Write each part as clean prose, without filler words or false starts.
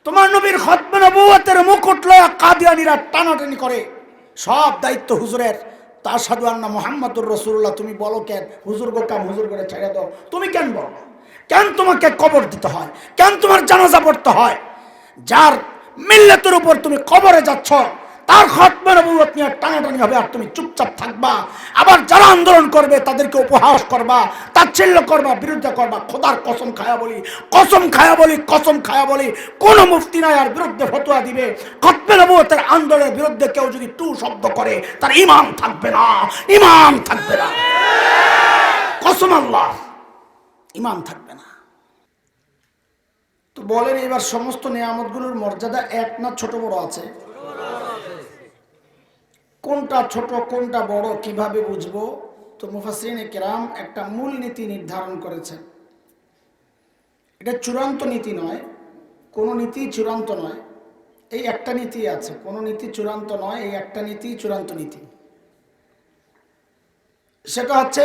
তোমার নবীর খতমে নবুয়তের মুকুট লয়া কাদিয়ানীরা টানাটানি করে, সব দায়িত্ব হুজুরের। তাশহাদু আন্না মুহাম্মাদুর রাসূলুল্লাহ, তুমি বলো কেন? হুজুর গো কাম হুজুর করে ছেড়ে দাও। তুমি কেন বলো? কেন তোমাকে কবর দিতে হয়? কেন তোমার জানাজা পড়তে হয়? যার মিল্লাতের উপর তুমি কবরে যাচ্ছ তার খতমে নবুয়ত নিয়ে টানাটানি হবে আর তুমি চুপচাপ থাকবা। আবার যারা আন্দোলন করবে তাদেরকে উপহাস করবা, তাচ্ছিল্য করবা, বিরুদ্ধে করবা। খোদার কসম খায়া বলি, কসম খায়া বলি, কসম খায়া বলি, কোন মুফতি নাই আর বিরুদ্ধে ফতোয়া দিবে খতমে নবুয়তের আন্দোলনের বিরুদ্ধে কেউ যদি টু শব্দ করে তার ঈমান থাকবে না, ঈমান থাকবে না। কসম আল্লাহ, ঈমান থাকবে না। তো বলেন এবার সমস্ত নিয়ামতগুলোর মর্যাদা এক না ছোট বড় আছে? কোনটা ছোট কোনটা বড় কিভাবে বুঝবো? তো মুফাসসিরিনে কেরাম একটা মূল নীতি নির্ধারণ করেছেন। এটা চূড়ান্ত নীতি নয়, কোনো নীতি চূড়ান্ত নয়, এই একটা নীতি আছে। কোনো নীতি চূড়ান্ত নয়, এই একটা নীতি চূড়ান্ত নীতি। সেটা হচ্ছে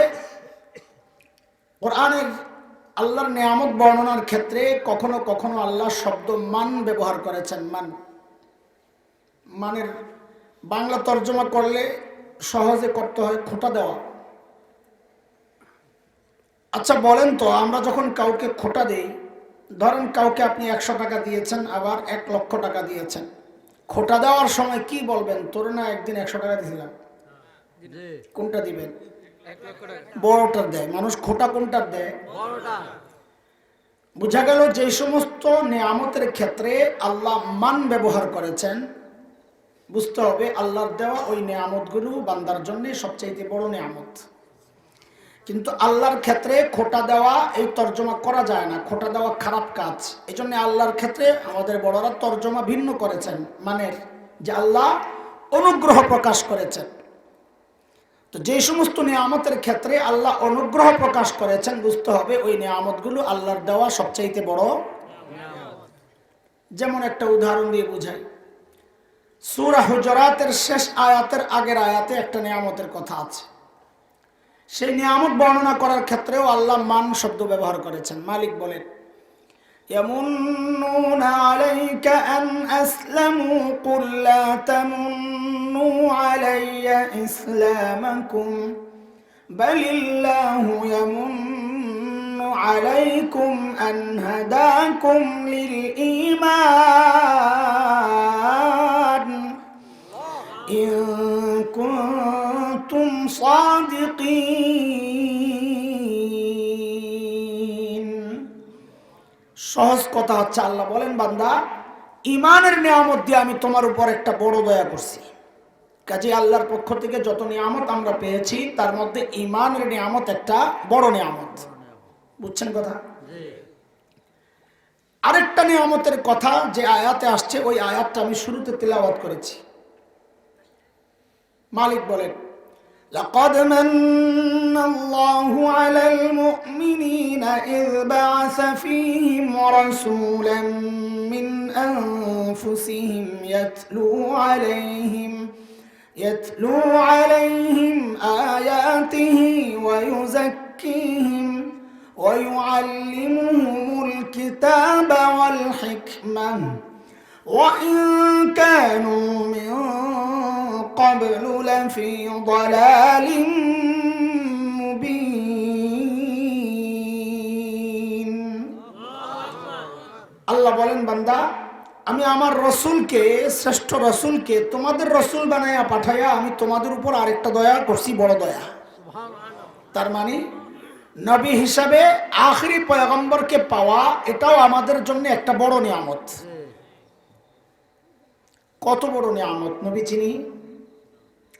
কোরআনের আল্লাহর নিয়ামত বর্ণনার ক্ষেত্রে কখনো কখনো আল্লাহ শব্দ মান ব্যবহার করেছেন। মান, মানের বাংলা তর্জমা করলে সহজে করতে হয় খোঁটা দেওয়া। আচ্ছা বলেন তো, আমরা যখন কাউকে খোঁটা দেই, ধরেন কাউকে আপনি 100 টাকা দিয়েছেন, আবার 1 লক্ষ টাকা দিয়েছেন, খোঁটা দেওয়ার সময় কি বলবেন? তোর না একদিন 100 টাকা দিয়েছিলাম। কোনটা দিবেন? বড়টার দেয় মানুষ। খোঁটা কোনটার দেয়? বোঝা গেল যে সমস্ত নিয়ামতের ক্ষেত্রে আল্লাহ মান ব্যবহার করেছেন, বুঝতে হবে আল্লাহর দেওয়া ওই নিয়ামতগুলো বান্দার জন্য সবচেয়ে বড় নিয়ামত। কিন্তু আল্লাহর ক্ষেত্রে খোঁটা দেওয়া এই তর্জমা করা যায় না, খোঁটা দেওয়া খারাপ কাজ। এই জন্য আল্লাহর ক্ষেত্রে আমাদের বড়রা তর্জমা ভিন্ন করেছেন মানের, যে আল্লাহ অনুগ্রহ প্রকাশ করেছেন। তো যে সমস্ত নিয়ামতের ক্ষেত্রে আল্লাহ অনুগ্রহ প্রকাশ করেছেন, বুঝতে হবে ওই নিয়ামতগুলো আল্লাহর দেওয়া সবচাইতে বড়। যেমন একটা উদাহরণ দিয়ে বুঝাই, সূরা হুজুরাতের শেষ আয়াতের আগের আয়াতে একটা নিয়ামতের কথা আছে। সেই নিয়ামত বর্ণনা করার ক্ষেত্রেও আল্লাহ মান শব্দ ব্যবহার করেছেন। মালিক বলেন, يمنون عليك أن أسلموا قل لا تمنوا علي إسلامكم بل الله يمن عليكم أن هداكم للإيمان إن كنتم صادقين। সহজ কথা হচ্ছে আল্লাহ বলেন, বান্দা ইমানের নিয়ামত দিয়ে আমি তোমার উপর একটা বড় দয়া করছি। কাজে আল্লাহর পক্ষ থেকে যত নিয়ামত আমরা পেয়েছি তার মধ্যে ইমানের নিয়ামত একটা বড় নিয়ামত। বুঝছেন কথা? আরেকটা নিয়ামতের কথা যে আয়াতে আসছে, ওই আয়াতটা আমি শুরুতে তিলাওয়াত করেছি। মালিক বলেন, لقد من الله على المؤمنين إذ بعث فيهم رسولا من أنفسهم يتلو عليهم آياته ويزكيهم ويعلمهم الكتاب والحكمة وإن كانوا من قبل لفي ضلال মুবিন। আল্লাহ বলেন, বান্দা আমি আমার রসুলকে, শ্রেষ্ঠ রসুলকে তোমাদের রসুল বানাইয়া পাঠাইয়া আমি তোমাদের উপর আরেকটা দয়া করছি, বড় দয়া। তার মানে নবী হিসাবে আখেরি পয়গম্বরকে পাওয়া এটাও আমাদের জন্য একটা বড় নিয়ামত। কত বড় নিয়ামত! নবী চিনি।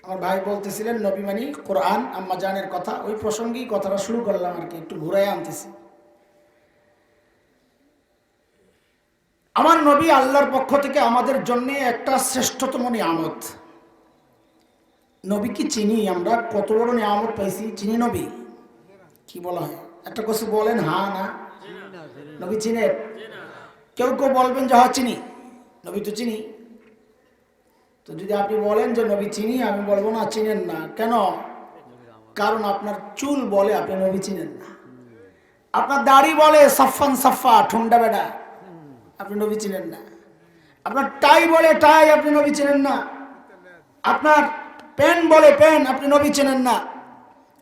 আমার ভাই বলতেছিলেন নবী মানে কোরআন, আম্মা জানের কথা, ওই প্রসঙ্গেই কথাটা শুরু করলাম আর কি, একটু ঘুরাই আনতেছি। আমার নবী আল্লাহর পক্ষ থেকে আমাদের জন্য একটা শ্রেষ্ঠতম নিয়ামত। নবী কি চিনি আমরা? কত বড় নিয়ামত পাইছি, চিনি নবী? কি বলা হয় একটা কিছু বলেন, হ্যাঁ না? নবী চিনে? কেউ কেউ বলবেন যে হ্যাঁ চিনি, নবী তো চিনি। তো যদি আপনি বলেন যে নবী চিনি, আমি বলবো না চিনেন না। কেন? কারণ আপনার চুল বলে আপনি নবী চিনেন না, আপনার দাড়ি বলে সাফান সাফা ঠুন্ডা বেড়া, আপনি নবী চিনেন না। আপনার টাই বলে টাই, আপনি নবী চেনেন না। আপনার পেন বলে পেন, আপনি নবী চেনেন না।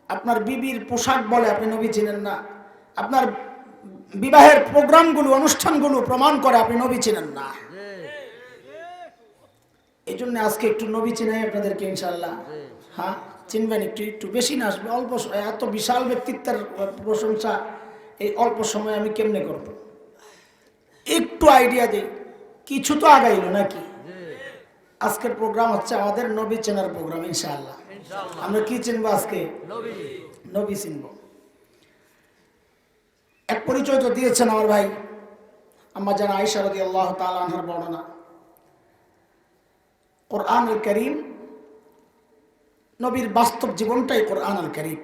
আপনার বিবির পোশাক বলে, আপনি নবী চেনেন না। আপনার বিবাহের প্রোগ্রামগুলো, অনুষ্ঠানগুলো প্রমাণ করে, আপনি নবী চেনেন না। এই জন্য আজকে একটু নবী চিনাই আপনাদেরকে ইনশাল্লাহ। হ্যাঁ, চিনবেন, একটু একটু বেশি না আসবে, অল্প। এত বিশাল ব্যক্তিত্বের প্রশংসা এই অল্প সময় আমি কেমনে করব? একটু আইডিয়া দিই, কিছু তো আগাইল নাকি? আজকের প্রোগ্রাম হচ্ছে আমাদের নবী চেনার প্রোগ্রাম ইনশাআল্লাহ। আমরা কি চিনবো আজকে? নবী চিনব। এক পরিচয় তো দিয়েছেন আমার ভাই আম্মা জান আয়েশা রাদিয়াল্লাহু তাআলা আনহার বর্ণনা। কোরআনুল কারীম, নবীর বাস্তব জীবনটাই কোরআনুল কারীম।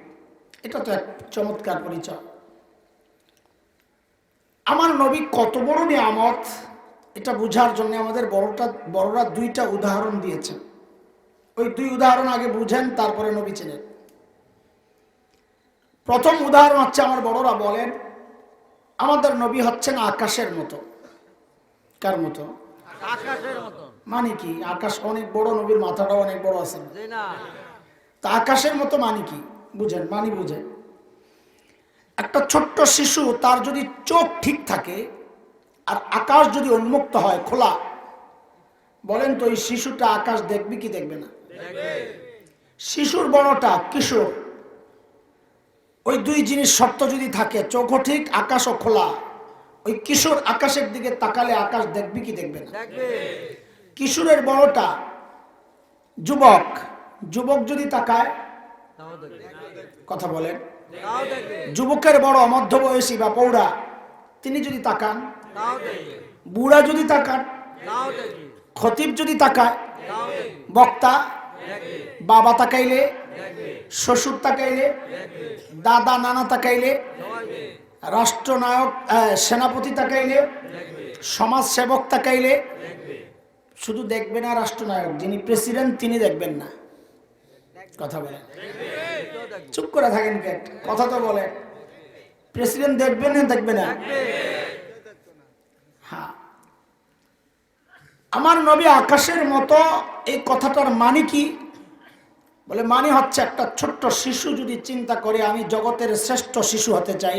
এটা তো এক চমৎকার পরিচয়। আমার নবী কত বড় নিয়ামত, এটা বোঝার জন্য আমাদের বড়রা দুইটা উদাহরণ দিয়েছেন। ওই দুই উদাহরণ আগে বুঝেন, তারপরে নবী চেনেন। প্রথম উদাহরণ হচ্ছে, আমার বড়রা বলেন আমাদের নবী হচ্ছেন আকাশের মতো। কার মতো? আকাশের মতো। মানে কি? আকাশ অনেক বড়, নবীর মাথাটাও অনেক বড় আছে। তা আকাশের মতো মানে কি? বুঝেন, মানে বুঝেন। একটা ছোট্ট শিশু, তার যদি চোখ ঠিক থাকে আর আকাশ যদি উন্মুক্ত হয়, খোলা, বলেন তো এই শিশুটা আকাশ দেখবে কি দেখবে না? শিশুর বড়টা, কিশোর, ওই দুই জিনিস শর্ত যদি থাকে, চোখও ঠিক, আকাশও খোলা, ওই কিশোর আকাশের দিকে তাকালে আকাশ দেখবে কি দেখবে না? কিশোরের বড়টা, যুবক, যুবক যদি তাকায়, কথা বলেন, যুবকের বড় মধ্যবয়সী বা পৌরা, তিনি যদি তাকান, বুড়া যদি তাকান, খতিব যদি তাকায়, বক্তা, বাবা তাকাইলে, শ্বশুর তাকাইলে, দাদা নানা তাকাইলে, রাষ্ট্রনায়ক সেনাপতি তাকাইলে, সমাজ সেবক তাকাইলে, শুধু দেখবে না রাষ্ট্রনায়ক, যিনি প্রেসিডেন্ট তিনি দেখবেন না। কথা বলেন, চুপ করে থাকেন কেন? কথা তো বলেন। প্রেসিডেন্ট দেখবেন না দেখবে না? হ্যাঁ, আমার নবী আকাশের মতো, এই কথাটার মানে কি? বলে মানে হচ্ছে, একটা ছোট্ট শিশু যদি চিন্তা করে আমি জগতের শ্রেষ্ঠ শিশু হতে চাই,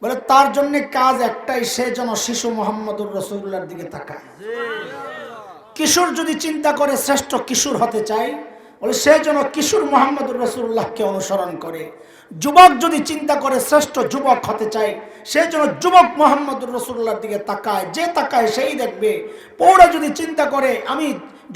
বলে তার জন্য কাজ একটাই, সে যেন শিশু মুহাম্মদুর রাসূলুল্লাহর দিকে তাকায়। কিশোর যদি চিন্তা করে শ্রেষ্ঠ কিশোর হতে চাই, বলে সে যেন কিশোর মুহাম্মদুর রাসূলুল্লাহকে অনুসরণ করে। যুবক যদি চিন্তা করে শ্রেষ্ঠ যুবক হতে চাই, সে যেন যুবক মুহাম্মদুর রাসূলুল্লাহর দিকে তাকায়। যে তাকায় সেই দেখবে। পৌরা যদি চিন্তা করে আমি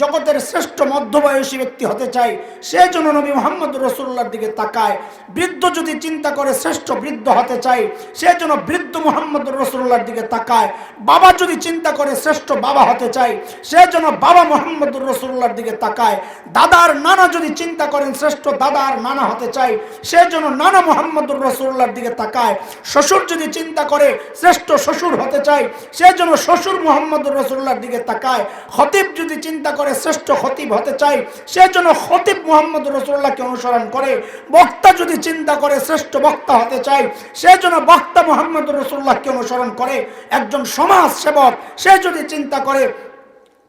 জগতের শ্রেষ্ঠ মধ্যবয়সী ব্যক্তি হতে চাই, সে যেন নবী মুহাম্মদুর রাসূলুল্লাহর দিকে তাকায়। বৃদ্ধ যদি চিন্তা করে শ্রেষ্ঠ বৃদ্ধ হতে চাই, সে যেন বৃদ্ধ মুহাম্মদুর রাসূলুল্লাহর দিকে তাকায়। বাবা যদি চিন্তা করে শ্রেষ্ঠ বাবা হতে চাই, সে যেন বাবা মুহাম্মদুর রাসূলুল্লাহর দিকে তাকায়। দাদা আর নানা যদি চিন্তা করেন শ্রেষ্ঠ দাদা আর নানা হতে চাই, সে যেন নানা মুহাম্মদুর রাসূলুল্লাহর দিকে তাকায়। শ্বশুর যদি চিন্তা করে শ্রেষ্ঠ শ্বশুর হতে চাই, সে যেন শ্বশুর মুহাম্মদুর রাসূলুল্লাহর দিকে তাকায়। খতিব যদি চিন্তা করে শ্রেষ্ঠ খতিব হতে চাই, সে যেন খতিব মুহাম্মদুর রাসূলুল্লাহকে অনুসরণ করে। বক্তা যদি চিন্তা করে শ্রেষ্ঠ বক্তা হতে চাই, সে যেন বক্তা মুহাম্মদুর রাসূলুল্লাহকে অনুসরণ করে। একজন সমাজ সেবক, সে যদি চিন্তা করে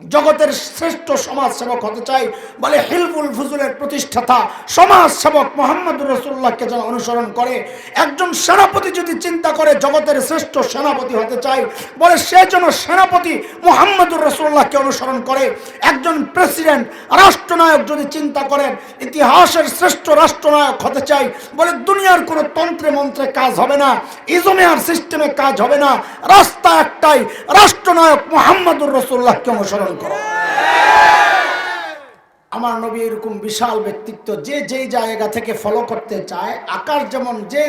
জগতের শ্রেষ্ঠ সমাজ সেবক হতে চাই, বলে হিলফুল ফুজুলের প্রতিষ্ঠাতা সমাজ সেবক মুহাম্মদুর রাসূলুল্লাহকে যেন অনুসরণ করে। একজন সেনাপতি যদি চিন্তা করে জগতের শ্রেষ্ঠ সেনাপতি হতে চাই, বলে সে যেন সেনাপতি মুহাম্মদুর রাসূলুল্লাহকে অনুসরণ করে। একজন প্রেসিডেন্ট রাষ্ট্রনায়ক যদি চিন্তা করেন ইতিহাসের শ্রেষ্ঠ রাষ্ট্রনায়ক হতে চাই, বলে দুনিয়ার কোনো তন্ত্রে মন্ত্রে কাজ হবে না, ইজমেয়ার সিস্টেমে কাজ হবে না, রাস্তা একটাই, রাষ্ট্রনায়ক মুহাম্মদুর রাসূলুল্লাহকে অনুসরণ করো। আমার নবী এরকম বিশাল ব্যক্তিত্ব, যে যেই জায়গা থেকে ফলো করতে চায়, আকাশ যেমন যে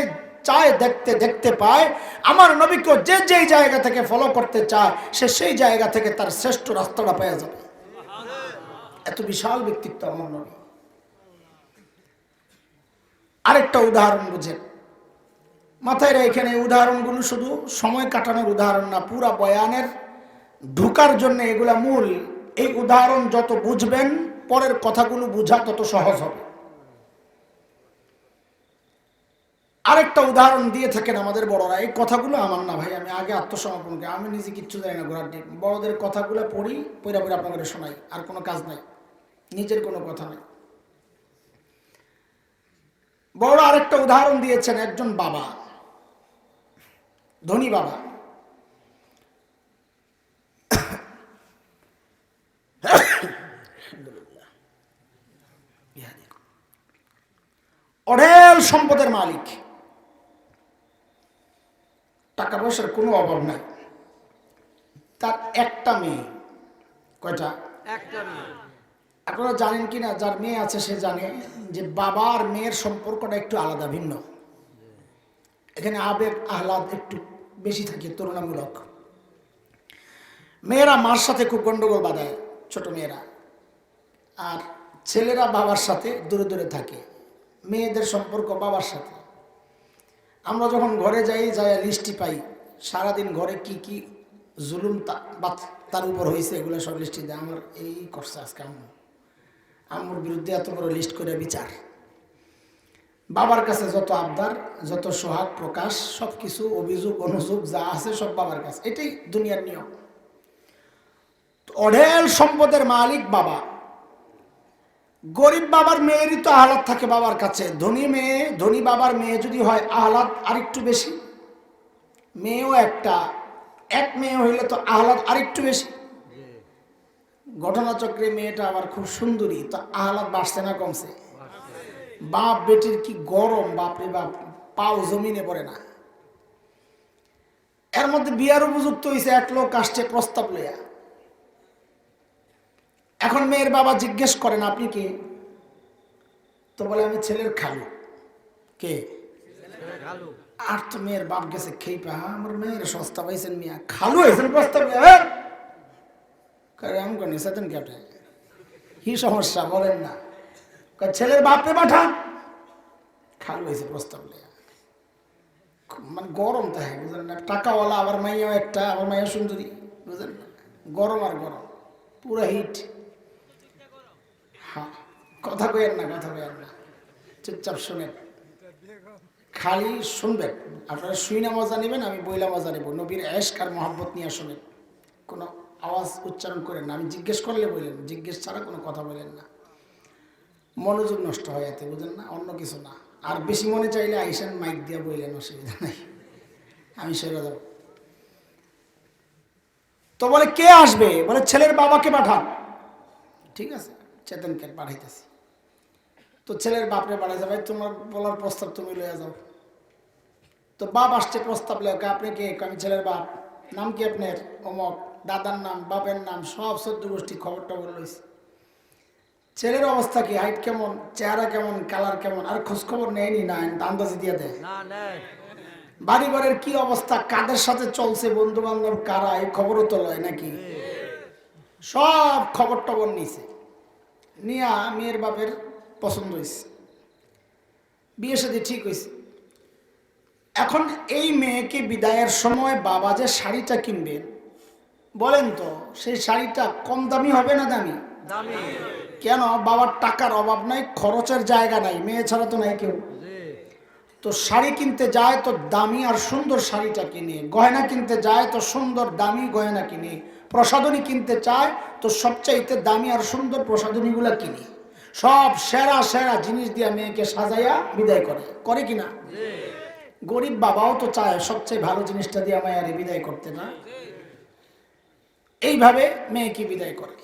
চায় দেখতে দেখতে পায়, আমার নবীকে যে যেই জায়গা থেকে ফলো করতে চায়, সে সেই জায়গা থেকে তার শ্রেষ্ঠ রাস্তাটা পেয়ে যাবে। এত বিশাল ব্যক্তিত্ব আমার নবী। আরেকটা উদাহরণ বুঝেন, মাথায় রেখে এই উদাহরণগুলো শুধু সময় কাটানোর উদাহরণ না, পুরা বয়ানের ঢোকার জন্য এগুলা মূল। এই উদাহরণ যত বুঝবেন, পরের কথাগুলো বোঝা তত সহজ হবে। আরেকটা উদাহরণ দিয়ে থাকেন আমাদের বড়রা, এই কথাগুলো আমার না ভাই, আমি আগে আত্মসমর্পণ করি, আমি নিজে কিচ্ছু জানি না ঘোরার ডিম, বড়দের কথাগুলো পড়ি, পড়া পড়ে আপনাদের শোনাই, আর কোনো কাজ নাই, নিজের কোনো কথা নাই। বড় আরেকটা উদাহরণ দিয়েছেন, একজন বাবা, ধনী বাবা, অঢেল সম্পদের মালিক, টাকা পয়সার কোনো অভাব নাই, তার একটা মেয়ে। কয়টা? একটা মেয়ে। আপনারা জানেন কি না, যার মেয়ে আছে সে জানে যে বাবা আর মেয়ের সম্পর্কটা একটু আলাদা, ভিন্ন। এখানে আবেগ আহ্লাদ একটু বেশি থাকে, তুলনামূলক। মেয়েরা মার সাথে খুব গন্ডগোল বাঁধায়, ছোট মেয়েরা, আর ছেলেরা বাবার সাথে দূরে দূরে থাকে। মেয়েদের সম্পর্ক বাবার সাথে। আমরা যখন ঘরে যাই, লিস্টি পাই, সারাদিন ঘরে কি কি জুলুম তার উপর হয়েছে, এগুলো সব লিস্টি দেয়। আমার এই করছে আজকে আম্মু, আম্মুর বিরুদ্ধে এত বড় লিস্ট করে বিচার। বাবার কাছে যত আবদার, যত সোহাগ প্রকাশ, সব কিছু অভিযোগ অনুযোগ যা আছে সব বাবার কাছে। এটাই দুনিয়ার নিয়ম। অঢেল সম্পদের মালিক বাবা। গরিব বাবার মেয়েরই তো আহ্লাদ থাকে বাবার কাছে। ধনী বাবার মেয়ে যদি হয়, আহ্লাদ আরেকটু বেশি। মেয়েও এক মেয়ে হইলে তো আহ্লাদ আরেকটু বেশি। ঘটনাচক্রে মেয়েটা আবার খুব সুন্দরী, তো আহ্লাদ বাড়ছে না কমছে? বাপ বেটির কি গরম, বাপরে বাপ, পাও জমিনে পড়ে না। এর মধ্যে বিয়ার উপযুক্ত হয়েছে, এক লোক আসছে প্রস্তাব লইয়া। এখন মেয়ের বাবা জিজ্ঞেস করেন, আপনি কে? তো বলে, আমি ছেলের খালু। কে? আর তো মেয়ের বাপ গেছে খেইপা, আমার মেয়ের সস্তা পাইছেন মিয়া, খালু হয়েছেন প্রস্তাব লইয়া? আমি কোন সেতেন কেটে কি সমস্যা বলেন না? ছেলের বাপরে পাঠান, খালু হয়েছে প্রস্তাব লইয়া। মানে গরম থাকে, বুঝলেন না? টাকাওয়ালা, আবার মাইয়াও একটা, আবার মাইয়া সুন্দরী, বুঝলেন না? গরম আর গরম, পুরো হিট। হ্যাঁ, কথা কইেন না, চুপচাপ শুনেন, খালি শুনবেন। আপনারা শুই না মজা নেবেন, আমি বইলা মজা নেব। নবীর এশক আর মহব্বত নিয়ে শোনেন, কোনো আওয়াজ উচ্চারণ করেন না। আমি জিজ্ঞেস করলে বললেন, জিজ্ঞেস ছাড়া কোনো কথা বলেন না, মনোযোগ নষ্ট হয় এতে, বুঝলেন না? অন্য কিছু না। আর বেশি মনে চাইলে আইসেন, মাইক দিয়ে বললেন, অসুবিধা নাই, আমি সেরে যাব। তো বলে, কে আসবে? বলে, ছেলের বাবাকে পাঠান। ঠিক আছে, চেতনকে পাঠাইতেছি। তো ছেলের বাপরে পাঠাইছে, ভাই তোমার বলার প্রস্তাব তুমি লইয়া যাও। তো বাপ আসছে প্রস্তাব লেখা, আপনি কে? আমি ছেলের বাপ। নাম কি আপনার? অমক। দাদার নাম, বাপের নাম, সব 14 গোষ্ঠী খবরটা বলে লইছে। ছেলের অবস্থা কি, হাইট কেমন, চেহারা কেমন, কালার কেমন, আর খোঁজ খবর নেয়নি না, আন্দাজে দিয়ে দেয়। বাড়ি ঘরের কি অবস্থা, কাদের সাথে চলছে, বন্ধু বান্ধব কারা, এই খবরও তো লয় নাকি? সব খবর টবর নিছে, নিয়া মেয়ের বাপের পছন্দ হয়েছে, বিয়ে সাথে ঠিক হয়েছে। এখন এই মেয়েকে বিদায়ের সময় বাবা যে শাড়িটা কিনবেন, বলেন তো সেই শাড়িটা কম দামি হবে না দামি? কেন? বাবার টাকার অভাব নাই, খরচের জায়গা নাই, মেয়ে ছাড়া তো নাই কেউ। তো শাড়ি কিনতে যায় তো দামি আর সুন্দর শাড়িটা কিনে, গয়না কিনতে যায় তো সুন্দর দামি গয়না কিনে, প্রসাধনী কিনতে চায় তো সবচাইতে দামি আর সুন্দর প্রসাধনীগুলো কিনে, সব সেরা সেরা জিনিস দিয়ে মেয়েকে সাজাইয়া বিদায় করে কিনা? গরিব বাবাও তো চায় সবচেয়ে ভালো জিনিসটা দিয়ে মায়ারে বিদায় করতে, না? এইভাবে মেয়েকে বিদায় করে।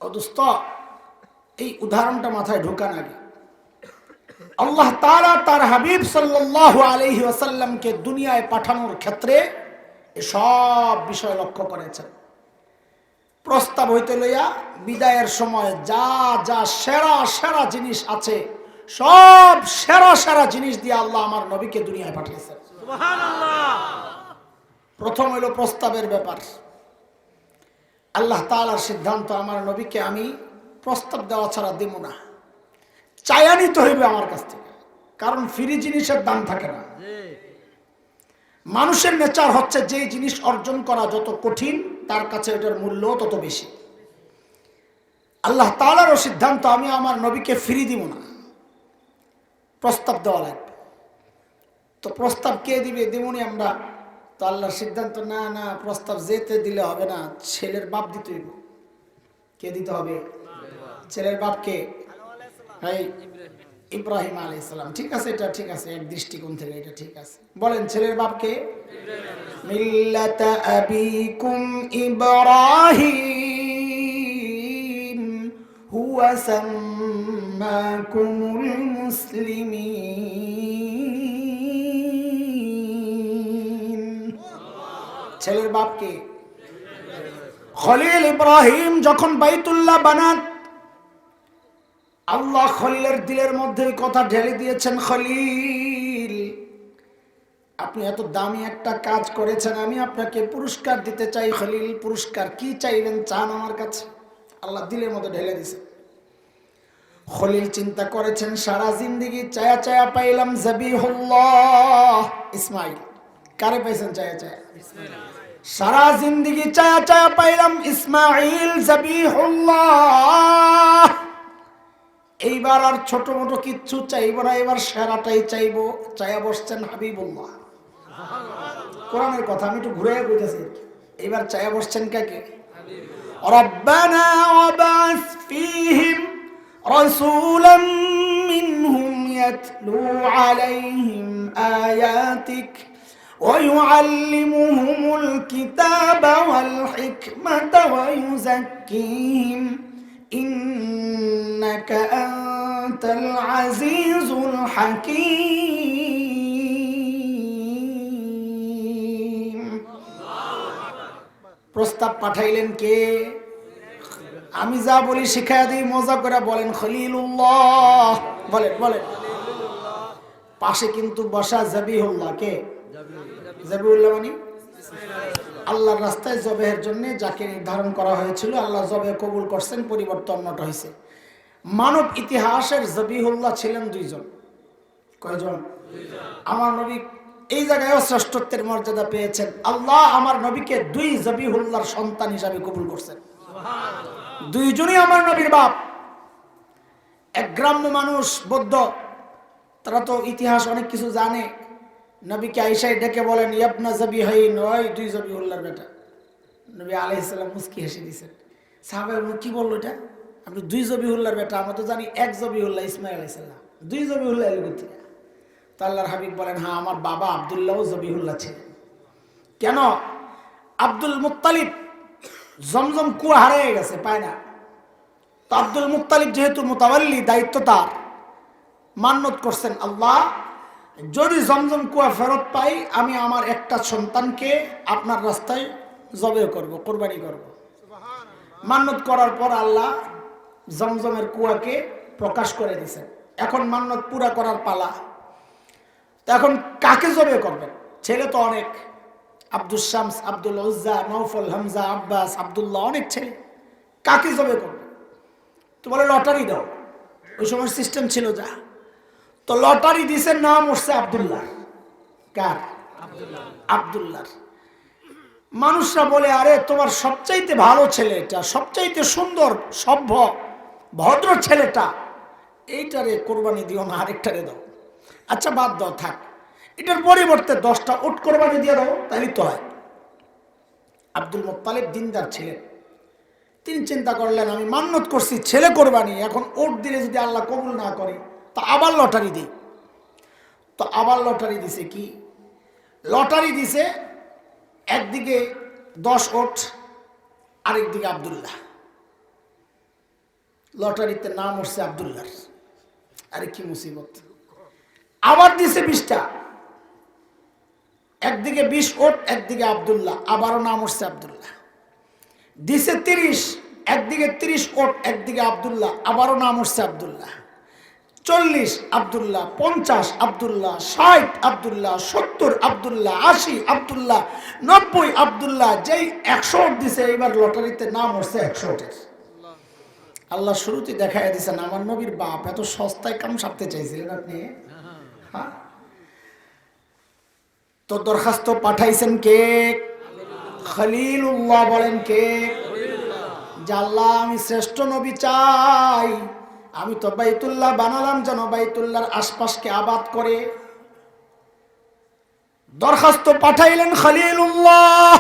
ও দোস্ত, এই উদাহরণটা মাথায় ঢোকান আগে। আল্লাহ তাআলা তার হাবিব সাল্লাল্লাহু আলাইহি ওয়াসাল্লামকে দুনিয়ায় পাঠানোর ক্ষেত্রে সব বিষয় লক্ষ্য করেছেন। প্রস্তাব হইতে লইয়া বিদায়ের সময় যা যা সেরা সেরা জিনিস আছে, সব সেরা সেরা জিনিস দিয়ে আল্লাহ আমার নবীকে দুনিয়ায় পাঠিয়েছেন। সুবহানাল্লাহ। প্রথম হইল প্রস্তাবের ব্যাপার। আল্লাহ তাআলার সিদ্ধান্ত, আমার নবীকে আমি প্রস্তাব দেওয়া ছাড়া দেব না, চায়া নিতে হইবে আমার কাছ থেকে, কারণ ফ্রি জিনিসের দাম থাকে না। মানুষের নেচার হচ্ছে যে জিনিস অর্জন করা যত কঠিন, তার কাছে এটার মূল্য তত বেশি। আল্লাহ তাআলারও সিদ্ধান্ত, আমি আমার নবীকে ফ্রি দিব না, প্রস্তাব দেওয়া লাগবে। তো প্রস্তাব কে দিবে? দেবনি আমরা। তো আল্লাহর সিদ্ধান্ত, না না, প্রস্তাব যেতে দিলে হবে না, ছেলের বাপ দিতে হইব। কে দিতে হবে? ছেলের বাপকে। এই ইব্রাহিম আলাইহিস সালাম। ঠিক আছে, এটা ঠিক আছে, এক দৃষ্টিকোণ থেকে এটা ঠিক আছে। বলেন ছেলের বাপকে? মিল্লাতা আবিকুম ইব্রাহিম হুয়া সাম্মাকুমুল মুসলিমিন। ছেলের বাপকে? খলিল ইব্রাহিম যখন বাইতুল্লাহ বানান, আল্লাহ খলিলের দিলের মধ্যে কথা ঢেলে দিয়েছেন, খলিল আপনি এত দামি একটা কাজ করেছেন, আমি আপনাকে পুরস্কার দিতে চাই। খলিল, পুরস্কার কি চাইবেন? চান আমার কাছে। আল্লাহ দিলের মধ্যে ঢেলে দিয়েছেন। খলিল চিন্তা করেছেন, সারা জিন্দেগি চায়া চায়া পাইলাম জবিহুল্লাহ ইসমাইল। কারে পাইছেন চায়া চায়া? সারা জিন্দেগি চায়া চায়া পাইলাম ইসমাইল জবিহুল্লাহ। এইবার আর ছোট মোটো কিচ্ছু চাইব না, এবার সেরাটাই চাইবো। চায়া বসছেন হাবিবুল্লাহ। কোরআনের কথা আমি একটু ঘুরে বুঝেছি। এইবার চায়া বসছেন কাকে? রব্বানা ওয়াবাস ফীহিম রাসূলাম মিনহুম ইয়াতলু আলাইহিম আয়াতিক ওয়া ইউআল্লিমুহুমুল কিতাবা ওয়াল হিকমাতা ওয়া ইউযাক্কিহিম ইন্নাকা আনতাল আজিজুল হাকীম। প্রস্তাব পাঠাইলেন কে? আমি যা বলি শিখায়া দিই, মজা করে বলেন খলিলুল্লাহ। বলেন বলেন। পাশে কিন্তু বসা জবিহুল্লাহ। কে জবিহুল্লাহ? মানে আল্লাহর রাস্তায় জবেহের জন্য যাকে নির্ধারণ করা হয়েছিল, আল্লাহ জবে কবুল করছেন, পরিবর্তন হয়েছে। মানব ইতিহাসের জবিহুল্লাহ ছিলেন দুইজন। কয়জন? আমার নবী এই জায়গায়ও শ্রেষ্ঠত্বের মর্যাদা পেয়েছেন। আল্লাহ আমার নবীকে দুই জবিহুল্লাহর সন্তান হিসাবে কবুল করছেন। দুইজনই আমার নবীর বাপ। এক গ্রাম্য মানুষ, বৌদ্ধ, তারা তো ইতিহাস অনেক কিছু জানে। নবীকে আয়েশায় ডেকে বলেন, ইয়াবনা জবিহাইন, ওই দুই জবিহুল্লাহর বেটা। নবী আলাইহিস সালাম মুস্কি হেসে দিয়েছেন। সাহাবায়ে কি বললো এটা? আপনি দুই জবিহুল্লাহর বেটা? আমরা তো জানি এক জবিহুল্লাহ ইসমাঈল আলাইহিস সালাম। দুই জবিহুল্লাহ এর কোথায়? তো আল্লাহর হাবিব বলেন, হ্যাঁ, আমার বাবা আব্দুল্লাহও জবিহুল্লাহ ছিলেন। কেন? আব্দুল মুত্তালিব জমজম কুয়া হারিয়ে গেছে, পায় না। তো আব্দুল মুত্তালিব যেহেতু মুতাওয়াল্লি, দায়িত্ব তার, মান্নত করছেন, আল্লাহ যদি জমজম কুয়া ফেরত পাই, আমি আমার একটা সন্তানকে আপনার রাস্তায় জবে করব, কোরবানি করব। মান্নত করার পর আল্লাহ জমজমের কুয়াকে প্রকাশ করে দিয়েছেন। এখন মান্নত পুরা করার পালা। তো এখন কাকে জবে করবেন? ছেলে তো অনেক, আব্দুল শামস, আব্দুল উজ্জা, নৌফল, হামজা, আব্বাস, আব্দুল্লাহ, অনেক ছেলে। কাকে জবে করবে? তো বলে লটারি দাও। ওই সময় সিস্টেম ছিল যা। তো লটারি দিছে, নাম উঠছে আব্দুল্লাহ। কার? আব্দুল্লাহ। মানুষরা বলে, আরে তোমার সবচাইতে ভালো ছেলে এটা, সবচাইতে সুন্দর, সভ্য, ভদ্র ছেলেটা, এইটারে কোরবানি দিও না, আরেকটারে দাও। আচ্ছা বাদ দাও, থাক, এটার পরিবর্তে 10টা উট কোরবানি দিয়ে দাও, তাহলে তো হয়। আব্দুল মুত্তালিব দিনদার ছিলেন। তিনি চিন্তা করলেন, আমি মান্নত করছি ছেলে কোরবানি, এখন উট দিলে যদি আল্লাহ কবুল না করে, তো আবার লটারি দিই। তো আবার লটারি দিছে। কি লটারি দিছে? একদিকে 10 উট, আরেকদিকে আব্দুল্লাহ। লটারিতে নাম উঠছে আব্দুল্লাহ। আরে কি মুসিবত! আবার দিছে 20টা, একদিকে 20 উট, একদিকে আব্দুল্লাহ, আবারও নাম উঠছে আব্দুল্লাহ। দিছে 30, একদিকে 30 উট, একদিকে আব্দুল্লাহ, আবারও নাম উঠছে আব্দুল্লাহ। 40 আব্দুল্লাহ, 50 আব্দুল্লাহ, 60 আব্দুল্লাহ, 70 আব্দুল্লাহ, 80 আব্দুল্লাহ, 90 আব্দুল্লাহ। যেই 100 উট দিছে, এইবার লটারিতে নাম উঠছে 100 উটের। আল্লাহ শুরুতে দেখাই দিয়েছেন, আমার নবীর বাপ এত সস্তায় কাম সারতে চাইছিলেন আপনি? হ্যাঁ। তো দরখাস্ত পাঠাইছেন কে? খলিলুল্লাহ। বলেন কে? যে আল্লাহ, আমি শ্রেষ্ঠ নবী চাই। আমি তো বাইতুল্লাহ বানালাম যেন বাইতুল্লাহর আশপাশকে আবাদ করে। দরখাস্ত পাঠাইলেন খলিলুল্লাহ,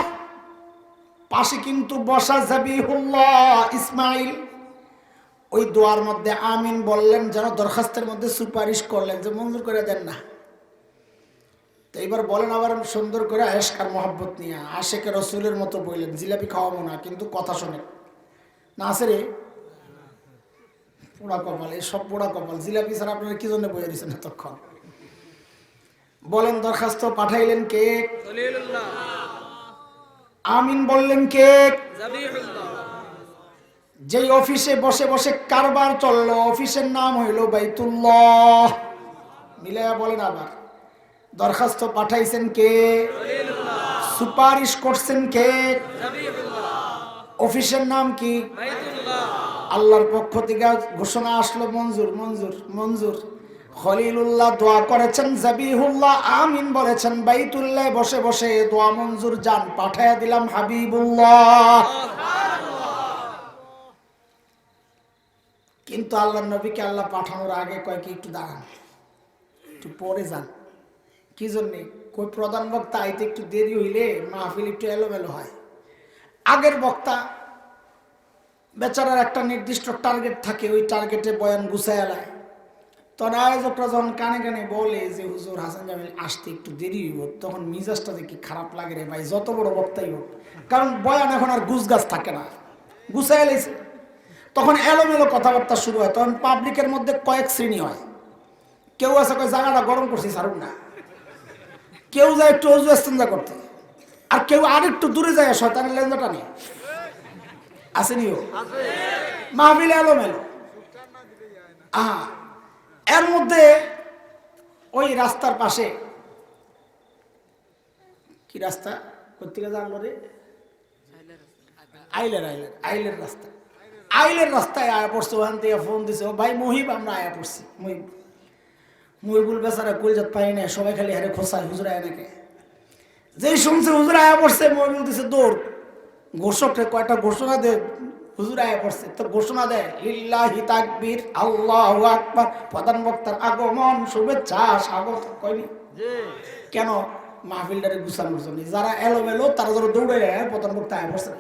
পাশে কিন্তু বসা জাবিহুল্লাহ ইসমাইল। ওই দোয়ার মধ্যে আমিন বললেন, যেন দরখাস্তের মধ্যে সুপারিশ করলেন যে মঞ্জুর করে দেন না। তো এইবার বলেন আবার সুন্দর করে আয়েশকার মহব্বত নিয়ে আশেকে রসুলের মতো বললেন, জিলাপি খাওয়াবো না, কিন্তু কথা শোনেন না। আছে রে পোড়া কপাল, এই সব পোড়া কপাল। জিলাপি ছাড়া আপনারা কি জন্য বইয়ে দিচ্ছেন এতক্ষণ? বলেন দরখাস্ত পাঠাইলেন কে? আমিন বললেন কে? যেই অফিসে বসে বসে কারবার চললো, অফিসের নাম হইল বাইতুল্লাহ। মিলাইয়া বলেন আবার, দরখাস্ত পাঠাইছেন কে? সুপারিশ করছেন কে? অফিসের নাম কি? আল্লাহর পক্ষ থেকে ঘোষণা আসলো, মঞ্জুর মঞ্জুর মঞ্জুর। খলিলুল্লাহ দোয়া করেছেন, জাবিহুল্লাহ আমিন বলেছেন, বাইতুল্লাহ বসে বসে দোয়া মঞ্জুর, যান পাঠাইয়া দিলাম হাবিবুল্লাহ। কিন্তু আল্লাহ নবীকে আল্লাহ পাঠানোর আগে কয় কি, একটু দাঁড়ান, একটু পরে যান। কি জন্যে? কই প্রধান বক্তা আইতে একটু দেরি হইলে মাহফিল একটু এলোমেলো হয়। আগের বক্তা বেচারার একটা নির্দিষ্ট টার্গেট থাকে, ওই টার্গেটে বয়ান গুছায় এলায়। তখন আয়োজকরা যখন কানে কানে বলে যে হুজুর হাসান জামিল আসতে একটু দেরি হইব, তখন মিজাজটা দেখি খারাপ লাগে রে ভাই, যত বড় বক্তাই হোক। কারণ বয়ান এখন আর গুছগাছ থাকে না, গুছায় এলাইছে। তখন এলোমেলো কথাবার্তা শুরু হয়। তখন পাবলিকের মধ্যে কয়েক শ্রেণী হয়। কেউ আছে কয় জায়গাটা গরম করছি ছাড়ুন না, কেউ যায় একটু অজু ইস্তেঞ্জা করতে, আর কেউ আর একটু দূরে যায় শয়তানের লেঞ্জাটা নিয়ে। আসেনিও মাহফিল এলোমেলো। এর মধ্যে ওই রাস্তার পাশে, কি রাস্তা কোথেকে জানলো রে? আইলের আইলের আইলের রাস্তা, আইলের রাস্তায় আয়া পড়ছে। ওখান থেকে ফোন দিছে, ও ভাই মহিব আমরা আয়া পড়ছি। মহিবুল বেচারা কলজাত পাই না, সবাই খালি হারে খোসায় হুজুর আয় নাকি। যেই শুনছে হুজুর আয়া পড়ছে, মহিবুল দিছে দৌড়, ঘোষককে কয়টা ঘোষণা দে, হুজুর আয়া পড়ছে। তো ঘোষণা দেয়, লিল্লাহি তাকবীর, আল্লাহু আকবার, প্রধান বক্তার আগমন, শুভেচ্ছা স্বাগত। কয়নি কেন? মাহফিলটারে গুছানোর জন্য। যারা এলোমেলো তারা ধরো দৌড়ে প্রধান বক্তা আয়া পড়ছে।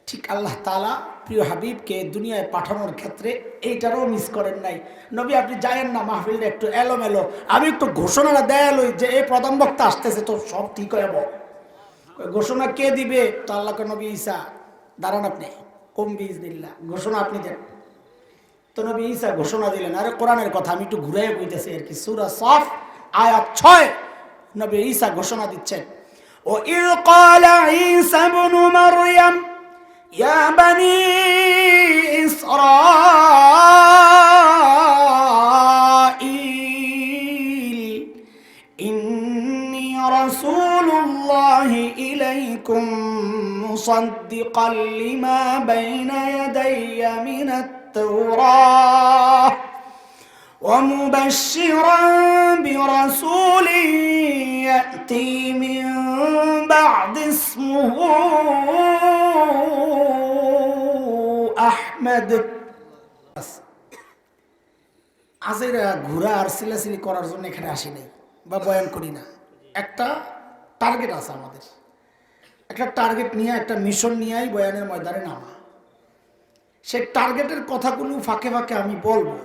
ঠিক আল্লাহ তাআলা প্রিয় হাবিবকে দুনিয়ায় পাঠানোর ক্ষেত্রে এইটারও মিস করেন নাই। নবী আপনি যায়েন না, মাহফিলটা একটু এলোমেলো, আমি একটু ঘোষণাটা দেয় লই যে এই প্রধান বক্তা আসতেছে, তো সব ঠিক হয়ে যাব। ঘোষণা কে দিবে? তো আল্লাহকে নবী ঈসা, দাঁড়ান আপনি, কম বিজনিল্লাহ, ঘোষণা আপনি দেন। তো নবী ঈসা ঘোষণা দিলেন। আরে কোরআনের কথা আমি একটু ঘুরে কইতেছি আর কি। সূরা সাফ আয়াত 6 নবী ঈসা ঘোষণা দিচ্ছেন, ও ইয ক্বালা ঈসা ইবনু মারইয়াম ইয়া বানি ইসরাঈল ইন্নী রাসূলুল্লাহি ইলাইকুম মুসাদ্দিকাল লিমা বাইনা ইয়াদাইয়া মিনাত তাওরাহ ومبشرا برسول يأتي من بعد اسمه أحمد। আজেরা ঘোরা আর সিলাসিলি করার জন্য এখানে আসি নাই বা বয়ান করি না। একটা টার্গেট আছে আমাদের, একটা টার্গেট নিয়ে, একটা মিশন নিয়েই বয়ানের ময়দানে নামা। সেই টার্গেটের কথাগুলো ফাঁকে ফাঁকে আমি বলবো।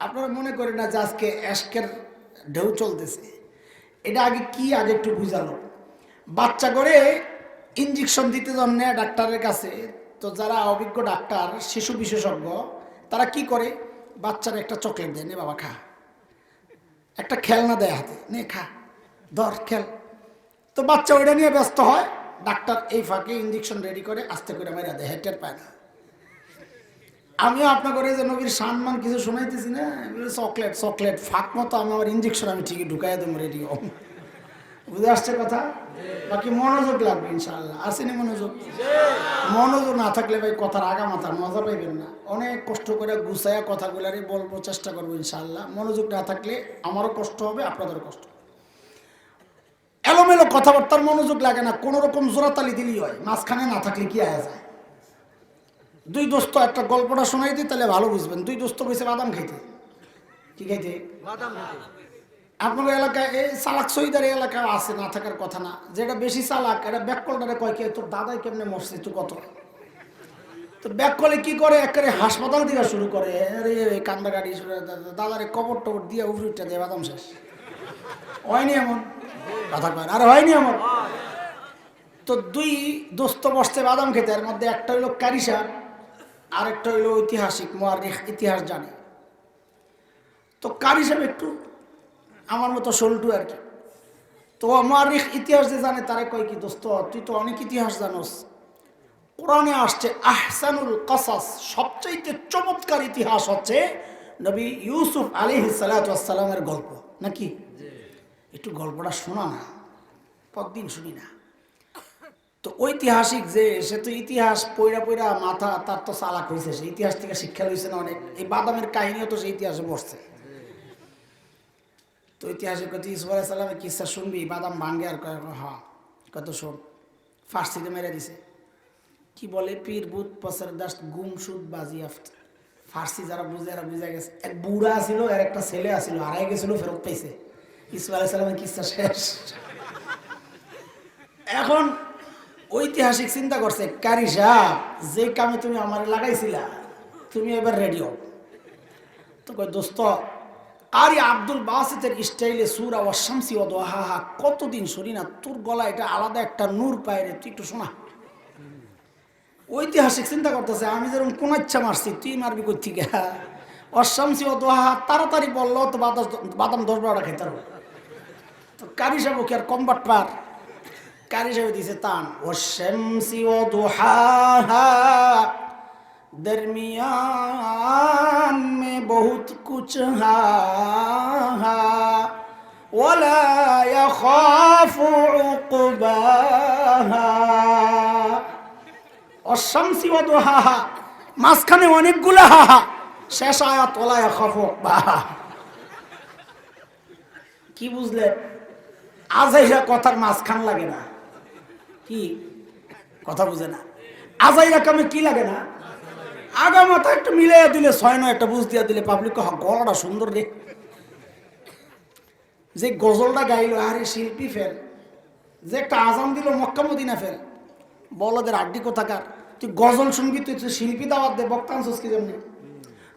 আপনারা মনে করেন না যে আজকে এশকের ঢেউ চলতেছে। এটা আগে কি, আগে একটু বুঝালো। বাচ্চা করে ইঞ্জেকশন দিতে জন্য ডাক্তারের কাছে, তো যারা অভিজ্ঞ ডাক্তার, শিশু বিশেষজ্ঞ, তারা কি করে? বাচ্চারা একটা চকলেট দেয়, নে বাবা খা। একটা খেলনা দেয় হাতে, নে খা, ধর খেল। তো বাচ্চা ওইটা নিয়ে ব্যস্ত হয়, ডাক্তার এই ফাঁকে ইঞ্জেকশন রেডি করে আস্তে করে মেরা দেয়, হেটের পায় না। আমিও আপনার করে যে নবীর সম্মান কিছু শোনাইতেছি না, চকলেট চকলেট ফাঁক মতো আমি আমার ইঞ্জেকশন আমি ঠিকই ঢুকাই দেবো রেডিও। বুঝে আসছে কথা? বাকি মনোযোগ লাগবে ইনশাআল্লাহ। আসেনি মনোযোগ? মনোযোগ না থাকলে ভাই কথার আগা মাথার মজা পাইবেন না। অনেক কষ্ট করে গুছায়া কথাগুলারই বলবো, চেষ্টা করবো ইনশাআল্লাহ। মনোযোগ না থাকলে আমারও কষ্ট হবে, আপনাদেরও কষ্ট। এলোমেলো কথাবার্তার মনোযোগ লাগে না, কোন রকম জোরাতালি দিলেই হয়। মাঝখানে না থাকলে কি আয়া যায়? দুই দোস্ত একটা গল্পটা শোনাই দিই, তাহলে ভালো বুঝবেন। দুই দোস্ত গেছে বাদাম খাইতে। কি খাইতে? বাদাম খাইতে। আপনার এলাকায় এই চালাক শহীদের এলাকায় আছে, না থাকার কথা না। যেটা বেশি চালাক এটা ব্যাককলটারে কয় কে তোর দাদাই কেমনে মরছে তুই কত। তো ব্যাককলে কি করে, একেবারে হাসপাতাল দিয়ে শুরু করে, আরে কান্দাকাটি শুরু, দাদারে কবর টবর দিয়ে উফরিটা দিয়ে বাদাম শেষ। হয়নি এমন কথা কয়, আরে হয়নি এমন। তো দুই দোস্ত বসছে বাদাম খেতে, এর মধ্যে একটা হইলো কারি সাহেব, আরেকটা হইলো ঐতিহাসিক মুআররিখ, ইতিহাস জানে। তো কারি সাহেব একটু আমার মতো সল্টু আর কি। তো মুআররিখ ইতিহাস যে জানে তারে কয় কি দোস্ত তুই তো অনেক ইতিহাস জানোস, কোরআনে আসছে আহসানুল কসাস, সবচাইতে চমৎকার ইতিহাস হচ্ছে নবী ইউসুফ আলাইহিস সালাতু ওয়াস সালামের গল্প, নাকি? একটু গল্পটা শোনা না, প্রতিদিন শুনি না। তো ঐতিহাসিক যে, সে তো ইতিহাস পইরা পইরা মাথা তার তো চালাক হয়েছে, সে ইতিহাস থেকে শিক্ষা লইছে না অনেক। এই বাদামের কাহিনীও তো সেই ইতিহাসে বসছে। তো ইতিহাসে কত ইউসুফ আলাইহিস সালামের কিসসা শুনবি, বাদাম ভাঙ্গে আর কয় হ্যাঁ কত শোন। ফার্সিতে মেরে দিছে, কি বলে পীর বুত পসের দাস গুম সুদ বাজিয়াফত। ফার্সি যারা বুঝে এরা বুঝে গেছে। এক বুড়া ছিল, এর একটা ছেলে আসিল, হারাই গেছিল, ফেরত পাইছে। ইউসুফ আলাইহিস সালামের কিসসা শেষ। এখন ঐতিহাসিক চিন্তা করছে, কারি সাহেব যে কামে তুমি আমার লাগাইছিলা তুমি এবার রেডি হও। তো কই দোস্ত কারি আব্দুল বাসিতের স্টাইলে সূরা ওয়াশ-শামসি ওয়া দুহাহা কতদিন শুনি না, তোর গলা এটা আলাদা একটা নূর পায় রে, তুই একটু শোনা। ঐতিহাসিক চিন্তা করতেছে, আমি যেরকম কোন ইচ্ছা মারছি তুই মারবি কই থেকে। ওয়াশ-শামসি ওয়া দুহাহা তাড়াতাড়ি বললো তো বাদাম 10-12টা খাইতে হবে। তো কারি সাহেব কি আর কমবাট পার, কারি সাহেব দিছে তান, ওয়াশ-শামসি ওয়া দুহাহা दरमियान में बहुत कुछ है वला यखाफु उक़बाहा। ওয়াশ-শামসি ওয়া দুহাহা মাঝখানে অনেকগুলো হাহা, শেষ আয়াত ওয়ালা ইয়াখাফু উक़বাহা। কি বুঝলেন? আজাইরা কথার মাঝখান লাগে না, কি কথা বুঝে না? আজাইরা কামে কি লাগে না, আগা মাথা একটু মিলাইয়া দিলে, 6-9 একটা বুঝ দিয়া দিলে পাবলিক গলাটা সুন্দর রে। যে গজলটা গাইলো আরে শিল্পী ফেল, যে একটা আজান দিল মক্কা মদিনা ফেল, বলদের আড্ডি কোথাকার। তুই গজল শুনবি, তুই শিল্পী দাওয়াত দে, বক্তা আনছিস কি জন্য?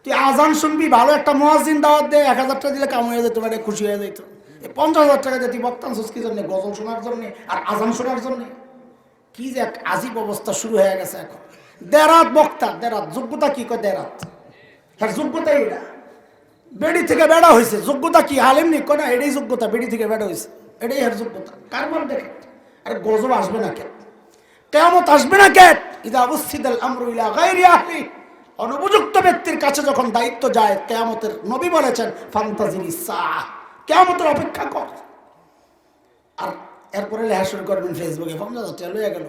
তুই আজান শুনবি, ভালো একটা মুয়াজ্জিন দাওয়াত দে, 1000 টাকা দিলে কাম হয়ে যেত, মানে খুশি হয়ে যেত। এই 50,000 টাকা দিয়ে তুই বক্তা আনছিস কি জন্য? গজল শোনার জন্য আর আজান শোনার জন্য? কি যে এক আজীব অবস্থা শুরু হয়ে গেছে এখন। দেরাত বক্তা, দেরাত যোগ্যতা কি? কয় দেরাত, হ্যাঁ যোগ্যতা এটা বেড়ি থেকে বেড়া হয়েছে, যোগ্যতা কি? আলেম নি কয় না, এটাই যোগ্যতা, বেড়ি থেকে বেড়া হয়েছে, এটাই এর যোগ্যতা। কার মান দেখে? আরে গজব আসবে না কে? কিয়ামত আসবে না কে? ইযা উসিদাল আমরু ইলা গায়রি আহলি, অনুপযুক্ত ব্যক্তির কাছে যখন দায়িত্ব যায়, কিয়ামতের নবী বলেছেন ফান্তাজিরিস সাআ, কিয়ামতের অপেক্ষা কর। আর এরপরে লেখা শুরু করবেন ফেসবুকে, 50,000 টাকা লইয়া গেল,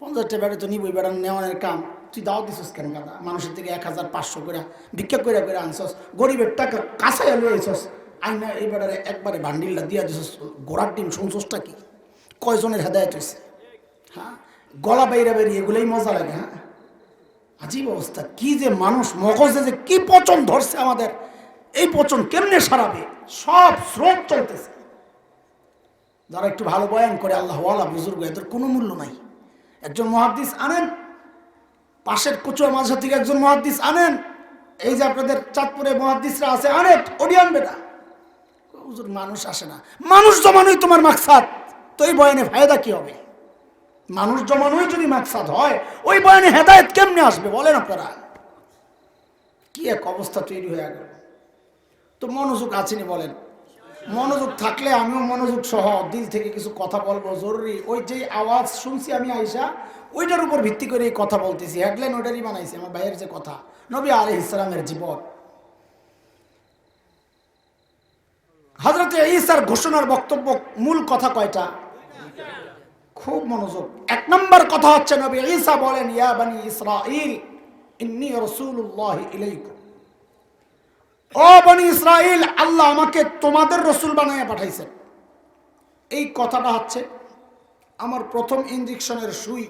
50,000 টাকা বেড়ে তো নিবই, বেড়া নেওয়ার কাম। তুই দাও দিছিস কেন গাদা? মানুষের থেকে 1,500 করে ভিক্ষা করে করে আনছস, গরিবের টাকা কাছাই লইছস, আইনা এই বেড়ারে একবারে বান্ডিলটা দিয়া দিছস। গোড়ার ডিম শুনছসটা কি? কয়জনের হেদায়েত হয়েছে? হ্যাঁ, গলা বাইরা বেরিয়ে এগুলোই মজা লাগে। হ্যাঁ, আজীব অবস্থা। কি যে মানুষ মগজে যে কি পচন ধরছে আমাদের, এই পচন কেমনে সারাবে? সব স্রোত চলতেছে। যারা একটু ভালো বয়ান করে আল্লাহওয়ালা বুজুর্গ, এদের কোনো মূল্য নাই। একজন মুহাদ্দিস আনেন, পাশের কচুয়া মাঝে থেকে একজন মুহাদ্দিস আনেন, এই যে আপনাদের চাঁদপুরে মুহাদ্দিসরা আছে, আনেন, ওডি আনবে না। হুজুর মানুষ আসে না, মানুষ জমানোই তোমার মাকসাদ, তো এই বয়ানে ফায়দা কি হবে? মানুষ জমানোই যদি মাকসাদ হয়, ওই বয়ানে হেদায়েত কেমনে আসবে বলেন আপনারা? কি এক অবস্থা তৈরি হয়ে গেল। তো মনোযোগ আছেনি বলেন? মনোযোগ থাকলে আমিও মনোযোগ সহ দিল থেকে কিছু কথা বলবো, জরুরি। ওই যে আওয়াজ শুনছি আমি আইসা, ওইটার উপর ভিত্তি করে এই কথা বলতেছি, হেডলাইন ওইটারই বানাইছি। আমার ভাইয়ের যে কথা, নবী আলাইহিস সালামের জীবন, হযরত ঈসার ঘোষণার বক্তব্য, মূল কথা কয়টা? খুব মনোযোগ। 1 নম্বর কথা হচ্ছে নবী ঈসা বলেন, ইয়া বনি ইসরাঈল ইন্নী রাসূলুল্লাহি ইলাইকুম, ও বনি ইসরাইল, আল্লাহ আমাকে তোমাদের রসুল বানাইয়া পাঠাইছেন। এই কথাটা হচ্ছে আমার প্রথম ইনজেকশনের সুই।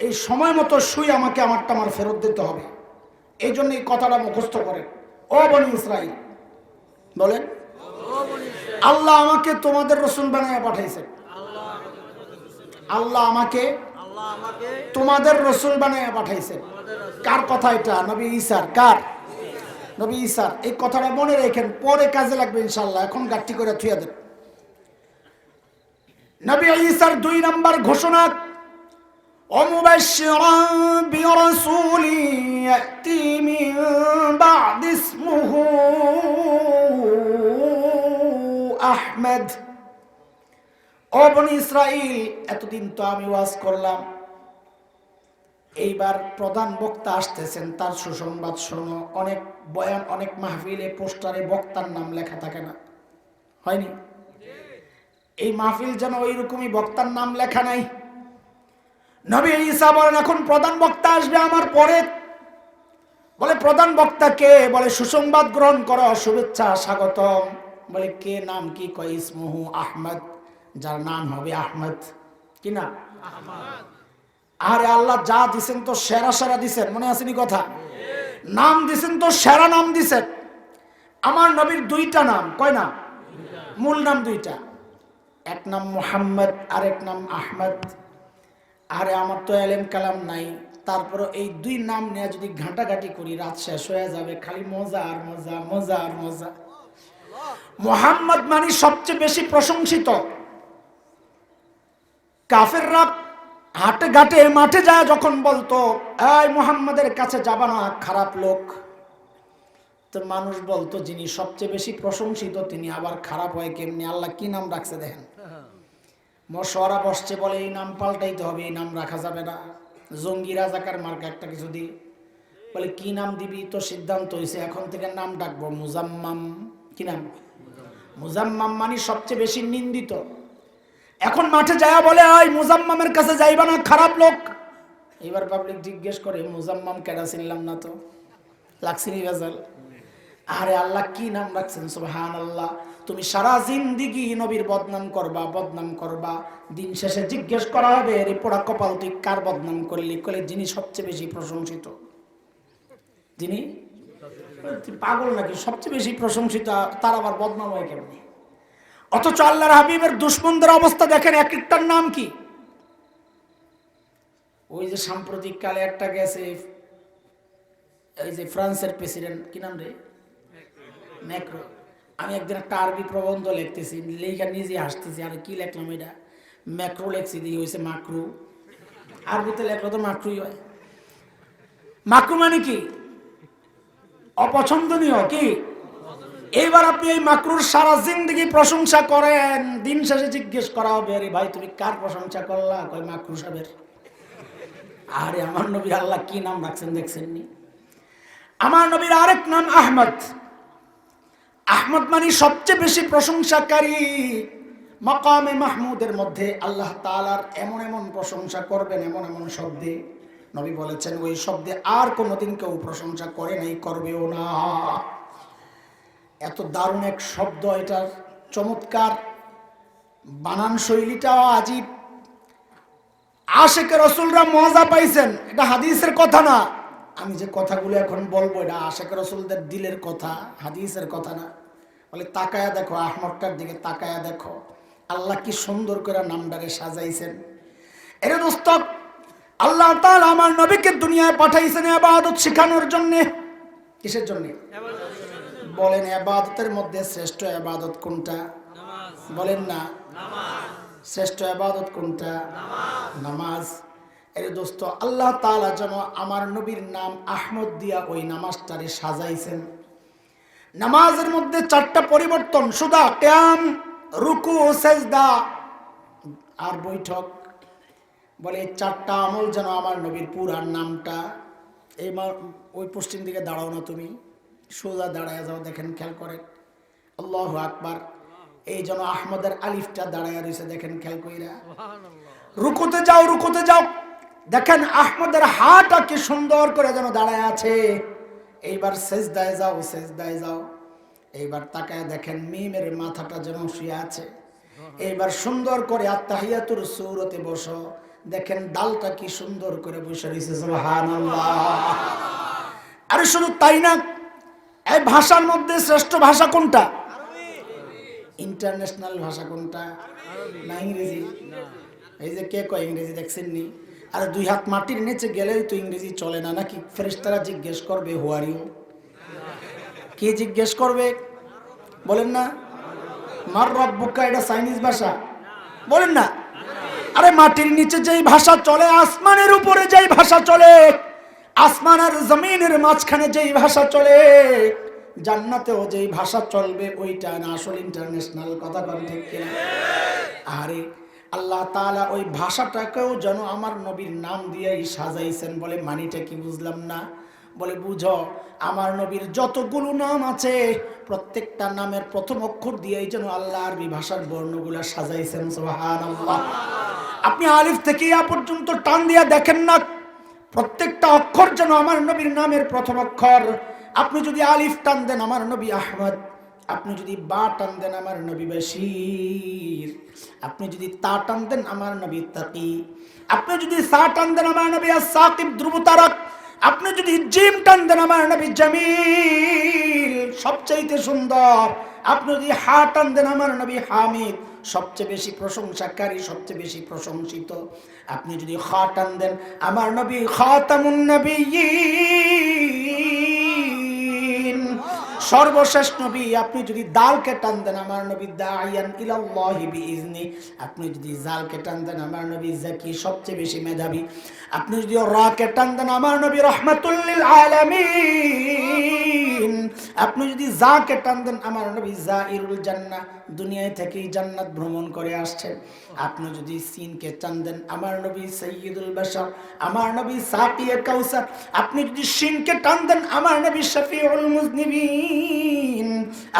এই সময় মতো সুই আমাকে আমারটা আমার ফেরত দিতে হবে। এই জন্য এই কথাটা মুখস্থ করেন, ও বনি ইসরাইল। বলেন, আল্লাহ আমাকে তোমাদের রসুল বানায় পাঠাইছেন। আল্লাহ আমাকে তোমাদের রসুল বানায় পাঠাইছেন। কার কথা এটা? নবী ঈসার। কার? নবী ঈসার। এই কথাটা মনে রেখেন, পরে কাজে লাগবে ইনশাআল্লাহ, এখন গাট্টি করে থুইয়া দেন। নবী ঈসার 2 নাম্বার ঘোষণা, ومبشرا برسول يأتي من بعد اسمه أحمد। ও বনি ইসরাইল, এতদিন তো আমি ওয়াজ করলাম, এইবার প্রধান বক্তা আসতেছেন, তার সুসংবাদ শোনো। অনেক বয়ান, অনেক মাহফিলে পোস্টারে বক্তার নাম লেখা থাকে না, হয়নি? এই মাহফিল যেন ওইরকমই, বক্তার নাম লেখা নাই। নবী ঈসা বলেন এখন প্রধান বক্তা আসবে আমার পরে। বলে প্রধান বক্তা কে? বলে সুসংবাদ গ্রহণ করো, শুভেচ্ছা, স্বাগতম। বলে কে? নাম কি? কয় ইসমুহু আহমদ, যার নাম হবে আহমদ। কি না? আরে আল্লাহ যা দিছেন তো সেরা সেরা দিছেন, মনে আসেনি কথা? নাম দিছেন তো সেরা নাম দিছেন। আমার নবীর 2টা নাম। কয় নাম? মূল নাম 2টা, এক নাম মুহাম্মদ আর এক নাম আহমদ। আরে আমার তো এলেম কালাম নাই, তারপরে এই 2 নাম নিয়ে যদি ঘাটাঘাটি করি রাত শেষ হয়ে যাবে, খালি মজা আর মজা, মজা আর মজা। মুহাম্মদ মানে সবচেয়ে বেশি প্রশংসিত। কাফেররা হাটে ঘাটে মাঠে যায় যখন বলতো এই মুহাম্মাদের কাছে যাবা না, খারাপ লোক, তো মানুষ বলতো যিনি সবচেয়ে বেশি প্রশংসিত তিনি আবার খারাপ হয় কেমনি? আল্লাহ কি নাম রাখছে দেখেন। মশওয়ারা বসছে, বলে এই নাম পাল্টাইতে হবে, এই নাম রাখা যাবে না। জঙ্গি রাজাকার মার্কা একটা কিছু দি, বলে কি নাম দিবি? তো সিদ্ধান্ত হয়েছে এখন থেকে নাম ডাকবো মুজাম্মাম। কি নাম? মুজাম্মাম মানে সবচেয়ে বেশি নিন্দিত। এখন মাঠে যায় বলে ওই মুজাম্মামের কাছে যাইবা না, খারাপ লোক। এবার পাবলিক জিজ্ঞেস করে মুজাম্মাম কেডা, চিনলাম না তো, লাগছিনি ভেজাল। আরে আল্লাহ কি নাম রাখছেন, সুবহানাল্লাহ। তুমি সারা জিন্দেগি নবীর বদনাম করবা, বদনাম করবা, দিন শেষে জিজ্ঞেস করা হবে রে পোড়া কপাল তুই কার বদনাম করলি? কলে যিনি সবচেয়ে বেশি প্রশংসিত। যিনি? তুই পাগল নাকি? সবচেয়ে বেশি প্রশংসিত তার আবার বদনাম হয় কেমনি? অথচ আল্লাহর হাবিবের দুশমনদের অবস্থা দেখেন, এক একটার নাম কি। ওই যে সাম্প্রতিক কালে একটা গেছে, এই যে ফ্রান্সের প্রেসিডেন্ট, কি নাম রে? ম্যাক্রো। আমি একদিন একটা আরবি প্রবন্ধ লিখতেছি, লেখা নিজে হাসতেছি, আর কি লিখলাম এটা, ম্যাক্রো লেখছি, দিয়ে হয়েছে মাকরু। আরবিতে লেখলো তো মাকরুই হয়। মাকরু মানে কি? অপছন্দনীয়। কি? এইবার আপনি এই মাকরুর সারা জিন্দেগি প্রশংসা করেন, দিন শেষে জিজ্ঞেস করা হবে আরে ভাই তুমি কার প্রশংসা করলা? কয় মাকরু সাহেবের। আরে আমার নবীর আল্লাহ কি নাম রাখছেন দেখছেননি? আমার নবীর আরেক নাম আহমদ। আহমদ মানে সবচেয়ে বেশি প্রশংসাকারী। মাকামে মাহমুদের মধ্যে আল্লাহ তাআলার এমন এমন প্রশংসা করবেন, এমন এমন শব্দে নবী বলেছেন ওই শব্দে আর কোনোদিন কেউ প্রশংসা করে নাই, করবেও না। এত দারুণ এক শব্দ, এটার চমৎকার বানান শৈলীটাও আজীব। আশেকে রসুলরা মজা পাইছেন, এটা হাদিসের কথা না। আমি যে কথাগুলো এখন বলবো এটা আশেকে রসুলদের দিলের কথা, হাদিসের কথা না। বলে তাকায়া দেখো, আহমদটার দিকে তাকায়া দেখো, আল্লাহ কি সুন্দর করে নামটারে সাজাইছেন। এর দোস্ত, আল্লাহ তাআলা আমার নবীকে দুনিয়ায় পাঠাইছেন ইবাদত শেখানোর জন্য। কিসের জন্য? বলেন ইবাদতের মধ্যে শ্রেষ্ঠ ইবাদত কোনটা? বলেন না। শ্রেষ্ঠ ইবাদত কোনটা? নামাজ। এর দোস্ত, আল্লাহ তাআলা যেন আমার নবীর নাম আহমদ দিয়া ওই নামাজটারে সাজাইছেন। নামাজের মধ্যে 4টা পরিবর্তন, সুদা, কিয়াম, রুকু, সেজদা আর বৈঠক। বলে 4টা আমল যেন আমার নবীর পুরার নামটা। এই ওই পশ্চিম দিকে দাঁড়াও না, তুমি সোজা দাঁড়ায় যাও, দেখেন, খেয়াল করেন। আল্লাহু আকবার। এই যেন আহমদের আলিফটা দাঁড়ায় রয়েছে, দেখেন খেয়াল কইরা। রুকুতে যাও, রুকুতে যাও, দেখেন আহমদের হাটা কি সুন্দর করে যেন দাঁড়ায় আছে। এইবার সেজদায় যাও, সেজদায় যাও, এইবার তাকায় দেখেন মিমের মাথাটা যেন শুয়ে আছে। এইবার সুন্দর করে আত্তাহিয়াতুর সূরতে বসো, দেখেন ডালটা কি সুন্দর করে বসে রয়েছে। সুবহানাল্লাহ। আরে শুধু তাই না, এই ভাষার মধ্যে শ্রেষ্ঠ ভাষা কোনটা? ইন্টারন্যাশনাল ভাষা কোনটা? না ইংরেজি? এই যে কে কয় ইংরেজি দেখছেন নি? আর 2 হাত মাটির নিচে গেলেই তো ইংরেজি চলে না নাকি? ফেরেশতারা জিজ্ঞেস করবে হু আর ইউ? কি জিজ্ঞেস করবে বলেন না? মার রব্বুকা, এটা চাইনিজ ভাষা বলেন না? আরে মাটির নিচে যেই ভাষা চলে, আসমানের উপরে যেই ভাষা চলে, আসমান আর জমিনের মাঝখানে যেই ভাষা চলে, জান্নাতেও যেই ভাষা চলবে, ওইটা না আসল ইন্টারন্যাশনাল। কথা বলেন ঠিক কিনা? আরে আল্লাহ তাআলা ওই ভাষাটাকেও যেন আমার নবীর নাম দিয়েই সাজাইছেন। বলে মানিটা কি বুঝলাম না? বলে বুঝো, আমার নবীর যতগুলো নাম আছে প্রত্যেকটা নামের প্রথম অক্ষর দিয়েই যেন আল্লাহ আরবি ভাষার বর্ণগুলা সাজাইছেন। সুবহানাল্লাহ। আপনি আলিফ থেকে ইয়া পর্যন্ত টান দিয়া দেখেন না, প্রত্যেকটা অক্ষর যেন আমার নবীর নামের প্রথম অক্ষর। আপনি যদি আলিফ টান দেন আমার নবী আহমদ, আপনি যদি বা টান দেন আমার নবী বশীর, আপনি যদি তা টান দেন আমার নবী তাকি, আপনি যদি সা টান দেন আমার নবী আস-সাকিব ধ্রুব তারক, আপনি যদি জিম টান দেন আমার নবী জামিল সবচাইতে সুন্দর, আপনি যদি হা টান দেন আমার নবী হামিদ সবচেয়ে বেশি প্রশংসাকারী, সবচেয়ে বেশি প্রশংসিত, আপনি যদি খা টান দেন আমার নবী খাতামুন নবিয়্যিন সর্বশেষ নবী, আপনি যদি দালকে টান দেন আমার নবী দাইয়ান ইলাল্লাহি বিইজনি, আপনি যদি জালকে টান দেন আমার নবী জাকি সবচেয়ে বেশি মেধাবী, আপনি যদি রাকে টান দেন আমার নবী রাহমাতুল লিল আলামিন, আপনি যদি জাকে টান দেন আমার নবী জাইরুল জান্নাহ দুনিয়ায় থেকেই জান্নাত ভ্রমণ করে আসছেন, আপনি যদি সিনকে টান দেন আমার নবী সাইয়্যিদুল বাশার, আমার নবী সাকিয়ে কাউসার, আপনি যদি শিনকে টান দেন আমার নবী শফিউল মুজনিবিন,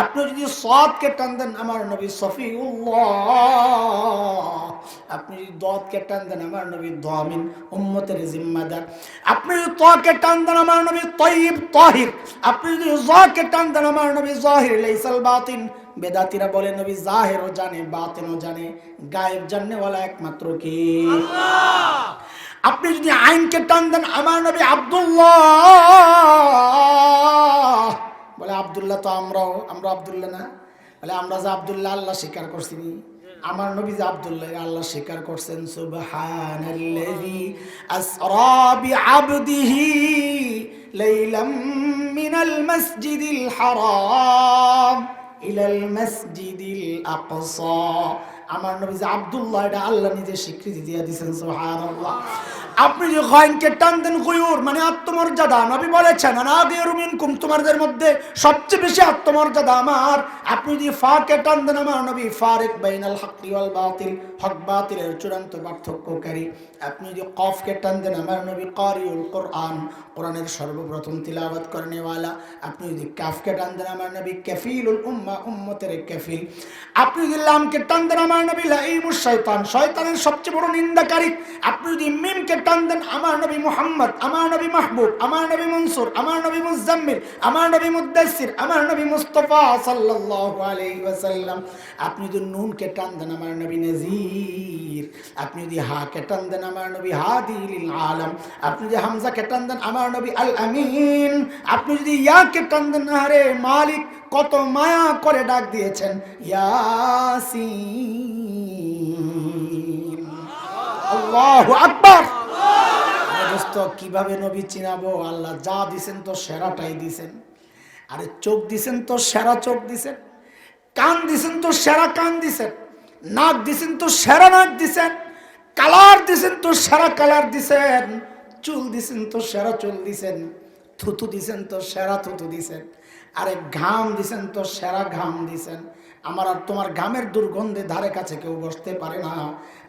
আপনি যদি সাদকে টান দেন আমার নবী সফিউল্লাহ, আপনি যদি দাদকে টান দেন আমার নবী দামিন উম্মতের জিম্মাদার, আপনি যদি তাকে টান দেন আমার নবী তাইয়্যিব তাহির, আপনি যদি জাকে টান দেন আমার নবী জাহির লাইসাল বাতিন। বেদাতীরা বলে নবী জাহিরও জানে বাতিনও জানে, গায়েব জানেওয়ালা একমাত্র কে? আল্লাহ। আপনি যদি আইনকে টান দেন আমার নবী আব্দুল্লাহ, বলে আব্দুল্লাহ তো আমরা আব্দুল্লাহ না? বলে আমরা যে আব্দুল্লাহ আল্লাহ স্বীকার করছি, আমার নবী যে আব্দুল্লাহ আল্লাহ স্বীকার করছেন। সুবহানাল্লাযী আসরা বিআবদিহি লাইলাম মিনাল মাসজিদিল হারাম ইলাল মাসজিদিল আকসা, আমার নবী যে আব্দুল্লাহ এটা আল্লাহ নিজে স্বীকৃতি দিয়ে দিয়েছেন। সুবহানাল্লাহ। আপনি যে গায়নকে টান দেন গুয়ুর মানে আত্মমর্যাদা, নবী বলেছেন আনা গায়রু মিনকুম, তোমাদের মধ্যে সবচেয়ে বেশি আত্মমর্যাদা আমার। আপনি যদি ফাকে টান দেন আমার নবী ফারিক বাইনাল হক ওয়াল বাতিল, হক বাতিলের চূড়ান্ত পার্থক্যকারী। আপনি যদি কফকে টান দেন আমার নবী কারিউল কোরআন, কোরআনের সর্বপ্রথম তিলাওয়াত করনেওয়ালা। আপনি যদি কাফকে টান দেন আমার নবী কাফিলুল উম্মাহ, উম্মতের কাফিল। আপনি যদি লামকে টান দেন আমার নবী লাঈমুশ শয়তান, শয়তানের সবচেয়ে বড় নিন্দাকারী। আপনি যদি মিমকে টান দেন আমার নবী মুহাম্মদ, আমার নবী মাহবুব, আমার নবী মনসুর, আমার নবী মুজাম্মিল, আমার নবী মুদ্দাসির, আমার নবী মুস্তাফা সাল্লাল্লাহু আলাইহি ওয়াসাল্লাম। আপনি যদি নুনকে টান দেন আমার নবী নজির, আপনি যদি হাকে টান দেন আমার নবী হাদি লিল আলাম, আপনি যদি হামজাকে টান দেন আমার নবী আল আমিন, আপনি যদি ইয়াকে টান দেন আরে মালিক কত মায়া করে ডাক দিয়েছেন ইয়াসিন। আল্লাহু আকবার। দোস্ত কিভাবে নবী চিনাবো? আল্লাহ যা দিছেন তো সেরাটাই দিছেন। আরে চোখ দিছেন তো সেরা চোখ দিছেন, কান দিছেন তো সেরা কান দিছেন, নাক দিছেন তো সেরা নাক দিছেন, কালার দিছেন তো সেরা কালার দিছেন, চুল দিছেন তো সেরা চুল দিছেন, থুতু দিছেন তো সেরা থুতু দিছেন, আরে ঘাম দিছেন তো সেরা ঘাম দিছেন। আমার আর তোমার ঘামের দুর্গন্ধে ধারে কাছে কেউ বসতে পারে না।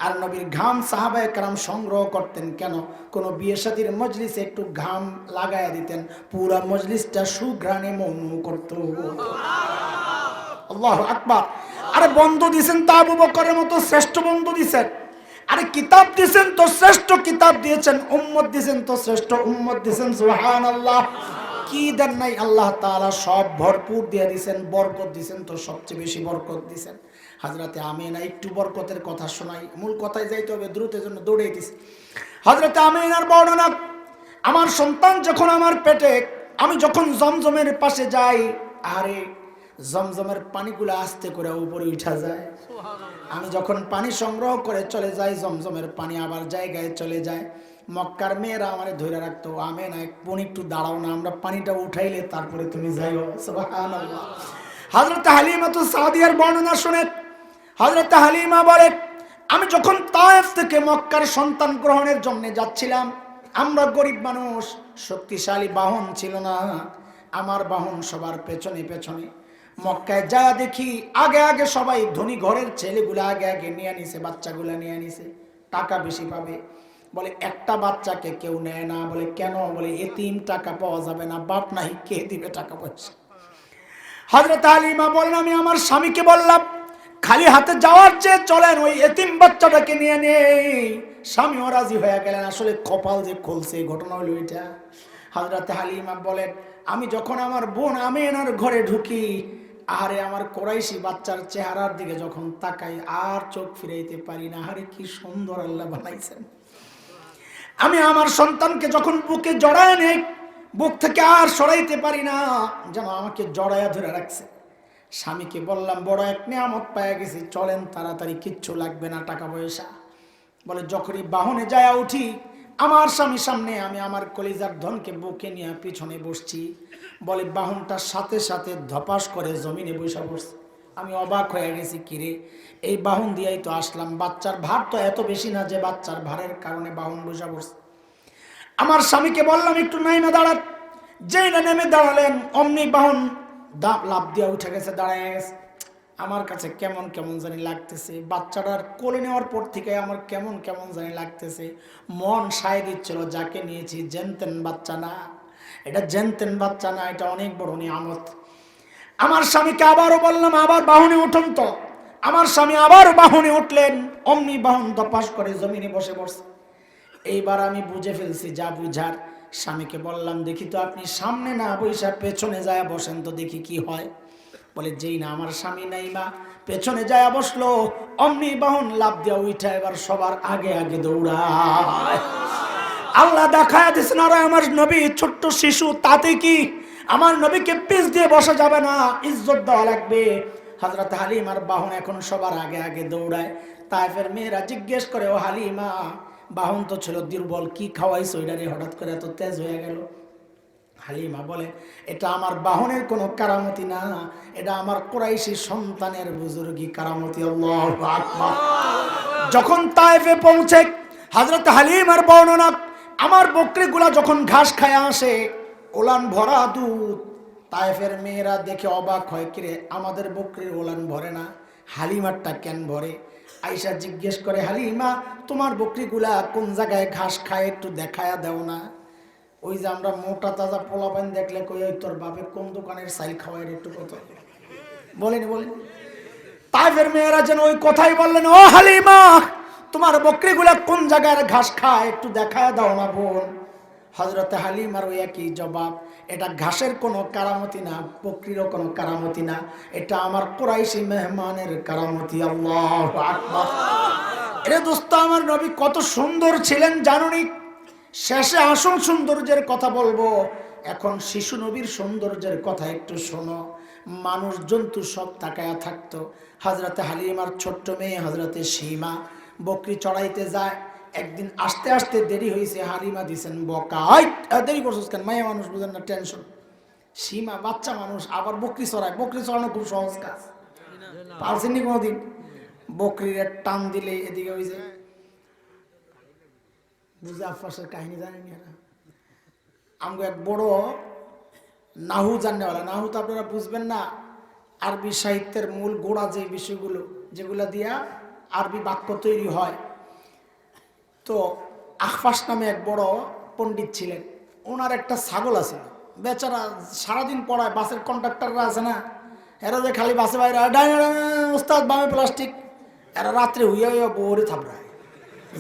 আর নবীর ঘাম সাহাবায়ে কেরাম সংগ্রহ করতেন কেন? কোনো বিয়ে শাদীর মজলিসে একটু ঘাম লাগায়া দিতেন, পুরা মজলিসটা সুঘ্রাণে মৌন করত। আল্লাহু আকবার। আরে বন্ধু দিছেন তো আবু বকরের মতো শ্রেষ্ঠ বন্ধু দিছেন, আরে কিতাব দিছেন তো শ্রেষ্ঠ কিতাব দিয়েছেন, উম্মত দিছেন তো শ্রেষ্ঠ উম্মত দিছেন। সুবহানাল্লাহ। কি দেন নাই আল্লাহ তাআলা সব ভরপুর দিয়ে দিছেন, বরকত দিছেন তো সবচেয়ে বেশি বরকত দিছেন। হযরতে আমিনা, একটু বরকতের কথা শোনাই, মূল কথায় যাইতে হবে, দ্রুতের জন্য দৌড়ে দিছি। হযরতে আমিনার বর্ণনা, আমার সন্তান যখন আমার পেটে, আমি যখন জমজমের পাশে যাই, আরে জমজমের পানিগুলো আস্তে করে উপরে উঠা যায়। আমি যখন পানি সংগ্রহ করে চলে যাই, জমজমের পানি আবার জায়গায় চলে যায়। মক্কার মেয়েরা আমার ধরে রাখতো, আমে না বোন একটু দাঁড়াও না, আমরা পানিটা উঠাইলে তারপরে তুমি যাইও। সুবহানাল্লাহ। হযরত হালিমা তো সাদিয়ার বর্ণনা শুনে হযরত হালিমা বলে, আমি যখন তায়েফ থেকে মক্কার সন্তান গ্রহণের জন্য যাচ্ছিলাম, আমরা গরিব মানুষ, শক্তিশালী বাহন ছিল না, আমার বাহন সবার পেছনে পেছনে। মক্কায় যা দেখি আগে আগে সবাই ধনী ঘরের ছেলেগুলো আগে আগে নিয়ে নিছে, বাচ্চাগুলা নিয়ে নিছে, টাকা বেশি পাবে। বলে একটা বাচ্চাকে কেউ নেয় না। বলে কেন? বলে এতিম, টাকা পাওয়া যাবে না, বাপ নাই, কে দিবে টাকা পয়সা? হযরত হালিমা বলেন, আমি আমার স্বামীকে বললাম, খালি হাতে যাওয়ার চেয়ে চলেন ওই এতিম বাচ্চাটাকে নিয়ে নেই। স্বামীও রাজি হয়ে গেলেন। আসলে কপাল যে খুলছে, ঘটনা হলো এটা। হযরত হালিমা বলেন, আমি যখন আমার বোন আমিনার ঘরে ঢুকি, আরে আমার কোরাইশি বাচ্চার চেহারার দিকে যখন তাকাই আর চোখ ফিরাইতে পারি না। আরে কি সুন্দর আল্লাহ বানাইছেন। আমি আমার সন্তানকে যখন বুকে জড়ায় নেই, বুক থেকে আর সরাইতে পারি না, যেন আমাকে জড়ায়া ধরে রাখছে। স্বামীকে বললাম, বড় এক নিয়ামত পেয়ে গেছি, চলেন তাড়াতাড়ি, কিচ্ছু লাগবে না, টাকা পয়সা। বলে যখনই বাহনে যায় উঠি, আমার স্বামীর সামনে, আমি আমার কলিজার ধনকে বুকে নিয়ে পিছনে বসছি। বলে বাহনটার সাথে সাথে ধপাস করে জমিনে বসে পড়ছে। আমি অবাক হয়ে গেছি, কিরে এই বাহন দিয়েই তো আসলাম, বাচ্চার ভার তো এত বেশি না যে বাচ্চার ভারের কারণে বাহন বসে পড়ছে। আমার স্বামীকে বললাম একটু নাইমা দাঁড়ান। যেই না নেমে দাঁড়ালেন, অমনি বাহন লাফ দিয়ে উঠে গেছে, দাঁড়ায় গেছে। আমার কাছে কেমন কেমন জানি লাগতেছে। বাচ্চাটার কোলে নেওয়ার পর থেকে আমার কেমন কেমন জানি লাগতেছে। মন সায় দিচ্ছিল, যাকে নিয়েছি জেনতেন বাচ্চা না, এটা জেনতেন বাচ্চা না, এটা অনেক বড় নিয়ামত। আমার স্বামীকে আবারও বললাম, আবার বাহনে উঠুন তো। আমার স্বামী আবার বাহনে উঠলেন, অমনি বাহন দপাস করে জমিনে বসে পড়ছে। এইবার আমি বুঝে ফেলছি যা বুঝার। স্বামীকে বললাম, দেখি তো আপনি সামনে না বৈশা পেছনে যায় বসেন তো দেখি কি হয়। বলে যেই না আমার স্বামী নাইমা পেছনে যায় বসলো, অমনি বাহন লাফ দিয়া উঠা এবার সবার আগে আগে দৌড়ায়। আল্লাহ দেখায় দিচ্ছেন, আর আমার নবী ছোট্ট শিশু, তাতে কি? আমার নবীকে পিছ দিয়ে বসা যাবে না, ইজ্জত দেওয়া লাগবে। হযরত হালিমার বাহন এখন সবার আগে আগে দৌড়ায়। তায়েফের মেয়েরা জিজ্ঞেস করে, ও হালিমা, বাহন তো ছিল দুর্বল, কি খাওয়াইছো এটারে হঠাৎ করে এত তেজ হয়ে গেল? হালিমা বলে, এটা আমার বাহনের কোনো কারামতি না, এটা আমার কুরাইশি সন্তানের বুজুর্গি কারামতি। আল্লাহু আকবার। যখন তায়েফে পৌঁছে হযরত হালিমার বর্ণনা, আমার বকরিগুলা যখন ঘাস খায় আসে, ওলান ভরা দুধ, তায়েফের মেয়েরা দেখে অবাক হয়, কিরে আমাদের বকরির ওলান ভরে না, হালিমারটা কেন ভরে? আয়েশা জিজ্ঞেস করে, হালিমা তোমার বকরিগুলা কোন জায়গায় ঘাস খায়, একটু দেখায়া দাও না। ওই যে আমরা মোটা তাজা পোলাপান দেখলে কই, ওই তোর বাপে কোন দোকানের সাইল খাওয়ায় একটু কথা বলেনি। তায়েফের মেয়েরা যেন ওই কথাই বললেন, ও হালিমা তোমার বকরিগুলা কোন জায়গায় ঘাস খায়, একটু দেখায় দাও না বোন। হযরত হালিমার ওই একই জবাব, এটা ঘাসের কোনো কারামতি না, বকরিরও কোনো কারামতি না, এটা আমার কুরাইশি মেহমানের কারামতি। আল্লাহু আকবার। এরে দোস্ত, আমার নবী কত সুন্দর ছিলেন জানুনি। শেষে আসল সৌন্দর্যের কথা বলবো, এখন শিশু নবীর সৌন্দর্যের কথা একটু শোনো। মানুষ জন্তু সব তাকায়া থাকতো। হযরত হালিমার ছোট্ট মেয়ে হযরতে সীমা বকরি চড়াইতে যায়। একদিন আসতে আসতে দেরি হয়েছে, হালিমা দিছেন বকা, দেরি করছিস কেন, মায়া মানুষ বুঝেন না, টেনশন। সীমা বাচ্চা মানুষ, আবার বকরি চড়ায়। বকরি চড়ানো খুব সহজ কাজ, পারছেননি কোনোদিন? বকরির টান দিলে এদিকে ওই যে বুঝে আফাসের কাহিনী জানেন এরা। আমগো এক বড় নাহু জানেওয়ালা, নাহু তো আপনারা বুঝবেন না, আরবি সাহিত্যের মূল গোড়া যে বিষয়গুলো যেগুলো দিয়া আরবি বাক্য তৈরি হয়। তো আখফাস নামে এক বড় পণ্ডিত ছিলেন, ওনার একটা ছাগল আছে, বেচারা সারাদিন পড়ায়। বাসের কন্ডাক্টররা আছে না, এরা যে খালি বাসে বাইরে উস্তাদ বামে প্লাস্টিক, এরা রাত্রে হইয়া হইয়া বউরে থাপড়ায়,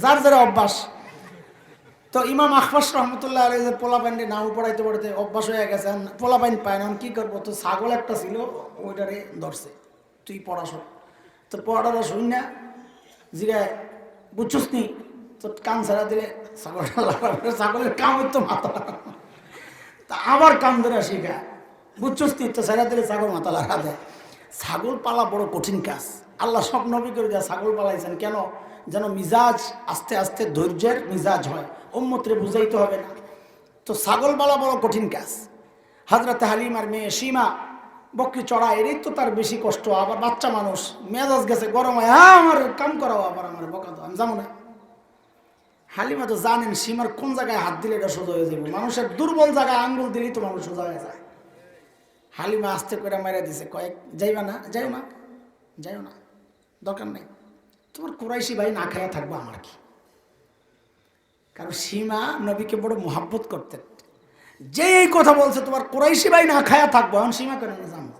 যার যারা অভ্যাস। তো ইমাম আখফাস রহমতুল্লাহ আলাইহি যে পোলাপাইনকে নাও পড়াইতে পড়াইতে অভ্যাস হয়ে গেছে, পোলাপাইন পায় না, কি করবো? তো ছাগল একটা ছিল, ওইটারে ধরছে, তুই পড়াশোনা। তো পড়াটা শুন না, জিগায় বুঝছস নি, তো কান ছাড়া দিলে ছাগলটা, ছাগলের কাম হইতো মাথা, তা আবার কান ধরে শিখায়, বুঝছস তুই তো ছাড়া দিলে ছাগল মাথা লাগা দেয়। ছাগল পালা বড় কঠিন কাজ। আল্লাহ সব নবী করে দেয় ছাগল পালাইছেন কেন? যেন মিজাজ আস্তে আস্তে ধৈর্যের মিজাজ হয়, উম্মতরে বুঝাইতে হবে না। তো ছাগল পালা বড় কঠিন কাজ। হযরত হালিমার মেয়ে সীমা বকরি চড়া, এরই তো তার বেশি কষ্ট। আবার বাচ্চা মানুষ, মেজাজ গেছে গরম হয়, হ্যাঁ আমার কাম করাও, আবার আমার বকা দাও, আমি যাবো না। হালিমা তো জানেন সীমার কোন জায়গায় হাত দিলে এটা সোজা হয়ে যাবে। মানুষের দুর্বল জায়গায় আঙ্গুল দিলেই তো মানুষ সোজা হয়ে যায়। হালিমা আস্তে করে মেরে দিছে, কয়েক যাইবা না, যাইও না, যাইও না, দরকার নেই, তোমার কুরাইশি ভাই না খাইয়া থাকবো আমার কি। কারণ সীমা নবীকে বড় মোহাব্বত করতেন। যে এই কথা বলছে তোমার কুরাইশি ভাই না খাইয়া থাকবো, এখন সীমা কেন জানবো,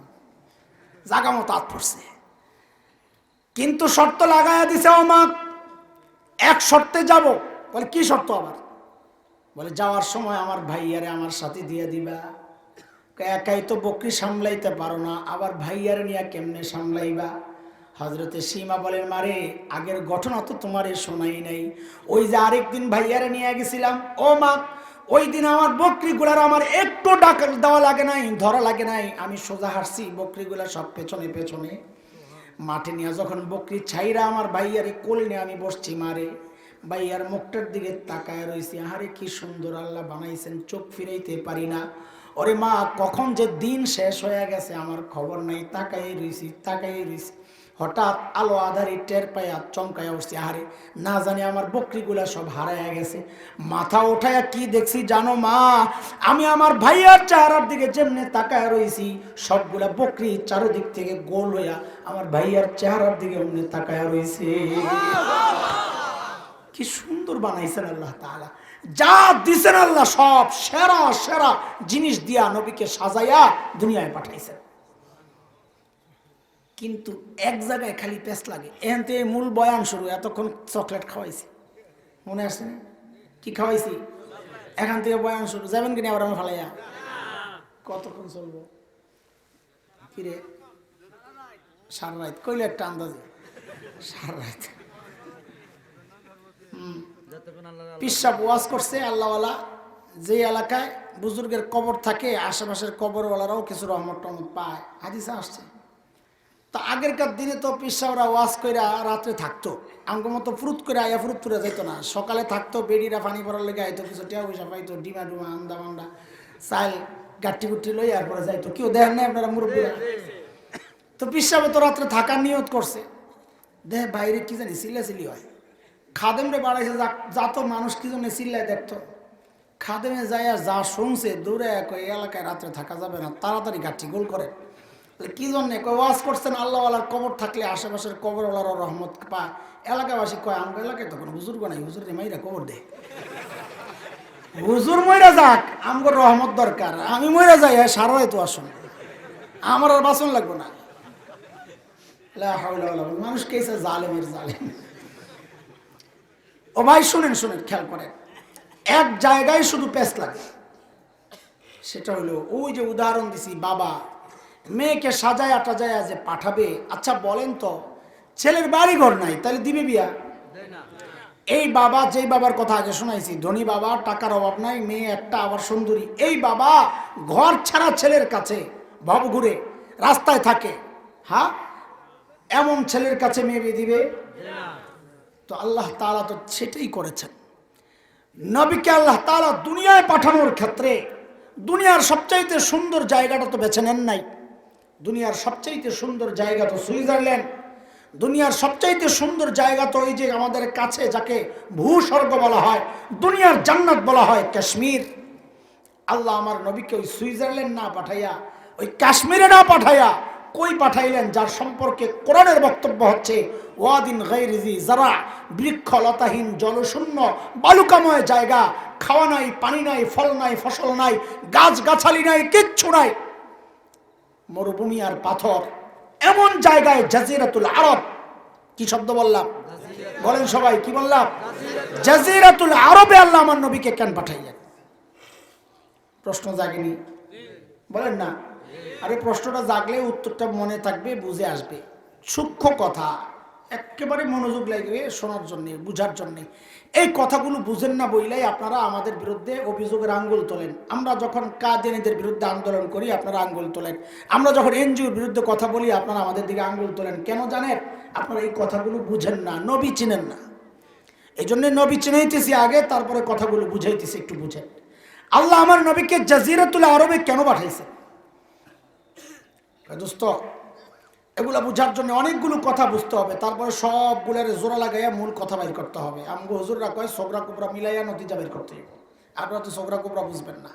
জাগা মতো হাত পড়ছে। কিন্তু শর্ত লাগাইয়া দিছে, ও মা এক শর্তে যাব। বলে কি শর্ত আবার? বলে যাওয়ার সময় আমার ভাইয়ারে আমার সাথে দিয়ে দিবা। একাই তো বকরি সামলাইতে পারো না, আবার ভাইয়ারে নিয়ে কেমনে সামলাইবা? হযরতে সীমা বলেন, মারে আগের ঘটনা তো তোমারে শোনাই নাই। ওই যে আরেকদিন ভাইয়ারে নিয়ে গেছিলাম, ও মা ওই দিন আমার বকরিগুলার আমার একটু ডাক দেওয়া লাগে নাই, ধরা লাগে নাই, আমি সোজা হাঁটছি, বকরিগুলা সব পেছনে পেছনে। মাঠে নিয়ে যখন বকরি ছাইরা আমার ভাইয়ারে কোলে নিয়ে আমি বসছি, মারে ভাইয়ার মুখটার দিকে তাকায় রয়েছি, আরে কি সুন্দর আল্লাহ বানাইছেন, চোখ ফিরাইতে পারি না। ওরে মা কখন যে দিন শেষ হয়ে গেছে আমার খবর নাই, তাকাই রয়েছি তাকাই রয়েছি। হঠাৎ আলো আধারি টের পাইয়া চমকাইয়া উঠছি, আরে না জানি আমার বকরিগুলা সব হারাইয়া গেছে। মাথা ওঠাইয়া কি দেখছি জানো মা? আমি আমার ভাইয়ার চেহারার দিকে যেমনে তাকায় রয়েছি, সবগুলা বকরি চারদিক থেকে গোল হইয়া আমার ভাইয়ার চেহারার দিকে অমনি তাকায় রয়েছে। কি সুন্দর বানাইছেন আল্লাহ তাআলা, যা দিছেন আল্লাহ সব সেরা সেরা জিনিস দিয়া নবীকে সাজাইয়া দুনিয়ায় পাঠাইছেন। কিন্তু এক জায়গায় খালি পেস লাগে। এখান থেকে মূল বয়ান শুরু, এতক্ষণ চকলেট খাওয়াইছি, মনে আসছে না? কি খাওয়াইছি? এখান থেকে বয়ান শুরু, যাবেন কিনা আবার আমি ফালাইয়া? কতক্ষণ চলবো? কিরে সারা রাত কইলে একটা আন্দাজে, সারা রাত। পিসাব ওয়াজ করছে আল্লাহওয়ালা, যে এলাকায় বুজুর্গের কবর থাকে আশেপাশের কবরওয়ালারাও কিছু রহমত টহমত পায়, হাদিসে আসছে। তা আগেরকার দিনে তো পিসাবরা ওয়াজ কইরা রাত্রে থাকতো, আমার মতো ফুরুত করে আয়া ফুরুত করে যেত না। সকালে থাকতো, বেডিরা পানি ভরার লেগে আইতো, কিছু টিয়া পয়সা পাইতো, ডিমা ডুমা আন্দা মান্দা চাল গাঠি গুটি লই এরপরে যাইতো। কেউ দেখেন না আপনারা মুরব্বীরা? তো পিসাবে তো রাত্রে থাকার নিয়ত করছে, দেখ বাইরে কি জানি চিল্লাচিল্লি হয়। খাদেমরে বাড়াইছে, যা তো মানুষ কি জন্য চিল্লায় দেখতো। খাদেমে যাইয়া যা শুনছে দূরে এই এলাকায় রাত্রে থাকা যাবে না, তাড়াতাড়ি গাঠি গোল করে। কি জন্যে? ওয়াজ করছেন আল্লাহওয়ালার কবর থাকলে আশেপাশের কবরওয়ালারও রহমত পায়। এলাকাবাসী কয় আমার এলাকায় তো কোনো হুজুর নাই, হুজুর মাইরা কবর দে, হুজুর মইরা যাক, আমার রহমত দরকার, আমি মইরা যাই সারা তো আসুন, আমার আর বাসন লাগবো না। মানুষ কেছে জালেমের জালেম। ও ভাই শুনেন শুনেন, খেয়াল করেন, এক জায়গায় শুধু পেস লাগে। সেটা হলো ওই যে উদাহরণ দিছি, বাবা মেয়েকে সাজায়া টাজায়া যে পাঠাবে। আচ্ছা বলেন তো, ছেলের বাড়ি ঘর নাই, তাহলে দিবে বিয়া? এই বাবা, যেই বাবার কথা আগে শোনাইছি, ধনী বাবা, টাকার অভাব নাই, মেয়ে একটা আবার সুন্দরী, এই বাবা ঘর ছাড়া ছেলের কাছে ভব ঘুরে রাস্তায় থাকে, হ্যাঁ এমন ছেলের কাছে মেয়ে বিয়ে দিবে? তো আল্লাহ তাআলা তো সেটাই করেছেন। নবীকে আল্লাহ তাআলা দুনিয়ায় পাঠানোর ক্ষেত্রে দুনিয়ার সবচাইতে সুন্দর জায়গাটা তো বেছে নেন নাই। দুনিয়ার সবচাইতে সুন্দর জায়গা তো সুইজারল্যান্ড, দুনিয়ার সবচাইতে সুন্দর জায়গা তো ওই যে আমাদের কাছে যাকে ভূস্বর্গ বলা হয়, দুনিয়ার জান্নাত বলা হয়, কাশ্মীর। আল্লাহ আমার নবীকে ওই সুইজারল্যান্ড না পাঠাইয়া, ওই কাশ্মীরে না পাঠাইয়া কই পাঠাইলেন? যার সম্পর্কে কোরআনের বক্তব্য হচ্ছে ওয়াদিন গায়রি জি যারা, বৃক্ষলতাহীন জলশূন্য বালুকাময় জায়গা, খাওয়া নাই, পানি নাই, ফল নাই, ফসল নাই, গাছ গাছালি নাই, কিচ্ছু নাই, মরুভূমি আর পাথর, এমন জায়গায় জাজিরাতুল আরব। কি শব্দ বললাম? বলেন সবাই, কি বললাম? জাজিরাতুল আরবে আল্লাহ আমার নবীকে কেন পাঠাইলেন? প্রশ্ন জাগেনি? বলেন না। আরে প্রশ্নটা জাগলে উত্তরটা মনে থাকবে, বুঝে আসবে। সূক্ষ্ম কথা, একেবারে মনোযোগ লাগবে শোনার জন্য, বুঝার জন্য। এই কথাগুলো বুঝেন না বইলাই আপনারা আমাদের বিরুদ্ধে অভিযোগের আঙ্গুল তোলেন। আমরা যখন কাদিয়ানীদের বিরুদ্ধে আন্দোলন করি আপনারা আঙ্গুল তোলেন, আমরা যখন এনজিওর বিরুদ্ধে কথা বলি আপনারা আমাদের দিকে আঙ্গুল তোলেন। কেন জানেন? আপনারা এই কথাগুলো বুঝেন না, নবী চিনেন না। এই জন্য নবী চিনাইতেছি আগে, তারপরে কথাগুলো বুঝাইতেছি, একটু বুঝেন। আল্লাহ আমার নবীকে জাজিরাতুল আরবে কেন পাঠাইছে? দোস্ত, এগুলা বুঝার জন্য অনেকগুলো কথা বুঝতে হবে, তারপরে সবগুলোর জোড়া লাগাইয়া মূল কথা বাইর করতে হবে। আমগো হুজুররা কয় সোগরা কুবরা মিলাইয়া নতিজা বের করতে হবে। আপনারা তো সোগরা কুবরা বুঝবেন না,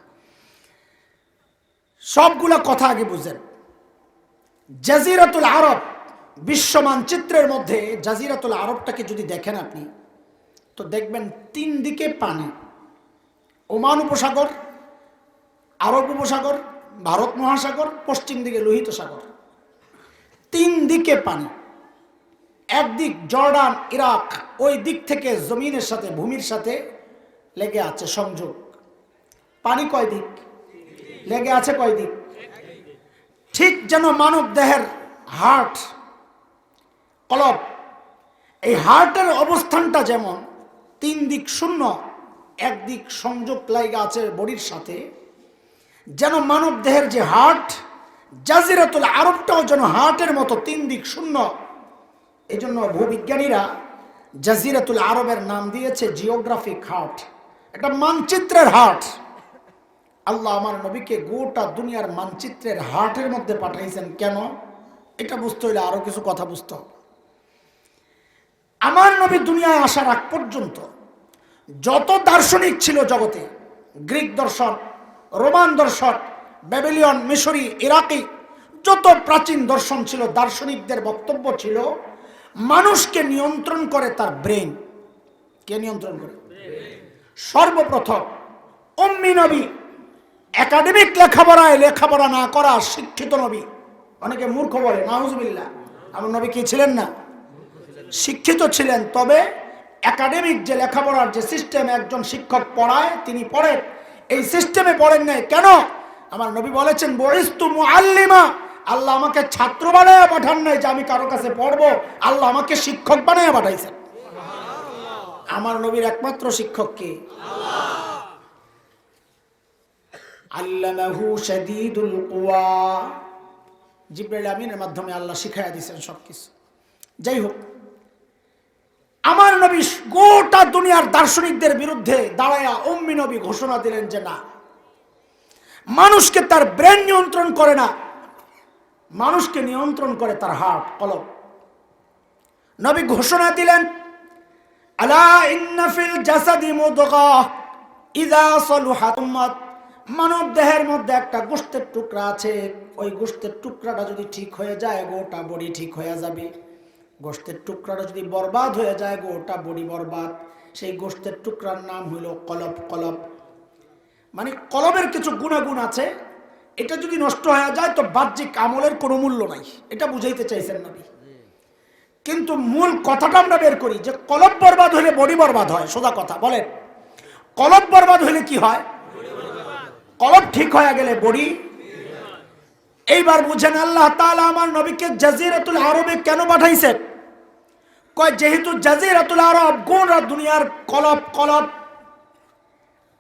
সবগুলা কথা আগে বুঝেন। জাজিরাতুল আরব বিশ্ব মানচিত্রের মধ্যে জাজিরাতুল আরবটাকে যদি দেখেন আপনি, তো দেখবেন 3 দিকে পানি। ওমান উপসাগর, আরব উপসাগর, ভারত মহাসাগর, পশ্চিম দিকে লোহিত সাগর, 3 দিকে পানি। একদিক জর্ডান, ইরাক, ওই দিক থেকে জমিনের সাথে, ভূমির সাথে লেগে আছে সংযোগ। পানি কয় দিক লেগে আছে? কয় দিক? ঠিক যেন মানব দেহের হার্ট, কলব, এই হার্টের অবস্থানটা যেমন 3 দিক শূন্য, একদিক সংযোগ লাগা আছে বডির সাথে, যেন মানব দেহের যে হার্ট, জাজিরাতুল আরবটাও যেন হার্টের মতো 3 দিক শূন্য। এই জন্য ভূবিজ্ঞানীরা জাজিরাতুল আরবের নাম দিয়েছে জিওগ্রাফিক হার্ট, একটা মানচিত্রের হার্ট। আল্লাহ আমার নবীকে গোটা দুনিয়ার মানচিত্রের হার্টের মধ্যে পাঠাইছেন কেন? এটা বুঝতে হইলে আরো কিছু কথা বুঝতে হবে। আমার নবী দুনিয়ায় আসার আগ পর্যন্ত যত দার্শনিক ছিল জগতে, গ্রিক দর্শন, রোমান দর্শন, ব্যাবিলিয়ন, মিশরি, ইরাকি, যত প্রাচীন দর্শন ছিল, দার্শনিকদের বক্তব্য ছিল মানুষকে নিয়ন্ত্রণ করে তার ব্রেন। কে নিয়ন্ত্রণ করে? সর্বপ্রথম উম্মি নবী, একাডেমিক লেখাপড়া না করা শিক্ষিত নবী। অনেকে মূর্খ বলে, নাউজুবিল্লাহ। আমার নবী কি ছিলেন না? শিক্ষিত ছিলেন, তবে একাডেমিক যে লেখাপড়ার যে সিস্টেম একজন শিক্ষক পড়ায়, তিনি পড়েন, এই সিস্টেমে পড়েন নাই। কেন? আমার নবী বলেছেন বরিস্তু মুআল্লিমা, আল্লাহ আমাকে ছাত্র বানায় পাঠান নাই যে আমি কারো কাছে পড়বো, আল্লাহ আমাকে শিক্ষক বানায় পাঠাইছেন। আমার নবীর একমাত্র শিক্ষক কে? আল্লামাহু শাদীদুল কুওয়া, জিবরাইল আমিনের মাধ্যমে আল্লাহ শিখাইয়া দিয়েছেন সবকিছু। যাই হোক, আমার নবী গোটা দুনিয়ার দার্শনিকদের বিরুদ্ধে দাঁড়ায়া উম্মি নবী ঘোষণা দিলেন যে না, মানুষকে তার ব্রেন নিয়ন্ত্রণ করে না, মানুষকে নিয়ন্ত্রণ করে তার হার্ট, কলব। নবী ঘোষণা দিলেন, আলা ইন্না ফিল জাসাদি মুদগাহ ইযা সালুহাত উম্মাত, মানব দেহের মধ্যে একটা গোশতের টুকরা আছে, ওই গোশতের টুকরাটা যদি ঠিক হয়ে যায় গোটা বডি ঠিক হয়ে যাবে। গোশতের টুকরাটা যদি বরবাদ হয়ে যায় গোটা বডি বরবাদ। সেই গোশতের টুকরার নাম হলো কলব। কলব মানে কলবের কিছু গুণাগুণ আছে, এটা যদি নষ্ট হয়ে যায় তো বাহ্যিক আমলের কোনো মূল্য নাই, এটা বুঝাইতে চাইছেন নবী। কিন্তু মূল কথাটা আমরা বের করি যে কলব বরবাদ হলে বডি বরবাদ হয়। সোজা কথা বলেন, কলব বরবাদ হলে কি হয়? কলব ঠিক হয়ে গেলে বডি। এইবার বুঝেন আল্লাহ তাআলা আমার নবীকে জাজিরাতুল আরবে কেন পাঠাইছেন? কয় যেহেতু জাজিরাতুল আরব গোটা দুনিয়ার কলব। কলব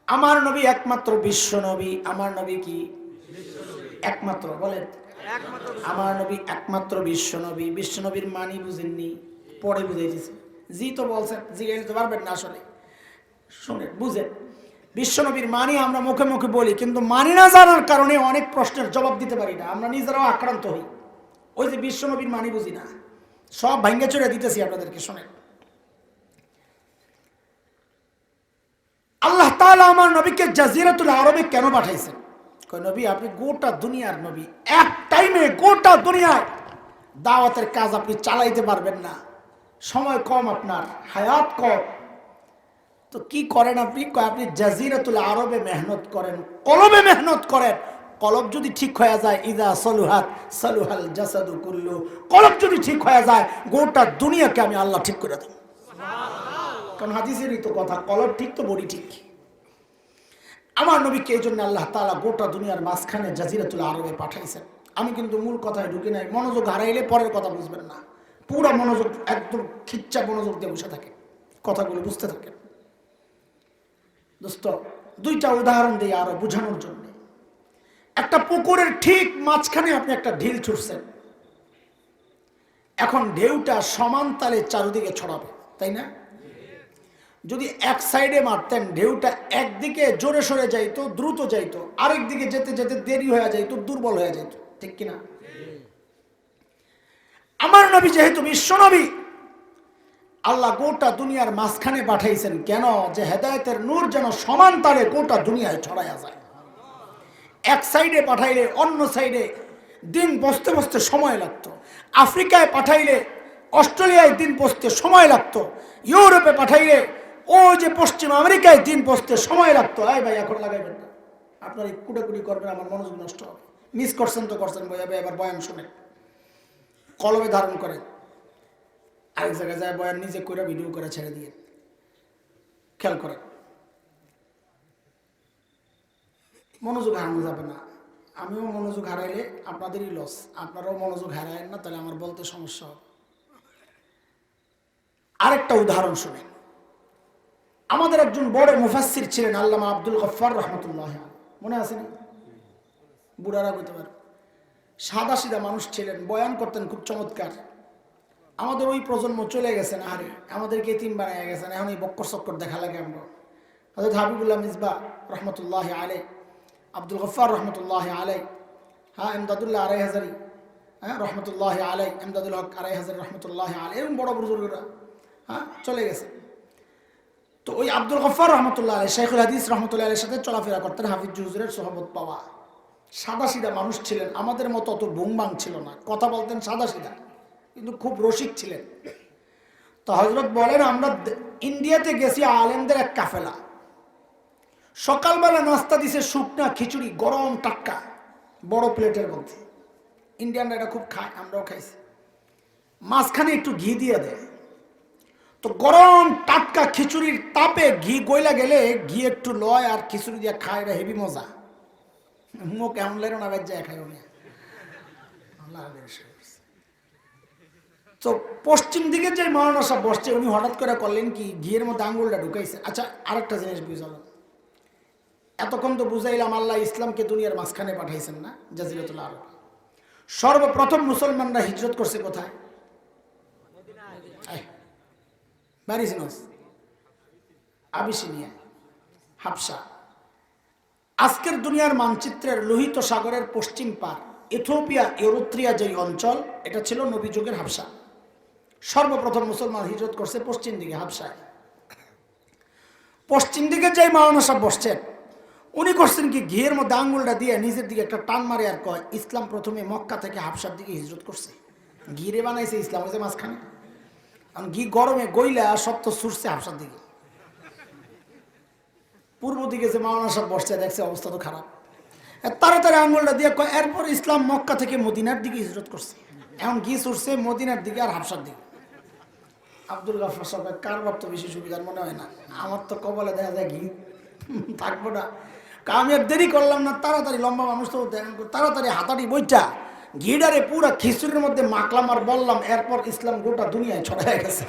আমার নবী একমাত্র বিশ্ব নবী। আমার নবী কি একমাত্র? বলেন, আমার নবী একমাত্র বিশ্ব নবী। বিশ্ব নবীর মানি বুঝেননি, পরে বুঝাইতেছে। জি তো বলছেন, জিজ্ঞাসা পারবেন না, আসলে শুনেন বুঝেন। বিশ্বনবীর মানি আমরা মুখে মুখে বলি, কিন্তু মানি না জানার কারণে অনেক প্রশ্নের জবাব দিতে পারি না, আমরা নিজেরাও আক্রান্ত হই। ওই যে বিশ্বনবীর মানি বুঝি না, সব ভাঙ্গে চড়ে দিতেছি আপনাদেরকে। শোনেন, আল্লাহ তাআলা আমার নবীকে জাজিরাতুল আরবে কেন পাঠাইছেন? কয় নবী আপনি গোটা দুনিয়ার নবী, এক টাইমে গোটা দুনিয়ার দাওয়াতের কাজ আপনি চালাইতে পারবেন না, সময় কম, আপনার হায়াত কম। তো কি করেন আপনি? আপনি জাজিরাতুল আরবে মেহনত করেন, কলবে মেহনত করেন। কলব যদি ঠিক হয়ে যায়, ইদা সলুহাত সলুহাল জাসাদু কুল্লু, কলব যদি ঠিক হয়ে যায় গোটা দুনিয়াকে আমি আল্লাহ ঠিক করে দেব। কারণ হাদিসেরই তো কথা, কলব ঠিক তো বডি ঠিক। আমার নবীকে এই জন্য আল্লাহ তাআলা গোটা দুনিয়ার মাঝখানে জাজিরাতুল আরবে পাঠাইছেন। আমি কিন্তু মূল কথায় ঢুকে নাই, মনোযোগ হারাইলে পরের কথা বুঝবেন না। পুরো মনোযোগ একদম খিচ্চা মনোযোগ দিয়ে বসে থাকে, কথাগুলো বুঝতে থাকে। দোস্ত, দুইটা উদাহরণ দিই আরো বোঝানোর জন্য। একটা পুকুরের ঠিক মাঝখানে আপনি একটা ঢিল ছুটছেন, এখন ঢেউটা সমান তালে চারিদিকে ছড়াবে, তাই না? যদি এক সাইডে মারতেন, ঢেউটা একদিকে জোরে সরে যাইতো, দ্রুত যাইতো, আরেক দিকে যেতে যেতে দেরি হয়ে যাইতো, দুর্বল হয়ে যাইতো, ঠিক কিনা? আমার নবী যেহেতু বিশ্ব নবী, আল্লাহ গোটা দুনিয়ার মাঝখানে পাঠাইছেন কেন? যে হেদায়েতের নূর যেন সমান তালে গোটা দুনিয়ায় ছড়ায়া যায়। এক সাইডে পাঠাইলে অন্য সাইডে দিন বসতে বসতে সময় লাগতো, আফ্রিকায় পাঠাইলে অস্ট্রেলিয়ায় দিন বসতে সময় লাগতো, ইউরোপে পাঠাইলে ওই যে পশ্চিম আমেরিকায় দিন বসতে সময় লাগতো। এই ভাই এখন লাগাইবেন না, আপনার এই কুটাকুটি করবেন, আমার মনোযোগ নষ্ট হবে। মিস করছেন তো করছেন, এবার বয়ান শুনে কলমে ধারণ করেন, আরেক জায়গায় যায় বয়ান নিজে করে ভিডিও করে ছেড়ে দিয়ে। খেয়াল করেন, মনোযোগ হারানো যাবে না। আমিও মনোযোগ হারাইলে আপনাদেরই লস, আপনারাও মনোযোগ হারায়েন না, তাহলে আমার বলতে সমস্যা হবে। আরেকটা উদাহরণ শুনেন। আমাদের একজন বড় মুফাসসির ছিলেন আল্লামা আব্দুল গফফার রহমতুল্লাহ, মনে আছে না? বুড়ারা বলতে পারে, সাদা সিধা মানুষ ছিলেন, বয়ান করতেন খুব চমৎকার। আমাদের ওই প্রজন্ম চলে গেছেন, আরে আমাদেরকে এতিম বানায় গেছেন, এখন এই বক্কর চক্কর দেখা লাগে আমরা। হযরত হাবিবুল্লাহ মিসবাহ রহমতুল্লাহ আলাইহি, আব্দুল গফফার রহমতুল্লাহ আলাইহি, হ্যাঁ এমদাদুল্লাহ আড়াই হাজারি, হ্যাঁ রহমতুল্লাহ আলাইহি, এমদাদুল হক আড়াই হাজারি রহমতুল্লাহ আলাইহি, এরকম বড় বুজুর্গরা হ্যাঁ চলে গেছে। তো ওই আব্দুল গফফার রহমতুল্লাহ আলাইহি শেখুল হাদিস রহমতুল্লাহ আলাইহির সাথে চলাফেরা করতেন, হাফিজ হুজুরের সোহবত পাওয়া। সাদা সিধা মানুষ ছিলেন, আমাদের মতো অত বুংবাং ছিল না, কথা বলতেন সাদা সিধা, কিন্তু খুব রসিক ছিলেন। তো হযরত বলেন, আমরা ইন্ডিয়াতে গেছি আলেমদের এক কাফেলা, সকালবেলা নাস্তা দিছে শুকনা খিচুড়ি, গরম টাটকা বড় প্লেটের মধ্যে। ইন্ডিয়ানরা এটা খুব খায়, আমরাও খাইছি। মাঝখানে একটু ঘি দিয়ে দেয়, তো গরম টাটকা খিচুড়ির তাপে ঘি গইলা গেলে ঘি একটু লয় আর খিচুড়ি দিয়ে খায়, এটা হেভি মজা। মুখ এমন লেরো না, বেজায় খাই উনি। তো পশ্চিম দিকে যে মাওলানা সাহেব বসছে, উনি হঠাৎ করে করলেন কি, ঘিয়ের মধ্যে আঙ্গুলটা ঢুকাইছে। আচ্ছা, আরেকটা জিনিস বুঝালাম, এতক্ষণ তো বুঝাইলাম আল্লাহ ইসলামকে দুনিয়ার মাঝখানে পাঠাইছেন না, জাজিরাতুল আরব। সর্বপ্রথম মুসলমানরা হিজরত করছে কোথায়? আবিসিনিয়া, হাবশা। আজকের দুনিয়ার মানচিত্রের লোহিত সাগরের পশ্চিম পার ইথিওপিয়া, ইরিত্রিয়া যে অঞ্চল, এটা ছিল নবী যুগের হাবশা। সর্বপ্রথম মুসলমান হিজরত করছে পশ্চিম দিকে, হাবশায়। পশ্চিম দিকে যে মাওলানা সাহেব বসছেন, উনি করছেন কি, ঘিয়ের মধ্যে আঙ্গুলটা দিয়ে নিজের দিকে একটা টান মারে আর কয়, ইসলাম প্রথমে মক্কা থেকে হাবশার দিকে হিজরত করছে। ঘিরে বানাইছে ইসলাম, হয়েছে মাঝখানে। ঘি গরমে গইলা সত্য ছুটছে হাবশার দিকে। পূর্ব দিকে যে মাওলানা সাহেব বসছে, দেখছে অবস্থা তো খারাপ, তাড়াতাড়ি আঙ্গুলটা দিয়ে কয়, এরপর ইসলাম মক্কা থেকে মদিনার দিকে হিজরত করছে। এখন ঘি ছুটছে মদিনার দিকে আর হাবশার দিকে। আব্দুল গফফার সাহেব, কার বাপ তো বেশি সুবিধার মনে হয় না, আমার তো কপালে দেখা যায় ঘি থাকবো না। আমি আর দেরি করলাম না, তাড়াতাড়ি, লম্বা মানুষ তো তাড়াতাড়ি হাতাড়ি বইটা ঘিডারে পুরা খিচুড়ির মধ্যে মাখলাম আর বললাম, এরপর ইসলাম গোটা দুনিয়ায় ছড়ায় গেছে।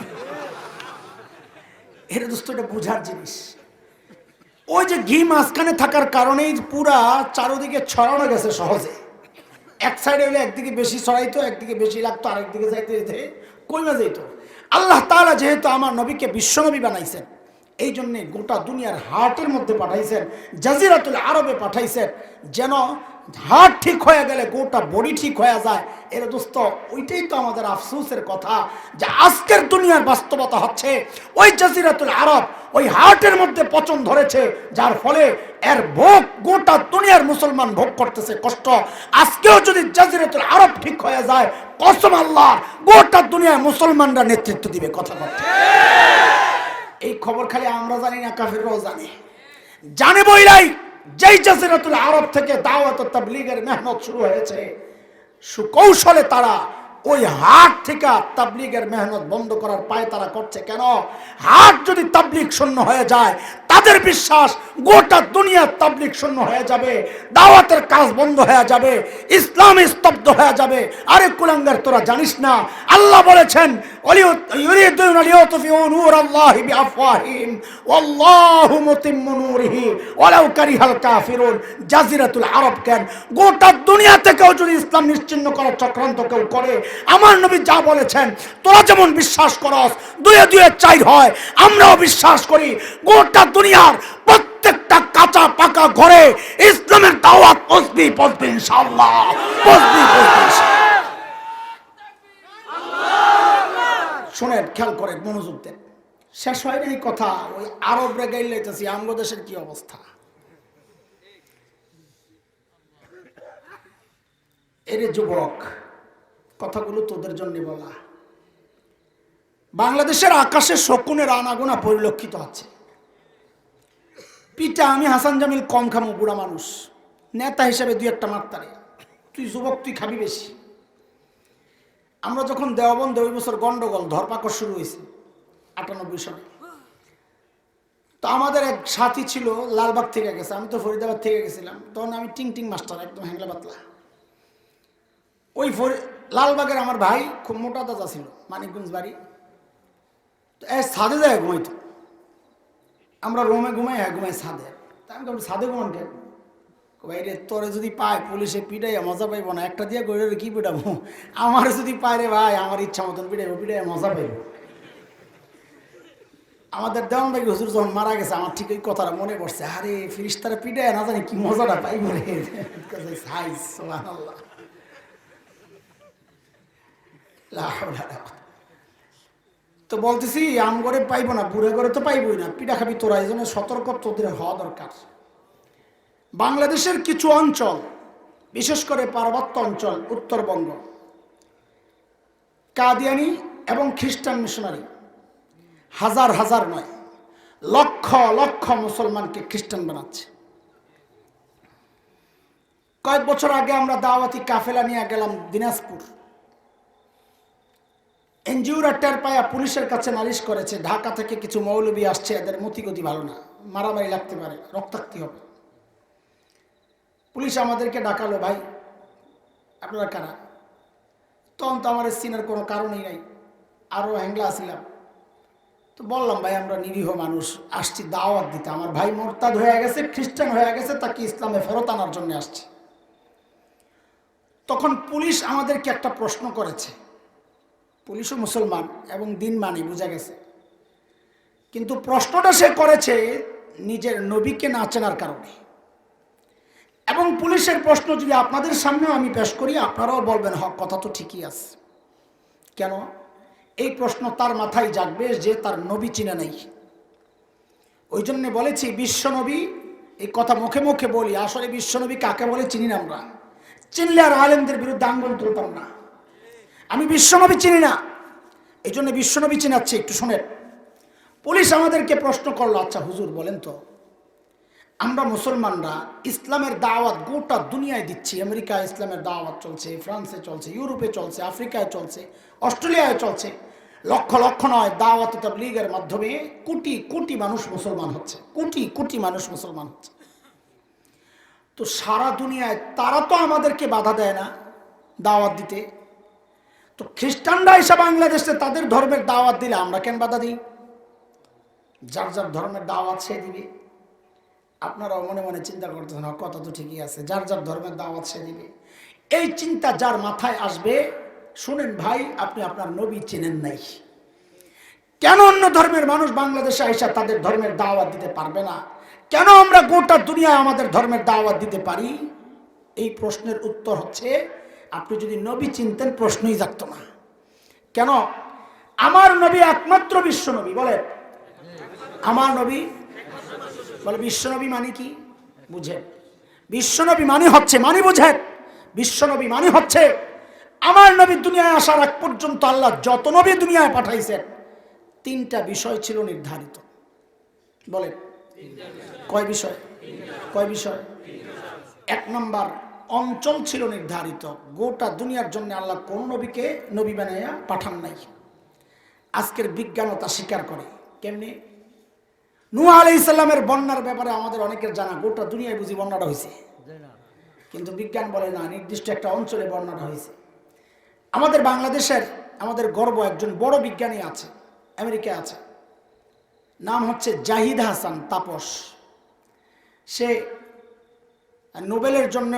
এটা দোস্ত, এটা বোঝার জিনিস। ওই যে ঘি মাঝখানে থাকার কারণেই পুরা চারোদিকে ছড়ানো গেছে সহজে। এক সাইডে হলে একদিকে বেশি ছড়াইতো, একদিকে বেশি লাগতো, আরেকদিকে যাইতে যেতে কইমা যাইতো। আল্লাহ তাআলা যেহেতু আমার নবীকে বিশ্বনবী বানাইছেন, এই জন্যে গোটা দুনিয়ার হার্টের মধ্যে পাঠাইছেন, জাজিরাতুল আরবে পাঠাইছেন, যেন হার্ট ঠিক হয়ে গেলে গোটা বডি ঠিক হয়ে যায়। এর দোস্ত, ওইটাই তো আমাদের আফসোসের কথা, যে আজকের দুনিয়ার বাস্তবতা হচ্ছে ওই জাজিরাতুল আরব ওই হার্টের মধ্যে পচন ধরেছে, যার ফলে এর ভোগ গোটা দুনিয়ার মুসলমান ভোগ করতেছে কষ্ট। আজকেও যদি জাজিরাতুল আরব ঠিক হয়ে যায়, কসম আল্লাহ, গোটা দুনিয়ার মুসলমানরা নেতৃত্ব দিবে। কথা বলতে এই খবর খালি আমরা জানি না, কাফিররাও জানে। জানে বইলাই যেই জাজিরাতুল আরব থেকে দাওয়াত ও তাবলীগের মেহনত শুরু হয়েছে, সুকৌশলে তারা ওই হাট থেকে তাবলীগের মেহনত বন্ধ করার পায় তারা করছে। কেন? হাট যদি তাবলীগ শূন্য হয়ে যায়, তাদের বিশ্বাস গোটা দুনিয়ার তাবলীগ শূন্য হয়ে যাবে, দাওয়াতের কাজ বন্ধ হয়ে যাবে, ইসলাম স্তব্ধ হয়ে যাবে। আরে কুলাঙ্গার, তোরা জানিস না আল্লাহ বলেছেন ইউরিদুনা লিইউতফিউ নূরাল্লাহি বিআফওয়াহিহিম ওয়াল্লাহু মুতিম্মু নূরিহি ওয়ালাউ কারিহাল কাফিরুন। জাজিরাতুল আরব কেন, গোটা দুনিয়া থেকেও যদি ইসলাম নিশ্চিহ্ন করার চক্রান্ত কেউ করে, আমার নবী যা বলেছেন, তোরা যেমন বিশ্বাস করস দুয়ে দুয়ে চার হয়, আমরাও বিশ্বাস করি গোটা দুনিয়ার প্রত্যেকটা কাঁচা পাকা ঘরে ইসলামের দাওয়াত পৌঁছবে ইনশাআল্লাহ, পৌঁছবে। শোনেন, খেয়াল করে, মনোযোগ দেন। শেষ হয় এই কথা, ওই আরব রে গাইল লাইতেছি আমগো দেশের কি অবস্থা। এরে যুবক, কথাগুলো তোদের জন্য বলা। বাংলাদেশের আকাশে শকুনের আনাগোনা পরিলক্ষিত আছে। পিঠা আমি হাসান জামিল কম খামো, বুড়া মানুষ, নেতা হিসেবে দুই একটা মাত্রারে, তুই যুবক, তুই খাবি বেশি। আমরা যখন দেওবন্দে ওই বছর গন্ডগোল ধরপাকড় শুরু হয়েছে 98 সালে, তো আমাদের এক সাথী ছিল লালবাগ থেকে গেছে, আমি তো ফরিদাবাদ থেকে গেছিলাম, তখন আমি টিং টিং মাস্টার, একদম হ্যাংলা পাতলা। ওই লালবাগের আমার ভাই খুব মোটা দাদা ছিল, মানিকগঞ্জ বাড়ি, তো ছাদে যায় ঘুমাইতো। আমরা রুমে ঘুমাই, ঘুমাই ছাদে। তা আমি কেমন ছাদে ঘুমান কেন? রে তোরে যদি পায় পুলিশে পিটাইয়া মজা পাইব না, একটা দিয়ে গড়ে কি পিটাবো, আমার যদি পায় রে ভাই, আমার ইচ্ছা মতন পিটাইব, পিটাইয়া মজা পাইব। আমাদের দেওয়ানবাগি হুজুর যখন মারা গেছে, আমার ঠিক ওই কথাটা মনে পড়ছে, আরে ফিরিস্তারা পিটাইয়া না জানি কি মজাটা পাইব রে। তো বলতেছি আম করে পাইব না, বুড়ে করে তো পাইবই না, পিঠা খাবি তোরা, এই জন্য সতর্ক তোদের হওয়া দরকার। বাংলাদেশের কিছু অঞ্চল, বিশেষ করে পার্বত্য অঞ্চল, উত্তরবঙ্গ, কাদিয়ানি এবং খ্রিস্টান মিশনারি হাজার হাজার নয়, লক্ষ লক্ষ মুসলমানকে খ্রিস্টান বানাচ্ছে। কয়েক বছর আগে আমরা দাওয়াতি কাফেলা নিয়ে গেলাম দিনাজপুর। এনজিওরা টের পায়া পুলিশের কাছে নালিশ করেছে, ঢাকা থেকে কিছু মৌলবী আসছে, এদের মতিগতি ভালো না, মারামারি লাগতে পারে, রক্তাক্তি হবে। পুলিশ আমাদেরকে ডাকালো, ভাই আপনারা কারা? তখন তো আমার চিনার কোনো কারণই নাই, আরও হ্যাংলা আসছিলাম। তো বললাম, ভাই আমরা নিরীহ মানুষ, আসছি দাওয়াত দিতে, আমার ভাই মোরতাদ হয়ে গেছে, খ্রিস্টান হয়ে গেছে, তাকে ইসলামে ফেরত আনার জন্য আসছে। তখন পুলিশ আমাদেরকে একটা প্রশ্ন করেছে, পুলিশও মুসলমান এবং দিন মানে বোঝা গেছে, কিন্তু প্রশ্নটা সে করেছে নিজের নবীকে না চেনার কারণে। এবং পুলিশের প্রশ্ন যদি আপনাদের সামনেও আমি পেশ করি, আপনারাও বলবেন হক, কথা তো ঠিকই আছে। কেন? এই প্রশ্ন তার মাথায় জাগবে যে তার নবী চিনে নাই। ওই জন্য বলেছি বিশ্বনবী, এই কথা মুখে মুখে বলি, আসলে বিশ্বনবী কাকে বলে চিনি না আমরা। চিনলে আর আলেমদের বিরুদ্ধে আঙ্গুল তুলতাম না। আমি বিশ্বনবী চিনি না, এই জন্য বিশ্বনবী চিনাচ্ছে। একটু শোনেন, পুলিশ আমাদেরকে প্রশ্ন করলো, আচ্ছা হুজুর বলেন তো, আমরা মুসলমানরা ইসলামের দাওয়াত গোটা দুনিয়ায় দিচ্ছি, আমেরিকায় ইসলামের দাওয়াত চলছে, ফ্রান্সে চলছে, ইউরোপে চলছে, আফ্রিকায় চলছে, অস্ট্রেলিয়ায় চলছে, লক্ষ লক্ষ নয়, দাওয়াত তাবলীগের মাধ্যমে কোটি কোটি মানুষ মুসলমান হচ্ছে, কোটি কোটি মানুষ মুসলমান হচ্ছে। তো সারা দুনিয়ায় তারা তো আমাদেরকে বাধা দেয় না দাওয়াত দিতে, তো খ্রিস্টানরা এসে বাংলাদেশে তাদের ধর্মের দাওয়াত দিলে আমরা কেন বাধা দিই? যার যার ধর্মের দাওয়াত সে দিবে। আপনারাও মনে মনে চিন্তা করতেছেন, কথা তো ঠিকই আছে, যার যার ধর্মের দাওয়াত সে দিবে। এই চিন্তা যার মাথায় আসবে, শুনেন ভাই, আপনি আপনার নবী চেনেন নাই। কেন অন্য ধর্মের মানুষ বাংলাদেশে আইসা তাদের ধর্মের দাওয়াত দিতে পারবে না? কেন আমরা গোটা দুনিয়ায় আমাদের ধর্মের দাওয়াত দিতে পারি? এই প্রশ্নের উত্তর হচ্ছে, আপনি যদি নবী চিনতেন প্রশ্নই জাগত না। কেন? আমার নবী একমাত্র বিশ্ব নবী। বলে আমার নবী, বলে বিশ্বনবী মানে কি বুঝেন? বিশ্বনবী মানে হচ্ছে, মানে বুঝেন, বিশ্বনবী মানে হচ্ছে আমার নবী দুনিয়ায় আসার আগ পর্যন্ত আল্লাহ যত নবী দুনিয়ায় পাঠাইছেন, তিনটা বিষয় ছিল নির্ধারিত। বলেন কয় বিষয়? কয় বিষয়? এক নাম্বার, অঞ্চল ছিল নির্ধারিত। গোটা দুনিয়ার জন্য আল্লাহ কোন নবীকে নবী বানাইয়া পাঠান নাই। আজকের বিজ্ঞানতা স্বীকার করে। কেমনি? নূহ আলাইহিস সালামের বন্যার ব্যাপারে আমাদের অনেকের জানা, গোটা দুনিয়ায় বুঝি বন্যাটা হয়েছে, কিন্তু বিজ্ঞান বলে না নির্দিষ্ট একটা অঞ্চলে বন্যাটা হয়েছে। আমাদের বাংলাদেশের আমাদের গর্ব একজন বড় বিজ্ঞানী আছে, আমেরিকায় আছে, নাম হচ্ছে জাহিদ হাসান তাপস। সে নোবেলের জন্য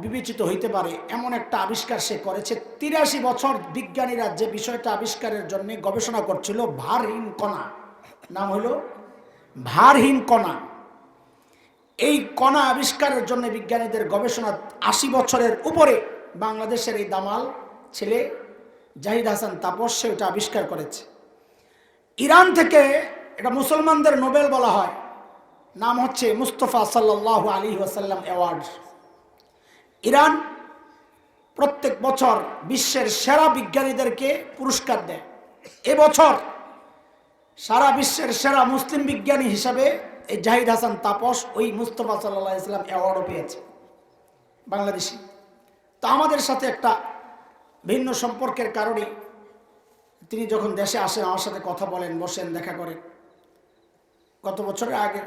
বিবেচিত হইতে পারে এমন একটা আবিষ্কার সে করেছে। 83 বছর বিজ্ঞানীরা যে বিষয়টা আবিষ্কারের জন্য গবেষণা করছিল, ভারহীন কণা, নাম হলো ভারহীন কণা। এই কণা আবিষ্কারের জন্য বিজ্ঞানীদের গবেষণা 80 বছরের উপরে বাংলাদেশের এই দামাল ছেলে জাহিদ হাসান তাপস সে ওটা আবিষ্কার করেছে। ইরান থেকে, এটা মুসলমানদের নোবেল বলা হয়, নাম হচ্ছে মুস্তফা সাল্লাল্লাহু আলাইহি ওয়াসাল্লাম অ্যাওয়ার্ড। ইরান প্রত্যেক বছর বিশ্বের সেরা বিজ্ঞানীদেরকে পুরস্কার দেয়। এবছর সারা বিশ্বের সেরা মুসলিম বিজ্ঞানী হিসাবে এই জাহিদ হাসান তাপস ওই মুস্তফা সাল্লাল্লাহু আলাইহি ওয়াসাল্লাম অ্যাওয়ার্ডও পেয়েছে, বাংলাদেশি। তো আমাদের সাথে একটা ভিন্ন সম্পর্কের কারণে তিনি যখন দেশে আসেন আমার সাথে কথা বলেন, বসেন, দেখা করেন।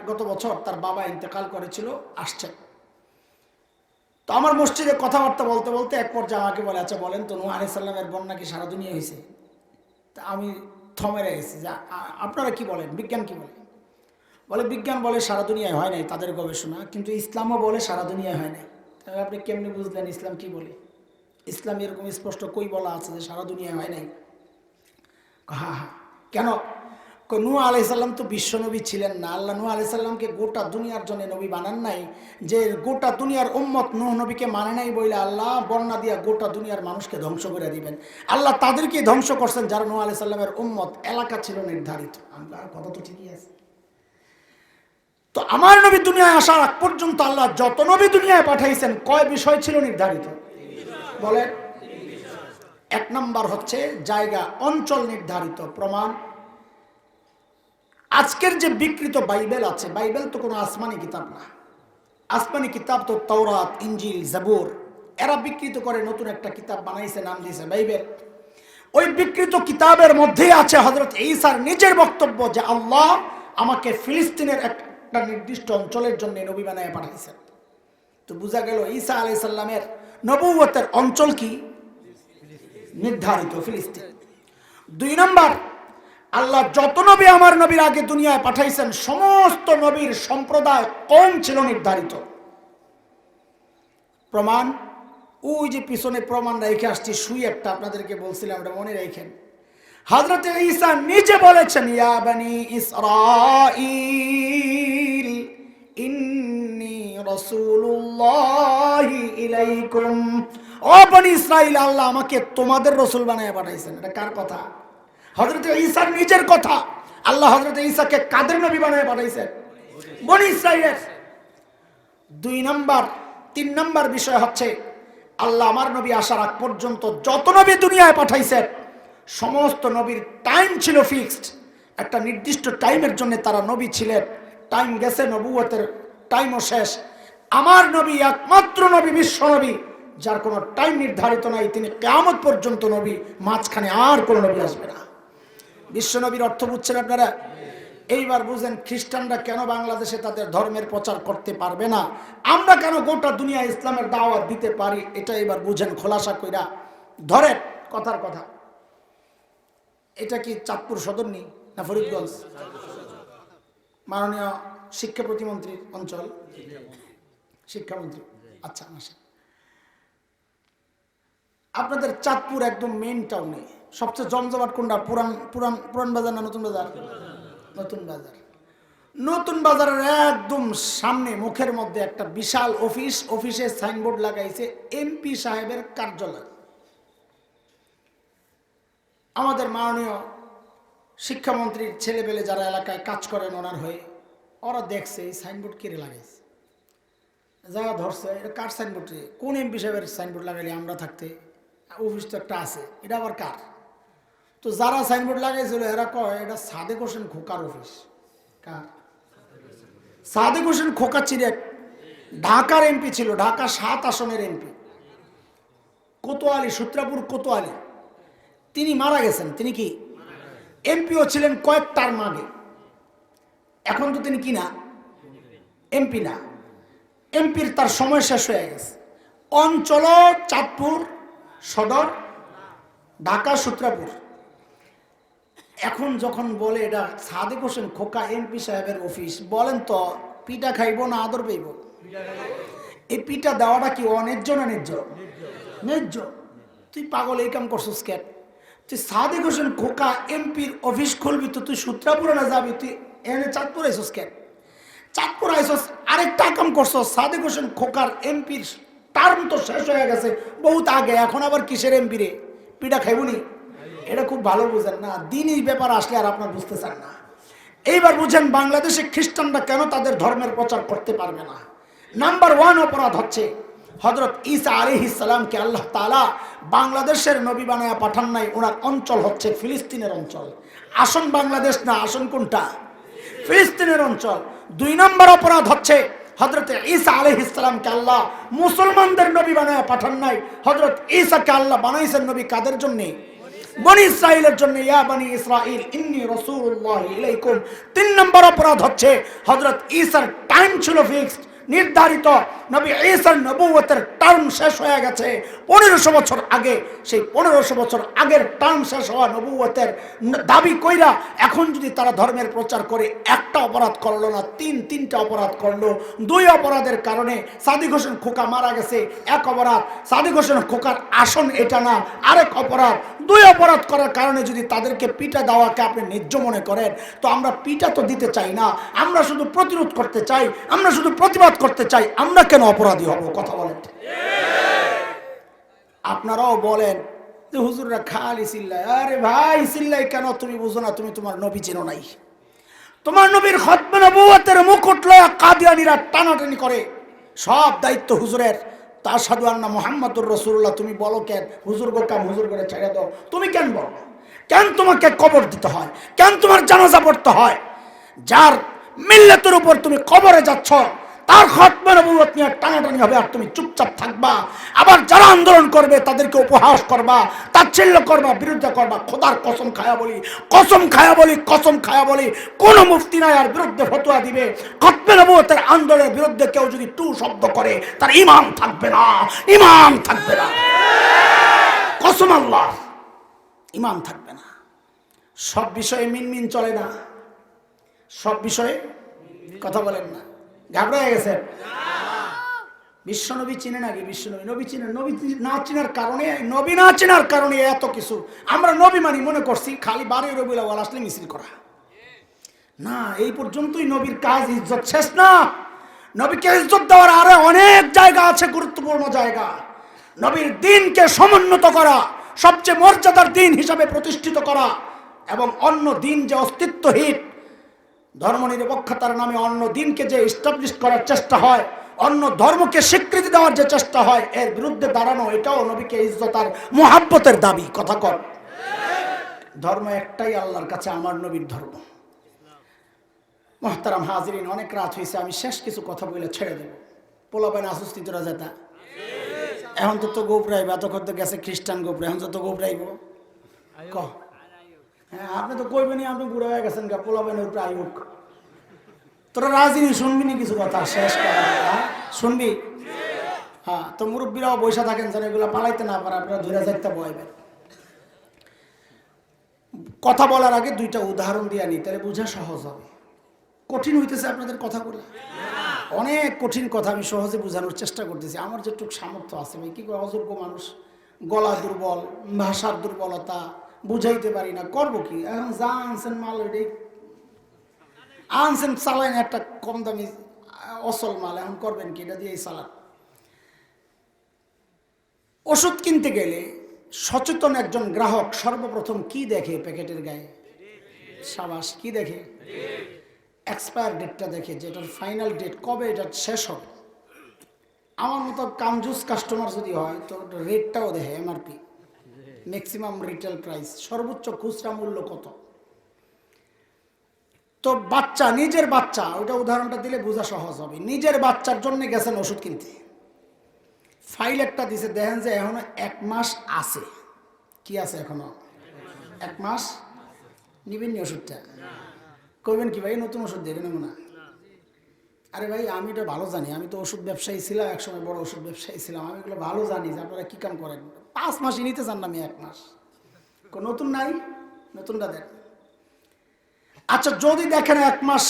গত বছর তার বাবা ইন্তেকাল করেছিল, আসছেন। তো আমার মসজিদে কথাবার্তা বলতে বলতে এক পর্যায়ে আমাকে বলে, আচ্ছা বলেন তো নূহ আলাইহিস সালামের বন্যা কি সারা দুনিয়া হয়েছে? তা আমি থমে গেছি যে আপনারা কি বলেন, বিজ্ঞান কি বলে? বলে বিজ্ঞান বলে সারা দুনিয়ায় হয় নাই, তাদের গবেষণা, কিন্তু ইসলামও বলে সারা দুনিয়ায় হয় নাই। তাহলে আপনি কেমনি বুঝলেন ইসলাম কি বলে? ইসলাম এরকম স্পষ্ট কই বলা আছে যে সারা দুনিয়ায় হয় নাই? হ্যাঁ হ্যাঁ, কেন? নূহ আলাইহিস সালাম তো বিশ্বনবী ছিলেন না। আল্লাহ নূহ আলাইহিস সালামকে গোটা দুনিয়ার জন্য নবী বানান নাই, যে গোটা দুনিয়ার উম্মত নূহ নবীকে মানে নাই বলে আল্লাহ বন্যা দিয়া গোটা দুনিয়ার মানুষকে ধ্বংস করে দিবেন। আল্লাহ তাদেরকে ধ্বংস করছেন যারা নূহ আলাইহিস সালামের উম্মত। এলাকা ছিল নির্ধারিত। আমরা কথা তো ঠিকই আছে। তো আমার নবী দুনিয়ায় আসার আগ পর্যন্ত আল্লাহ যত নবী দুনিয়ায় পাঠাইছেন কয় বিষয় ছিল নির্ধারিত? বলেন। 1 নম্বর হচ্ছে জায়গা, অঞ্চল নির্ধারিত। প্রমাণ, আজকের যে বিকৃত বাইবেল আছে, বাইবেল তো কোনো আসমানি কিতাব না। আসমানি কিতাব তো তাওরাত, ইনজিল, জাবুর। এরা বিকৃত করে নতুন একটা কিতাব বানাইছে, নাম দিয়েছে বাইবেল। ওই বিকৃত কিতাবের মধ্যেই আছে হযরত ঈসার নিজের বক্তব্য যে আল্লাহ আমাকে ফিলিস্তিনের একটা নির্দিষ্ট অঞ্চলের জন্য নবী বানায় পাঠাইছেন। তো বোঝা গেল ঈসা আলাইহিস সালামের নবুয়তের অঞ্চল কি? নির্ধারিত, ফিলিস্তিন। 2 নম্বর, আল্লাহ যত নবী আমার নবীর আগে দুনিয়ায় পাঠাইছেন সমস্ত নবীর সম্প্রদায় কম ছিল নির্ধারিত। প্রমাণ, ওই যে পিছনে প্রমাণ রেখে আসছি, সুই একটা আপনাদেরকে বলছিলাম, এটা মনে রাখেন। হযরত ঈসা নিজে বলেছেন, ইয়া বনি ইসরাঈল ইন্নী রাসূলুল্লাহি ইলাইকুম। ও বনি ইসরাঈল, আল্লাহ আমাকে তোমাদের রাসূল বানায় পাঠাইছেন। এটা কার কথা? হযরত ঈসার নিজের কথা। আল্লাহ হযরত ঈসাকে কাদের নবী বানায় পাঠাইছেন? বনি ইসরাঈলের। 2 নম্বর, 3 নম্বর বিষয় হচ্ছে আল্লাহ আমার নবী আসার আগ পর্যন্ত যত নবী দুনিয়ায় পাঠাইছেন সমস্ত নবীর টাইম ছিল ফিক্সড। একটা নির্দিষ্ট টাইমের জন্য তারা নবী ছিলেন। টাইম গেছে, নবুয়তের টাইমও শেষ। আমার নবী একমাত্র নবী, বিশ্ব নবী, যার কোনো টাইম নির্ধারিত নাই। তিনি কিয়ামত পর্যন্ত নবী, মাঝখানে আর কোনো নবী আসবে না। বিশ্ব নবীর অর্থ বুঝছেন আপনারা? এইবার বুঝেন খ্রিস্টানরা কেন বাংলাদেশে তাদের ধর্মের প্রচার করতে পারবে না, আমরা কেন গোটা দুনিয়া ইসলামের দাওয়াত দিতে পারি, এটা এবার বুঝেন খোলাসা কইরা। ধরেন কথার কথা, এটা কি চাঁদপুর সদর নি না ফরিদগঞ্জ? মাননীয় শিক্ষা প্রতিমন্ত্রীর অঞ্চল, শিক্ষামন্ত্রী। আচ্ছা, আপনাদের চাঁদপুর একদম মেইন টাউনে সবচেয়ে জমজমাট কোনটা? পুরান বাজার না নতুন বাজার? নতুন বাজার। নতুন বাজারের একদম সামনে মুখের মধ্যে একটা বিশাল অফিস, অফিসে সাইনবোর্ড লাগাইছে এমপি সাহেবের কার্যালয়। আমাদের মাননীয় শিক্ষামন্ত্রীর ছেলেবেলে যারা এলাকায় কাজ করেন ওনার হয়ে, ওরা দেখছে এই সাইনবোর্ড কেড়ে লাগাইছে, যারা ধরছে এটা কার সাইনবোর্ড, কোন এমপি সাহেবের সাইনবোর্ড লাগাইলে আমরা থাকতে, অফিস তো একটা আছে, এটা আবার কার? তো যারা সাইনবোর্ড লাগাইছিল এরা কয় এটা সাদেক হোসেন খোকার অফিস। কার? সাদেক হোসেন খোকা ছিলেন ঢাকার এমপি, ছিল ঢাকা 7 আসনের এমপি, কোতোয়ালি, সূত্রাপুর কোতোয়ালি। তিনি মারা গেছেন। তিনি কি এমপিও ছিলেন কয়েক টার্ম আগে। এখন তো তিনি কি না, এমপি না, এমপির তার সময় শেষ হয়ে গেছে। অঞ্চল চাঁদপুর সদর, ঢাকা সূত্রাপুর। এখন যখন বলে এটা সাদেক হোসেন খোকা এমপি সাহেবের অফিস, বলেন তো পিঠা খাইব না আদর পাইব? এই পিঠা দেওয়াটা কি অন্যায্য না ন্যায্য? ন্যায্য। তুই পাগল এই কাম করছিস কেন? তুই সাদেক হোসেন খোকা এমপির অফিস খুলবি তো তুই সূত্রাপুরে না যাবি? তুই এনে চাঁদপুর আইসস কেন? চাঁদপুর আইসস আরেকটা কাম করছস। সাদেক হোসেন খোকার এমপির টার্ম তো শেষ হয়ে গেছে বহুত আগে, এখন আবার কিসের এমপি রে? পিঠা খাইবনি? এটা খুব ভালো বুঝেন না, দিনই ব্যাপার আসলে আর আপনার বুঝতে চান না। এইবার বুঝেন বাংলাদেশে খ্রিস্টানরা কেন তাদের ধর্মের প্রচার করতে পারবে না। নাম্বার 1 অপরাধ হচ্ছে হযরত ঈসা আলাইহিস সালামকে আল্লাহ তাআলা বাংলাদেশের নবী বানায়া পাঠান নাই। ওনার অঞ্চল হচ্ছে ফিলিস্তিনের অঞ্চল। আসন বাংলাদেশ না, আসন কোনটা? ফিলিস্তিনের অঞ্চল। 2 নম্বর অপরাধ হচ্ছে হযরত ঈসা আলাইহিস সালামকে আল্লাহ মুসলমানদের নবী বানায়া পাঠান নাই। হযরত ঈসাকে আল্লাহ বানাইছেন নবী কাদের জন্য? বনি ইসরাইলের জন্য। ইয়া বনি ইসরাইল ইন্নী রাসূলুল্লাহ ইলাইকুম। 3 নম্বর অপরাধ হচ্ছে হযরত ঈসার টাইম ছিল ফিক্সড, নির্ধারিত। নবী ঈসার নবুয়তের টার্ম শেষ হয়ে গেছে 1500 বছর আগে। সেই 1500 বছর আগের টার্ম শেষ হওয়া নবুয়তের দাবি কইরা এখন যদি তারা ধর্মের প্রচার করে, একটা অপরাধ করলো না, তিনটা অপরাধ করলো। 2 অপরাধের কারণে সাদিক হোসেন খোকা মারা গেছে, 1 অপরাধ। সাদিক হোসেন খোকার আসন এটা না, আরেক অপরাধ। 2 অপরাধ করার কারণে যদি তাদেরকে পিঠা দেওয়াকে আপনি ন্যায্য মনে করেন, তো আমরা পিঠা তো দিতে চাই না, আমরা শুধু প্রতিরোধ করতে চাই, আমরা শুধু প্রতিবাদ করতে চাই। আমরা কেন অপরাধী হব? কথা বলেন। আপনারাও বলেন যে হুজুররা খালি চিল্লায়। আরে ভাই চিল্লাই কেন? তুমি বুঝো না, তুমি তোমার নবী চেনো নাই। তোমার নবীর খতমে নবুয়তের মুকুট লয়া কাদিয়ানীরা টানাটানি করে। সব দায়িত্ব হুজুরের। তাশহাদু আন্না মুহাম্মাদুর রাসূলুল্লাহ তুমি বলো কেন? হুজুর গো কাম হুজুর করে ছেড়ে দাও। তুমি কেন বলো? কেন তোমাকে কবর দিতে হয়? কেন তোমার জানাজা পড়তে হয়? যার মিল্লাতের উপর তুমি কবরে যাচ্ছ তার খতমে নবুয়ত নিয়ে টানাটানি হবে আর তুমি চুপচাপ থাকবা। আবার যারা আন্দোলন করবে তাদেরকে উপহাস করবা, তাচ্ছিল্য করবা, বিরুদ্ধে করবা। খোদার কসম খায়া বলি, কসম খায়া বলি, কসম খায়া বলি, কোন মুফতি নাই আর বিরুদ্ধে ফতোয়া দিবে। খতমে নবুয়তের আন্দোলনের বিরুদ্ধে কেউ যদি টু শব্দ করে তার ঈমান থাকবে না, ঈমান থাকবে না। কসম আল্লাহ, ঈমান থাকবে না। সব বিষয়ে মিনমিন চলে না, সব বিষয়ে কথা বলেন না। ঘাবড়ে গেছেন? বিশ্বনবী চিনে নাকি? বিশ্বনবী নবী চিনে? নবী না চিনার কারণে, নবী না চিনার কারণে এত কিছু। আমরা নবী মানি মনে করছি খালি 12 রবিউল আউয়াল আসলে মিছিল করা। না, এই পর্যন্তই নবীর কাজ। ইজ্জত শেষ না। নবীকে ইজ্জত দেওয়ার আরো অনেক জায়গা আছে, গুরুত্বপূর্ণ জায়গা। নবীর দ্বীনকে সমুন্নত করা, সবচেয়ে মর্যাদার দ্বীন হিসাবে প্রতিষ্ঠিত করা, এবং অন্য দ্বীন যে অস্তিত্বহীন, ধর্মনিরপেক্ষতার নামে অন্য দ্বীনকে যে এস্টাবলিশ করার চেষ্টা হয়, অন্য ধর্মকে স্বীকৃতি দেওয়ার যে চেষ্টা হয়, এর বিরুদ্ধে দাঁড়ানো, এটাও নবীকে ইজ্জত আর মুহাব্বতের দাবি। কথা কর। ধর্ম একটাই আল্লাহর কাছে, আমার নবীর ধর্ম। মুহতারাম হাজিরিন, অনেক রাত হয়েছে, আমি শেষ কিছু কথা বলে ছেড়ে দেব। পোলাবেন আসুস্তি তোরা যেতা এখন তো গোবরাইব, এতক্ষণ তো গেছে খ্রিস্টান গোবরা, এখন তো গোবরাইব। ক হ্যাঁ, আপনি তো কইবেনি, আপনি বুড়া হয়ে গেছেন গা, পোলাবেন উপরে আইব। তোরা রাজিনী শুনবি নি কিছু কথা? শেষ করা শুনবি? হ্যাঁ, তো মুরব্বীরাও বৈশা থাকেন যেন এগুলো পালাইতে না পারে, আপনারা ধরে যাইতে বয়বেন। কথা বলার আগে 2টা উদাহরণ দিয়ে নি, তাহলে বোঝা সহজ হবে। কঠিন হইতেছে আপনাদের কথাগুলো, অনেক কঠিন কথা। আমি সহজে বোঝানোর চেষ্টা করতেছি, আমার যেটুকু সামর্থ্য আছে। ভাই কি করে, অযোগ্য মানুষ, গলা দুর্বল, ভাষার দুর্বলতা, বুঝাইতে পারি না, করবো কি? এখন যা আনছেন মাল এটাই আনছেন, চালাইন একটা কম দামি অসল মাল, এখন করবেন কি? এটা দিয়েই চালান। ওষুধ কিনতে গেলে সচেতন একজন গ্রাহক সর্বপ্রথম কি দেখে? প্যাকেটের গায়ে সাবাস কি দেখে? এক্সপায়ার ডেটটা দেখে, যেটার ফাইনাল ডেট, কবে এটা শেষ হবে। আমার মতো কামজুস কাস্টমার যদি হয় তো রেটটাও দেখে, এমআরপি, ম্যাক্সিমাম রিটেল প্রাইস, সর্বোচ্চ খুচরা মূল্য কত। তো বাচ্চা, নিজের বাচ্চা, ওইটা উদাহরণটা দিলে বোঝা সহজ হবে। নিজের বাচ্চার জন্য গেছেন ওষুধ কিনতে, ফাইল একটা দিছে, দেখেন যে এখনো 1 মাস আছে। কি আছে এখনো? 1 মাস। নিবেন নি ওষুধটা? কইবেন কি ভাই নতুন ওষুধ দেবেন না? আরে ভাই আমি এটা ভালো জানি, আমি তো ওষুধ ব্যবসায়ী ছিলাম, একসময় বড় ওষুধ ব্যবসায়ী ছিলাম, আমি এগুলো ভালো জানি যে আপনারা কী কাম করেন। 5 মাসই নিতে চান না, আমি 1 মাস। নতুন নাই, নতুনটা দেন। আচ্ছা যদি দেখেন 1 মাস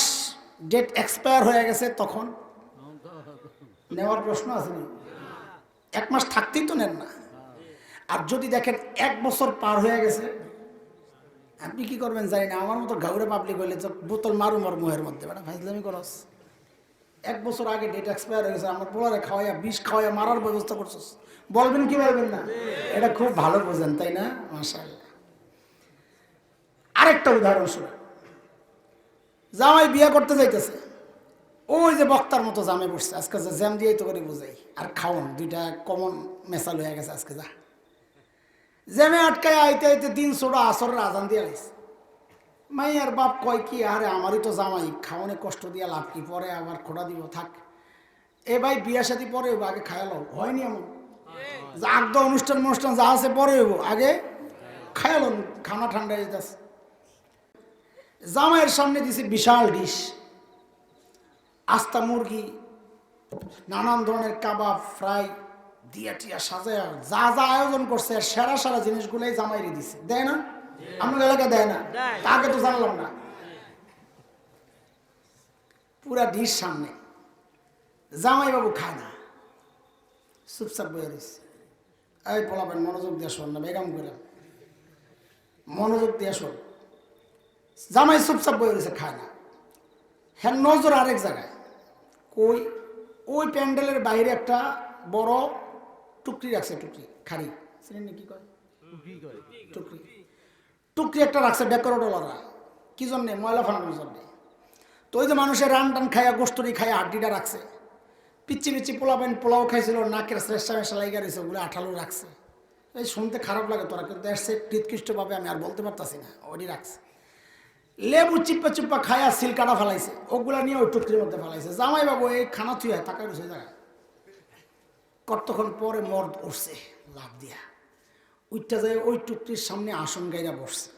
ডেট এক্সপায়ার হয়ে গেছে, তখন নেওয়ার প্রশ্ন আছে না? 1 মাস থাকতেই তো নেন না। আর যদি দেখেন 1 বছর পার হয়ে গেছে, আপনি কি করবেন জানি না। আমার মতো গাউরে পাবলিক হইলে তো বোতল মারু মার মুহের মধ্যে, বেটা ফাইজলামি করস। 1 বছর আগে ডেট এক্সপায়ার হয়ে গেছে, আমার পোলারে খাওয়াইয়া বিষ খাওয়াইয়া মারার ব্যবস্থা করছিস, বলবেন কি বলবেন না? এটা খুব ভালো বোঝেন তাই না? মাশাআল্লাহ। আরেকটা উদাহরণ শুনে, জামাই বিয়ে করতে যাইতেছে, ওই যে বক্তার মতো জামে বসছে, আজকে যে জ্যাম দিয়েই তো করে বোঝাই, আর খাওন দুইটা কমন মেসাল হয়ে গেছে আজকে। যা জ্যামে আটকায় আইতে আইতে দিন ছোড়া আসরের আজান দিয়ে আইস। মাইয়ার বাপ কয় কি, আরে আমারই তো জামাই, খাওয়ানে কষ্ট দিয়া লাভ কি, পরে আবার খোটা দিব, থাক। এ ভাই বিয়া সাথী পরে হইব, আগে খায়ালো হয়নি এমন? আগদ অনুষ্ঠান অনুষ্ঠান যা আছে পরে হইব, আগে খায়ালো, খানা ঠান্ডা হয়ে যাচ্ছে। জামাইয়ের সামনে দিছে বিশাল ডিশ, আস্তা মুরগি, নানান ধরনের কাবাব, ফ্রাই দিয়া টিয়া সাজায় যা যা আয়োজন করছে, সেরা সেরা জিনিসগুলোই জামাইরে দিছে। দেয় না? আমার এলাকায় দেয় না? তাকে তো জানলাম না। পুরা ডিশ সামনে, জামাই বাবু খায় না, চুপচাপ বয়ে রয়েছে। এই পোলাবেন মনোযোগ দিয়ে শোন না, বেগাম করে মনোযোগ দিয়ে শোন। জামাই চুপচাপ বয়ে রয়েছে, খায় না। হ্যাঁ নজর আরেক জায়গায়, কই ওই প্যান্ডেলের বাইরে একটা বড় টুকরি রাখছে, টুকরি খাড়ি কি কয়, টুকরি টুকরি একটা রাখছে ডেকোরেটররা। কি জন্যে? ময়লা ফালানোর জন্যে। তো ওই যে মানুষের রান টান খায়া, গোস্তরি খায়া হাড্ডিটা রাখছে। পিচ্ছি পিচ্ছি পোলাবেন পোলাও খাইছিল, নাকের শ্রেষ্ঠা মেশা লাইগা রয়েছে, ওগুলো আঠালো রাখছে। এই শুনতে খারাপ লাগে তোরা, কিন্তু এসে কৃতকৃষ্টভাবে আমি আর বলতে পারতাছি না, ওটি রাখছে। লেবু চিপ্পা চিপ্পা খায়া সিলকাটা ফেলাইছে, ওগুলা নিয়ে ওই টুকরির মধ্যে ফেলাইছে। জামাই বাবু এই খানা থুয়া তাকাই রয়েছে জায়গায়। কতক্ষণ পরে মর্দ উঠছে লাভ দিয়া, উঠটা যায় ওই টুকরির সামনে আসন গাইরা বসছে।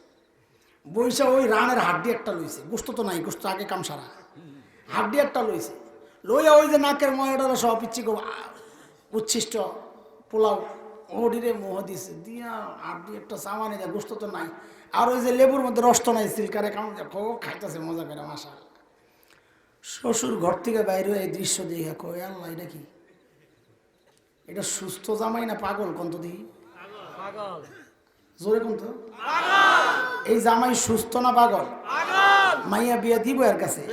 বইসা ওই রানের হাড্ডি একটা লইছে, গোস্ত তো নাই, গোস্ত আগে কাম সারা, হাড্ডি একটা লইছে। লইয়া ওই যে নাকের ময়ডা সব পিচ্ছি উচ্ছিষ্ট পোলাও ওডিরে মোহ দিছে, দিয়া হাড্ডি একটা সামানে দেয়, গোস্ত তো নাই। আর ওই যে লেবুর মধ্যে রস তো নাই, সিলকারে কাম খাইতেছে মজা করে। মাসা শ্বশুর ঘর থেকে বাইরে এই দৃশ্য দেখে কয়, আল্লাহ এটা কি? এটা সুস্থ জামাই না পাগল? কোন তো দিই জোরে কোন তো, এই জামাই সুস্থ না পাগল? মাইয়া বিয়া দিব এর কাছে।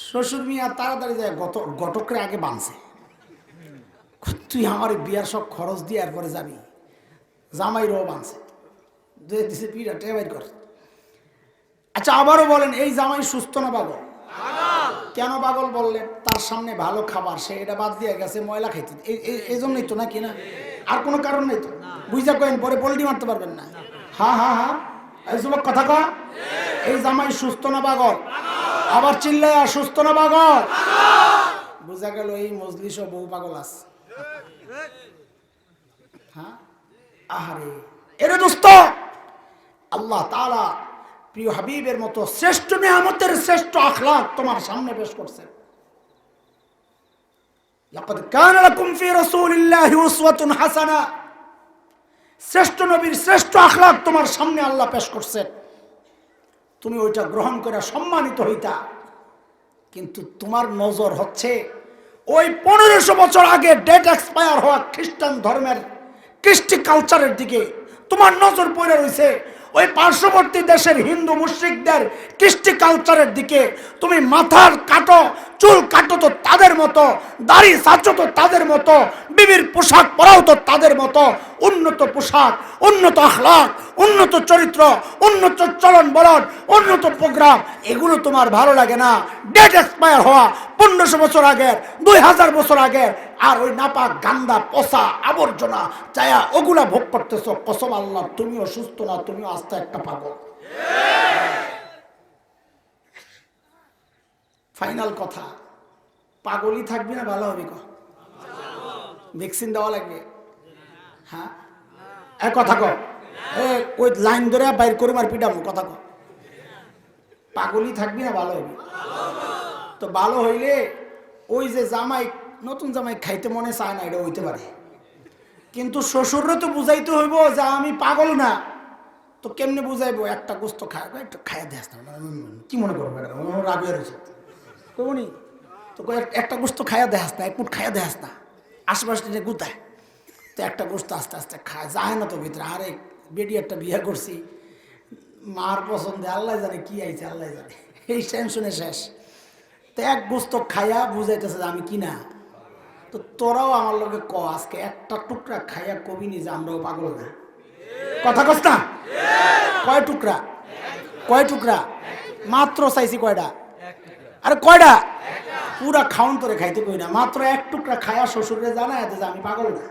শ্বশুর মিয়া তাড়াতাড়ি যায়, গটকরে আগে বাঁধছে, তুই আমার বিয়ার সব খরচ দিয়ে এরপরে যাবি। জামাইরও বাঁধছে, দিছে পিড়া টেবাই কর। আচ্ছা আবারও বলেন, এই জামাই সুস্থ না পাগল? কেন পাগল বললেন? তার সামনে ভালো খাবার, সে এটা বাদ দিয়ে গেছে ময়লা খাইতে, এই জন্যই তো, নাকি না? আর কোনো কারণ নেই তো? বুঝা কেন পরে পোল্টি মারতে পারবেন না। হ্যাঁ হ্যাঁ হ্যাঁ, এই যুবক কথা কয়, এই জামাই সুস্থ না পাগল? আবার চিল্লায়, সুস্থ না পাগল? বুঝা গেল এই মজলিসও বহু পাগল আছে। হ্যাঁ আহারে, এরে দোস্ত, আল্লাহ তাআলা প্রিয় হাবিবের মতো শ্রেষ্ঠ নিয়ামতের শ্রেষ্ঠ আখলাক তোমার সামনে পেশ করছেন। লাকাদ কানা লাকুম ফি রাসূলিল্লাহি উসওয়াতুন হাসানা, শ্রেষ্ঠ নবীর শ্রেষ্ঠ আখলাক তোমার সামনে আল্লাহ পেশ করছেন। তুমি ওইটা গ্রহণ করে সম্মানিত হইতা, কিন্তু তোমার নজর হচ্ছে ওই 1500 বছর আগে ডেট এক্সপায়ার হওয়া খ্রিস্টান ধর্মের কৃষ্টি কালচারের দিকে তোমার নজর পড়ে রয়েছে। ওই পার্শ্ববর্তী দেশের হিন্দু মুশরিকদের কৃষ্টি কালচারের দিকে তুমি মাথার কাটো, চুল কাটো তো তাদের মতো, দাড়ি সাচো তো তাদের মতো, বিবির পোশাক পরাও তো তাদের মতো। উন্নত পোশাক, উন্নত আখলাক, উন্নত চরিত্র, উন্নত চলন বলন, উন্নত প্রোগ্রাম, এগুলো তোমার ভালো লাগে না। ডেট এক্সপায়ার হওয়া 1500 বছর আগের, 2000 বছর আগের, আর ওই নাপাক গান্দা পচা আবর্জনা চায়া ওগুলা ভোগ করতেছো। কসম আল্লাহ, তুমিও সুস্থ না, তুমিও আস্তে একটা পাগল। ফাইনাল কথা, পাগলই থাকবি না ভালো হবে? ভ্যাকসিন দেওয়া লাগবে? হ্যাঁ এক কথা কো, ওই লাইন ধরে বাইর করে মার পিটামো, কথা কো। পাগলই থাকবি না ভালো হইবি? তো ভালো হইলে ওই যে জামাই, নতুন জামাই খাইতে মনে চায় না, এটা হইতে পারে, কিন্তু শ্বশুররে তো বুঝাইতে হইব যে আমি পাগল না। তো কেমনে বুঝাইবো? একটা গোস্ত খায়, একটু খাইয়া দেখাস না, কি মনে করবো রাগ হয়ে রয়েছে কমনি, তো একটা গোস্ত খাইয়া দেখাস না, এক ফুট খাইয়া দেখাস না, আশেপাশে যে গুতায়, তো একটা গোস্ত আস্তে আস্তে খায়, যায় না তো ভিতরে। আরে বেডি একটা বিয়ে করছি, মার পছন্দে আল্লাহ জানে কি আইছে, আল্লাহ জানে, এই টেনশনে শেষ। তো এক গোস্ত খাইয়া বুঝাইতেছে যে আমি কি না। তো তোরাও আমার লোকে ক, আজকে একটা টুকরা খাইয়া কবি নি যে আমরাও পাগল না। কথা কস না? কয় টুকরা? কয় টুকরা? মাত্র চাইছি কয়টা? আরে কয়টা? পুরা খাউন তোরে খাইতে কই না, মাত্র এক টুকরা খায়া শ্বশুরে জানায় যে আমি পাগল না,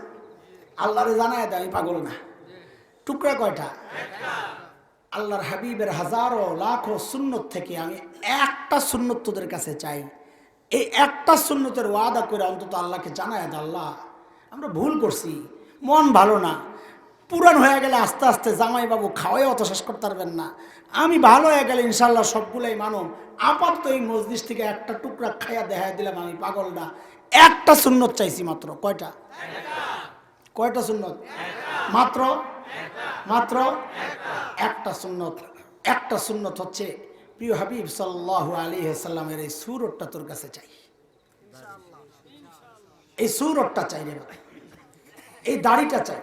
আল্লাহরে জানায় যে আমি পাগল না। টুকরা কয়টা? আল্লাহর হাবিবের হাজারো লাখো সুন্নত থেকে আমি একটা সুন্নত তোদের কাছে চাই। এই একটা সুন্নতের ওয়াদা করে অন্তত আল্লাহকে জানায় যে আল্লাহ আমরা ভুল করছি, মন ভালো না, পুরান হয়ে গেলে আস্তে আস্তে জামাই বাবু খাওয়াই অত শেষ করতে পারবেন না, আমি ভালো হয়ে গেলে ইনশাল্লাহ সবগুলাই মানব। আপাতত এই মজলিস থেকে একটা টুকরা খাইয়া দেখা দিলাম আমি পাগল না। একটা সুন্নত চাইছি মাত্র। কয়টা? কয়টা সুন্নত? মাত্র মাত্র একটা সুন্নত। একটা সুন্নত হচ্ছে প্রিয় হাবিব সাল্লাল্লাহু আলাইহি ওয়াসাল্লামের এই সূরতটা তোর কাছে চাই, এই সূরতটা চাই রে ভাই, এই দাড়িটা চাই।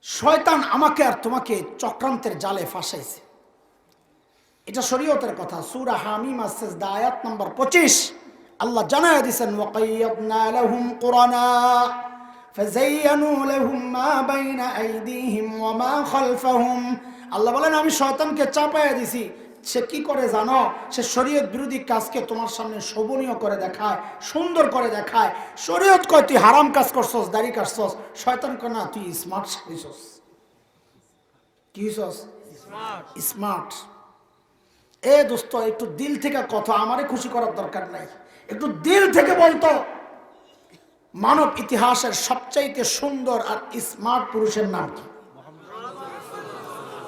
শয়তান আমাকে আর তোমাকে চক্রান্তের জালে ফাঁসাইছে, এটা শরীয়তের কথা। সূরা হামিম আস-সাজদা আয়াত নম্বর 25 আল্লাহ জানায় দিয়েছেন, ওয়াকাইয়াদনা লাহুম কুরানা ফাযায়্যানু লাহুম মা বাইনা আইদিহিম ওয়া মা খালফাহুম। আল্লাহ বলেন আমি শয়তানকে চাপায়া দিছি, সে কি করে জানো? সে শরীয়ত বিরোধী কাজকে তোমার সামনে শোভনীয় করে দেখায়, সুন্দর করে দেখায়। শরীয়ত কয় তুই হারাম কাজ করছস, দাড়ি কাটছস, শয়তান কয় না তুই স্মার্ট হইছস। কি হইছস? স্মার্ট। এ দোস্ত, একটু দিল থেকে কথা, আমারে খুশি করার দরকার নাই, একটু দিল থেকে বলতো মানব ইতিহাসের সবচাইতে সুন্দর আর স্মার্ট পুরুষের নাম কি?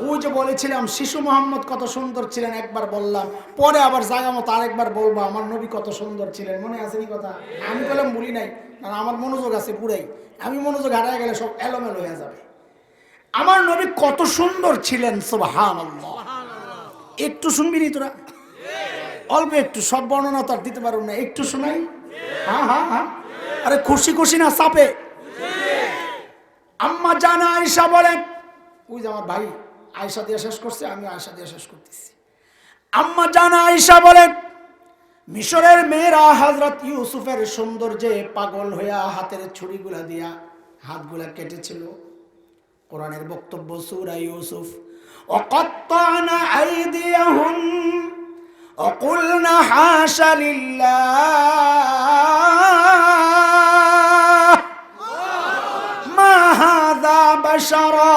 ওই যে বলেছিলাম শিশু মোহাম্মদ কত সুন্দর ছিলেন, একবার বললাম, পরে আবার জায়গা মতো আরেকবার বলবো আমার নবী কত সুন্দর ছিলেন। মনে আছে নি কথা? আমি বললাম বলি নাই, কারণ আমার মনোযোগ আছে পুরাই, আমি মনোযোগ হারায় গেলে সব এলোমেলো হয়ে যাবে। আমার নবী কত সুন্দর ছিলেন, সুবহানাল্লাহ। একটু শুনবি নি তোরা? অল্প একটু, সব বর্ণনা তো আর দিতে পারব না, একটু শোনাই। হ্যাঁ হ্যাঁ হ্যাঁ, আরে খুশি খুশি না চাপে। আম্মা জান আয়েশা বলেন, ওই যে আমার ভাই আয়েশা দিয়ে শেষ করছে, আমি আয়েশা দিয়ে শেষ করতেছি। আম্মা জান আয়েশা বলেন, মিশরের মেয়েরা হযরত ইউসুফের সৌন্দর্যে পাগল হইয়া হাতের ছুরিগুলা দিয়া হাতগুলা কেটেছিল। কোরআনের বক্তব্য সূরা ইউসুফ, ওয়াকাত্তানা আইদিয়াহুম ওয়াকুলনা হাশা লিল্লাহ মা হাযা বাশারা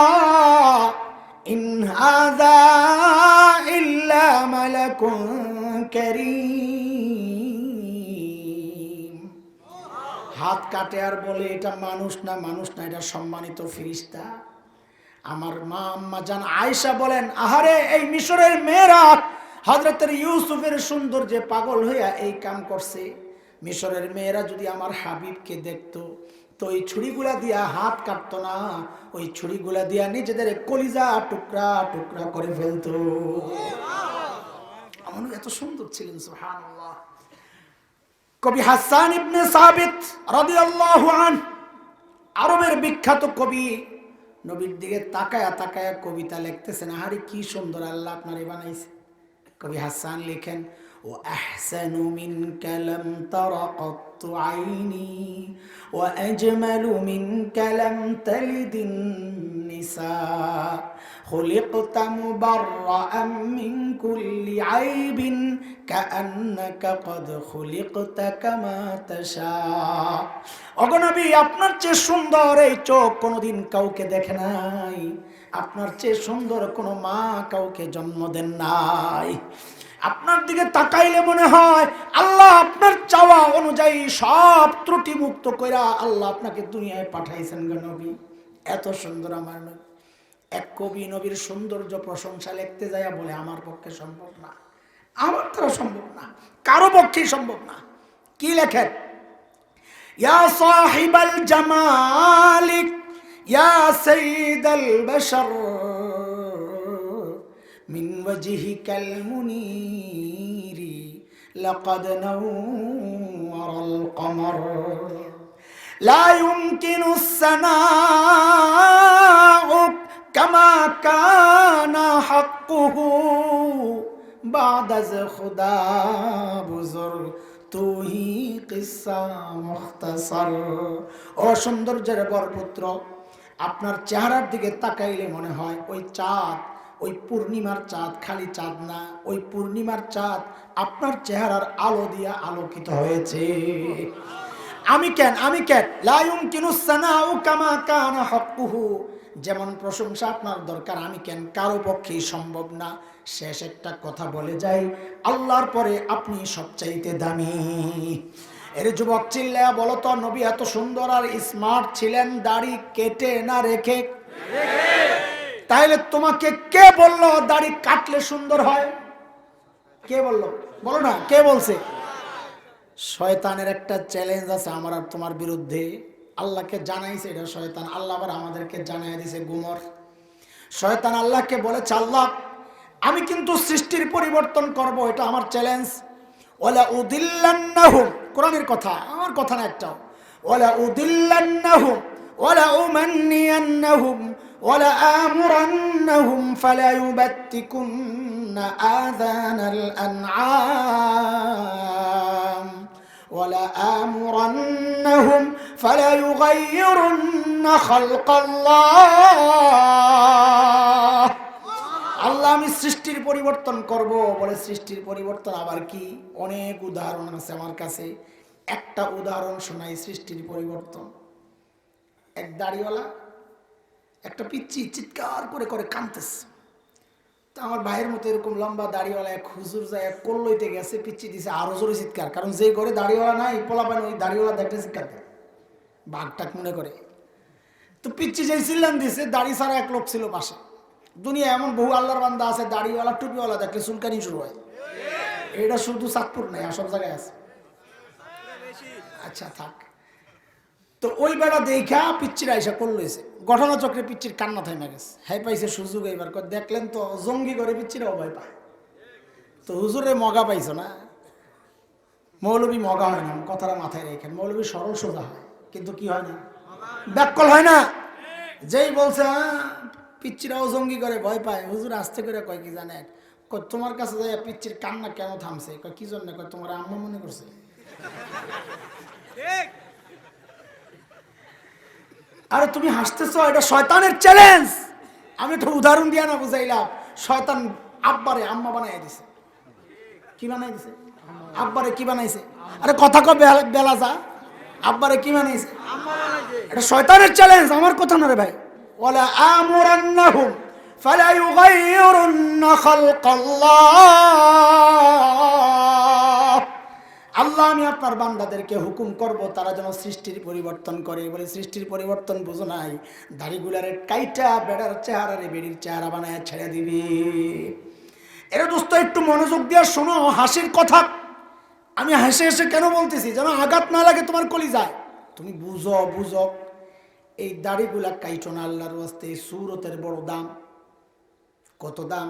ইন হাযা ইল্লা মালাকুন কারীম। হাত কাটে আর বলে এটা মানুষ না, মানুষ না, এটা সম্মানিত ফেরেশতা। আমার মা আম্মা জান আয়েশা বলেন, আহারে এই মিশরের মেয়েরা হযরত ইউসুফের সৌন্দর্যে পাগল হইয়া এই কাম করছে। মিশরের মেয়েরা যদি আমার হাবিবকে দেখতো তো ওই ছুরিগুলা দিয়া হাত কাটতো না, ওই ছুরিগুলা দিয়া নিজেদের কলিজা টুকরা টুকরা করে ফেলতো। আমার এত সুন্দর ছিলেন, সুবহানাল্লাহ। কবি হাসান ইবনে সাবিত রাদিয়াল্লাহু আনহু, আরবের বিখ্যাত কবি, নবীর দিকে তাকায়া তাকায়া কবিতা লিখতেছেন। আহারে কি সুন্দর আল্লাহ আপনারে বানাইছে। কবি হাসান লেখেন, ও আহসানু মিনকা লাম তারা কাত্তু আইনি ওয়া আজমালু মিনকা লাম তালিদিন নিসা খুলিকতা মুবাররাআন মিন কুল্লি আইবিন কাআন্নাকা ক্বাদ খুলিকতা কামা তাশা। ওগো নবী, আপনার চেয়ে সুন্দর এই চোখ কোনোদিন কাউকে দেখে নাই, আপনার চেয়ে সুন্দর কোনো মা কাউকে জন্ম দেন নাই। আপনার দিকে তাকাইলে মনে হয় আল্লাহ আপনার চাওয়া অনুযায়ী সব ত্রুটি মুক্ত কইরা আল্লাহ আপনাকে দুনিয়ায় পাঠাইছেন গো নবী। এত সুন্দর আমার নবী, এক কবি নবীর সৌন্দর্য প্রশংসা লিখতে যায় বলে আমার পক্ষে সম্ভব না, আমার দ্বারা সম্ভব না, কারো পক্ষেই সম্ভব না। কি লেখেন? ইয়া সাহিবাল জামালিক ইয়া সাইয়্যিদাল বাশার মিন ওয়াজহিকাল মুনীরি লাকাদ নাওয়ারাল কমর লা ইউমকিনুস সানাউ কামা কানা হাক্কুহু বাদাজ খুদা বুজুর্গ তুই কিসসা মুখতাসার। ও সৌন্দর্যের বরপুত্র, আপনার চেহারার দিকে তাকাইলে মনে হয় ওই চাঁদ, ওই পূর্ণিমার চাঁদ, খালি চাঁদ না, ওই পূর্ণিমার চাঁদ আপনার চেহারার আলো দিয়া আলোকিত হয়েছে। আমি কেন লা ইউমকিনুস সানাউ কামা কানা হাক্কুহু, যেমন প্রশংসা আপনার দরকার আমি কেন কারো পক্ষেই সম্ভব না। শেষ একটা কথা বলে যাই, আল্লাহর পরে আপনি সবচাইতে দামি। এর যুবক চিল্লায়া বলো তো, নবী এত সুন্দর আর স্মার্ট ছিলেন দাড়ি কেটে না রেখে? তাহলে তোমাকে কে বললো দাড়ি কাটলে সুন্দর হয়? কে বললো? বলো না, কে বলছে? শয়তানের একটা চ্যালেঞ্জ আছে আমার আর তোমার বিরুদ্ধে। আল্লাহকে জানাইছে এটা শয়তান, আল্লাহ আবার আমাদেরকে জানাই দিয়েছে গুমর। শয়তান আল্লাহকে বলেছে, আল্লাহ আমি কিন্তু সৃষ্টির পরিবর্তন করব, এটা আমার চ্যালেঞ্জ। ওয়ালা উদিল্লান্নাহুম, কোরআনের কথা, আমার কথা না একটাও। ওয়ালা উদিল্লান্নাহুম ওয়ালা উমান্নিয়ান্নাহুম ওয়ালা আমুরান্নাহুম ফালা ইউবাত্তিকুন্না আযানাল আনআম ওয়ালা আমুরান্নাহুম ফালা ইউগাইয়িরুন্না খালকাল্লাহ। আল্লাহ আমি সৃষ্টির পরিবর্তন করব বলে, সৃষ্টির পরিবর্তন আবার কি? অনেক উদাহরণ আছে আমার কাছে। একটা উদাহরণ শোনাই সৃষ্টির পরিবর্তন। এক দাড়িওয়ালা একটা পিচ্চি চিৎকার করে করে কাঁদতেছে। তো আমার ভাইয়ের মতো এরকম লম্বা দাড়িওয়ালা এক হুজুর যায় কোল লইতে গেছে, পিচ্চি দিছে আরো জোরে চিৎকার, কারণ যে ঘরে দাড়িওয়ালা নাই পোলাপান ওই দাড়িওয়ালা দেখতে চিৎকার দেয়, বাঘটাক মনে করে। তো পিচ্চি যেই চিল্লান দিছে, দাড়ি ছাড়া এক লোক ছিল পাশে। দুনিয়া এমন বহু আল্লাহর বান্দা আছে দাড়িওয়ালা টুপিওয়ালা দেখলে চুলকানি শুরু হয়। এটা শুধু চাঁদপুর নাই, সব জায়গায় আছে। আচ্ছা থাক। তো ওই বেড়া দেখা পিচ্চির আইসা করলইছে, ঘটনাচক্রে পিচ্চির কান্না থাইমা গেছে। হ্যাঁ পাইছে সুযোগ, এবার দেখলেন তো জঙ্গি করে পিচ্চিরাও ভয় পায়। তো হুজুরে মগা পাইছো না? মৌলবী মগা হয় না, কথাটা মাথায় রেখেন। মৌলবী সরল সোজা হয়, কিন্তু কি হয় না, ব্যাককল হয় না। যেই বলছে পিচ্চিরাও জঙ্গি করে ভয় পায়, হুজুর আস্তে করে কয় কি জানেন, তোমার কাছে যাই পিচ্চির কান্না কেন থামছে? কি জন্য? তোমার আম্মা মনে করছে। আরে তুমি হাসতেছো, এটা শয়তানের চ্যালেঞ্জ। আমি একটা উদাহরণ দিয়া না বুঝাইলাম। শয়তান আব্বারে আম্মা বানাই দিছে। কি বানাই দিছে? আব্বারে কি বানাইছে? আরে কথা কবে বেলা যা, আব্বারে কি বানাইছে? এটা শয়তানের চ্যালেঞ্জ, আমার কথা না রে ভাই। ওয়ালা আমুরান্নাহুম ফালা ইউগাইয়িরুন্না খালকাল্লাহ। আল্লাহ আমি আপনার বান্দাদেরকে হুকুম করব তারা যেন সৃষ্টির পরিবর্তন করে। বলে সৃষ্টির পরিবর্তন বুঝো নাই? দাড়িগুলারে কাইটা বেড়ার চেহারারে বেড়ির চেহারা বানায় ছেড়ে দিবি। এরা দোস্ত একটু মনোযোগ দিয়ে শোনো হাসির কথা। আমি হেসে হেসে কেন বলতেছি যেন আঘাত না লাগে তোমার কলিজায়। তুমি বুঝো বুঝো, এই দাড়িগুলা কাইটো না আল্লাহর ওয়াস্তে। সুরতের বড় দাম। কত দাম?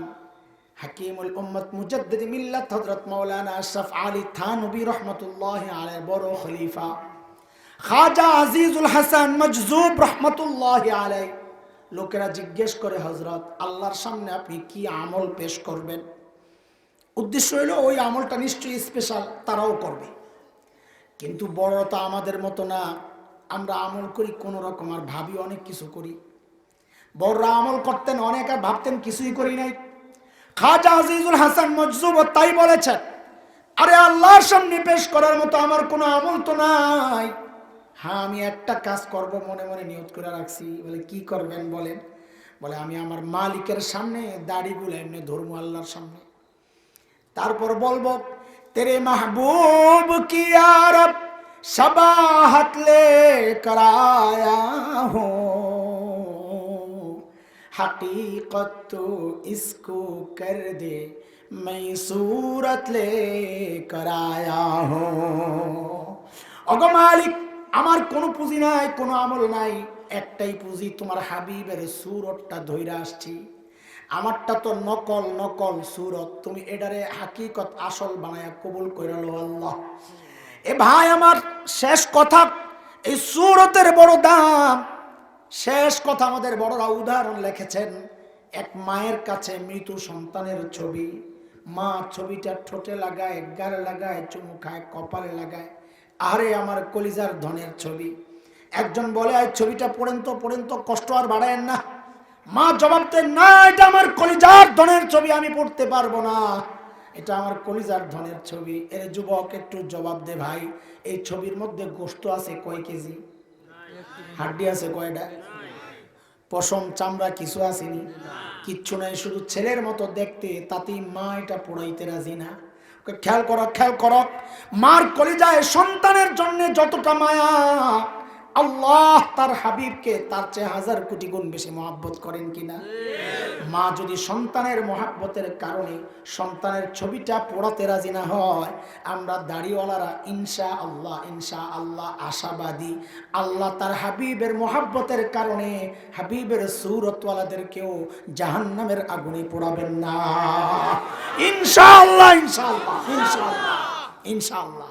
হাকিমুল উম্মত মুজাদ্দিদ মিল্লাত হযরত মাওলানা আশরাফ আলী থানভী রাহমাতুল্লাহি আলাইহি বড় খলিফা খাজা আজিজুল হাসান মজজুব রাহমাতুল্লাহি আলাইহি। লোকেরা জিজ্ঞেস করে, হযরত আল্লাহর সামনে আপনি কি আমল পেশ করবেন? উদ্দেশ্য হলো ওই আমলটা নিশ্চয়ই স্পেশাল, তারাও করবে। কিন্তু বড়টা আমাদের মতো না, আমরা আমল করি কোন রকম আর ভাবি অনেক কিছু করি। বড়রা আমল করতেন অনেক আর ভাবতেন কিছুই করি নাই। খাজা আজিজুল হাসান মজজুব তাই বলেছেন, আরে আল্লাহর সামনে পেশ করার মতো আমার কোনো আমল তো নাই। হ্যাঁ আমি একটা কাজ করব মনে মনে নিয়ত করে রাখছি। বলে কি করবেন বলেন? বলে আমি আমার মালিকের সামনে দাড়িগুলো এমনি ধরবো আল্লাহর সামনে, তারপর বলবো তেরে মাহবুব কি রব शबाहत लेकर आया हूँ, हकीकत तो इसको कर दे मैं सूरत ले कर आया हूँ। ওগো মালিক, আমার কোনো পুঁজি নাই, কোনো আমল নাই, একটাই পুঁজি তোমার হাবিবের সুরতটা ধইরা আসছি। আমারটা তো নকল নকল সুরত, তুমি এটারে হাকিকত আসল বানায়া কবুল কইরা লো আল্লাহ। এ ভাই আমার শেষ কথা, এই সুরতের বড় দাম। শেষ কথা, আমাদের বড়রা উদাহরণ লিখেছেন। এক মায়ের কাছে মৃত সন্তানের ছবি, মা ছবিটা ঠোঁটে লাগায়, গালে লাগায়, চুমু খায়, কপালে লাগায়। আরে আমার কলিজার ধনের ছবি। একজন বলে এই ছবিটা পড়েন তো কষ্ট আর বাড়ায়েন না। মা জবাব দেন, না এটা আমার কলিজার ধনের ছবি, আমি পড়তে পারবো না, এটা আমার কলিজার ধনের ছবি। এর যুবক একটু জবাব দে ভাই, এই ছবির মধ্যে গোশত আছে কয় কেজি? হাড্ডি আছে কয়টা? পশম চামড়া কিছু আসেনি? কিচ্ছু নাই, শুধু ছেলের মতো দেখতে, তাতেই মা এটা পোড়াইতে রাজি না। খেয়াল করো, মার কলিজায় সন্তানের জন্য যতটা মায়া, আল্লাহ তার হাবিবকে তার চেয়ে 1000 কোটি গুণ বেশি মহব্বত করেন কিনা? মা যদি সন্তানের মহব্বতের কারণে সন্তানের ছবিটা পোড়াতে রাজি না হয়, আমরা দাড়িওয়ালারা ইনশাআল্লাহ আশাবাদী, আল্লাহ তার হাবিবের মহব্বতের কারণে হাবিবের সূরতওয়ালাদেরকেও জাহান্নামের আগুনে পোড়াবেন না ইনশাআল্লাহ।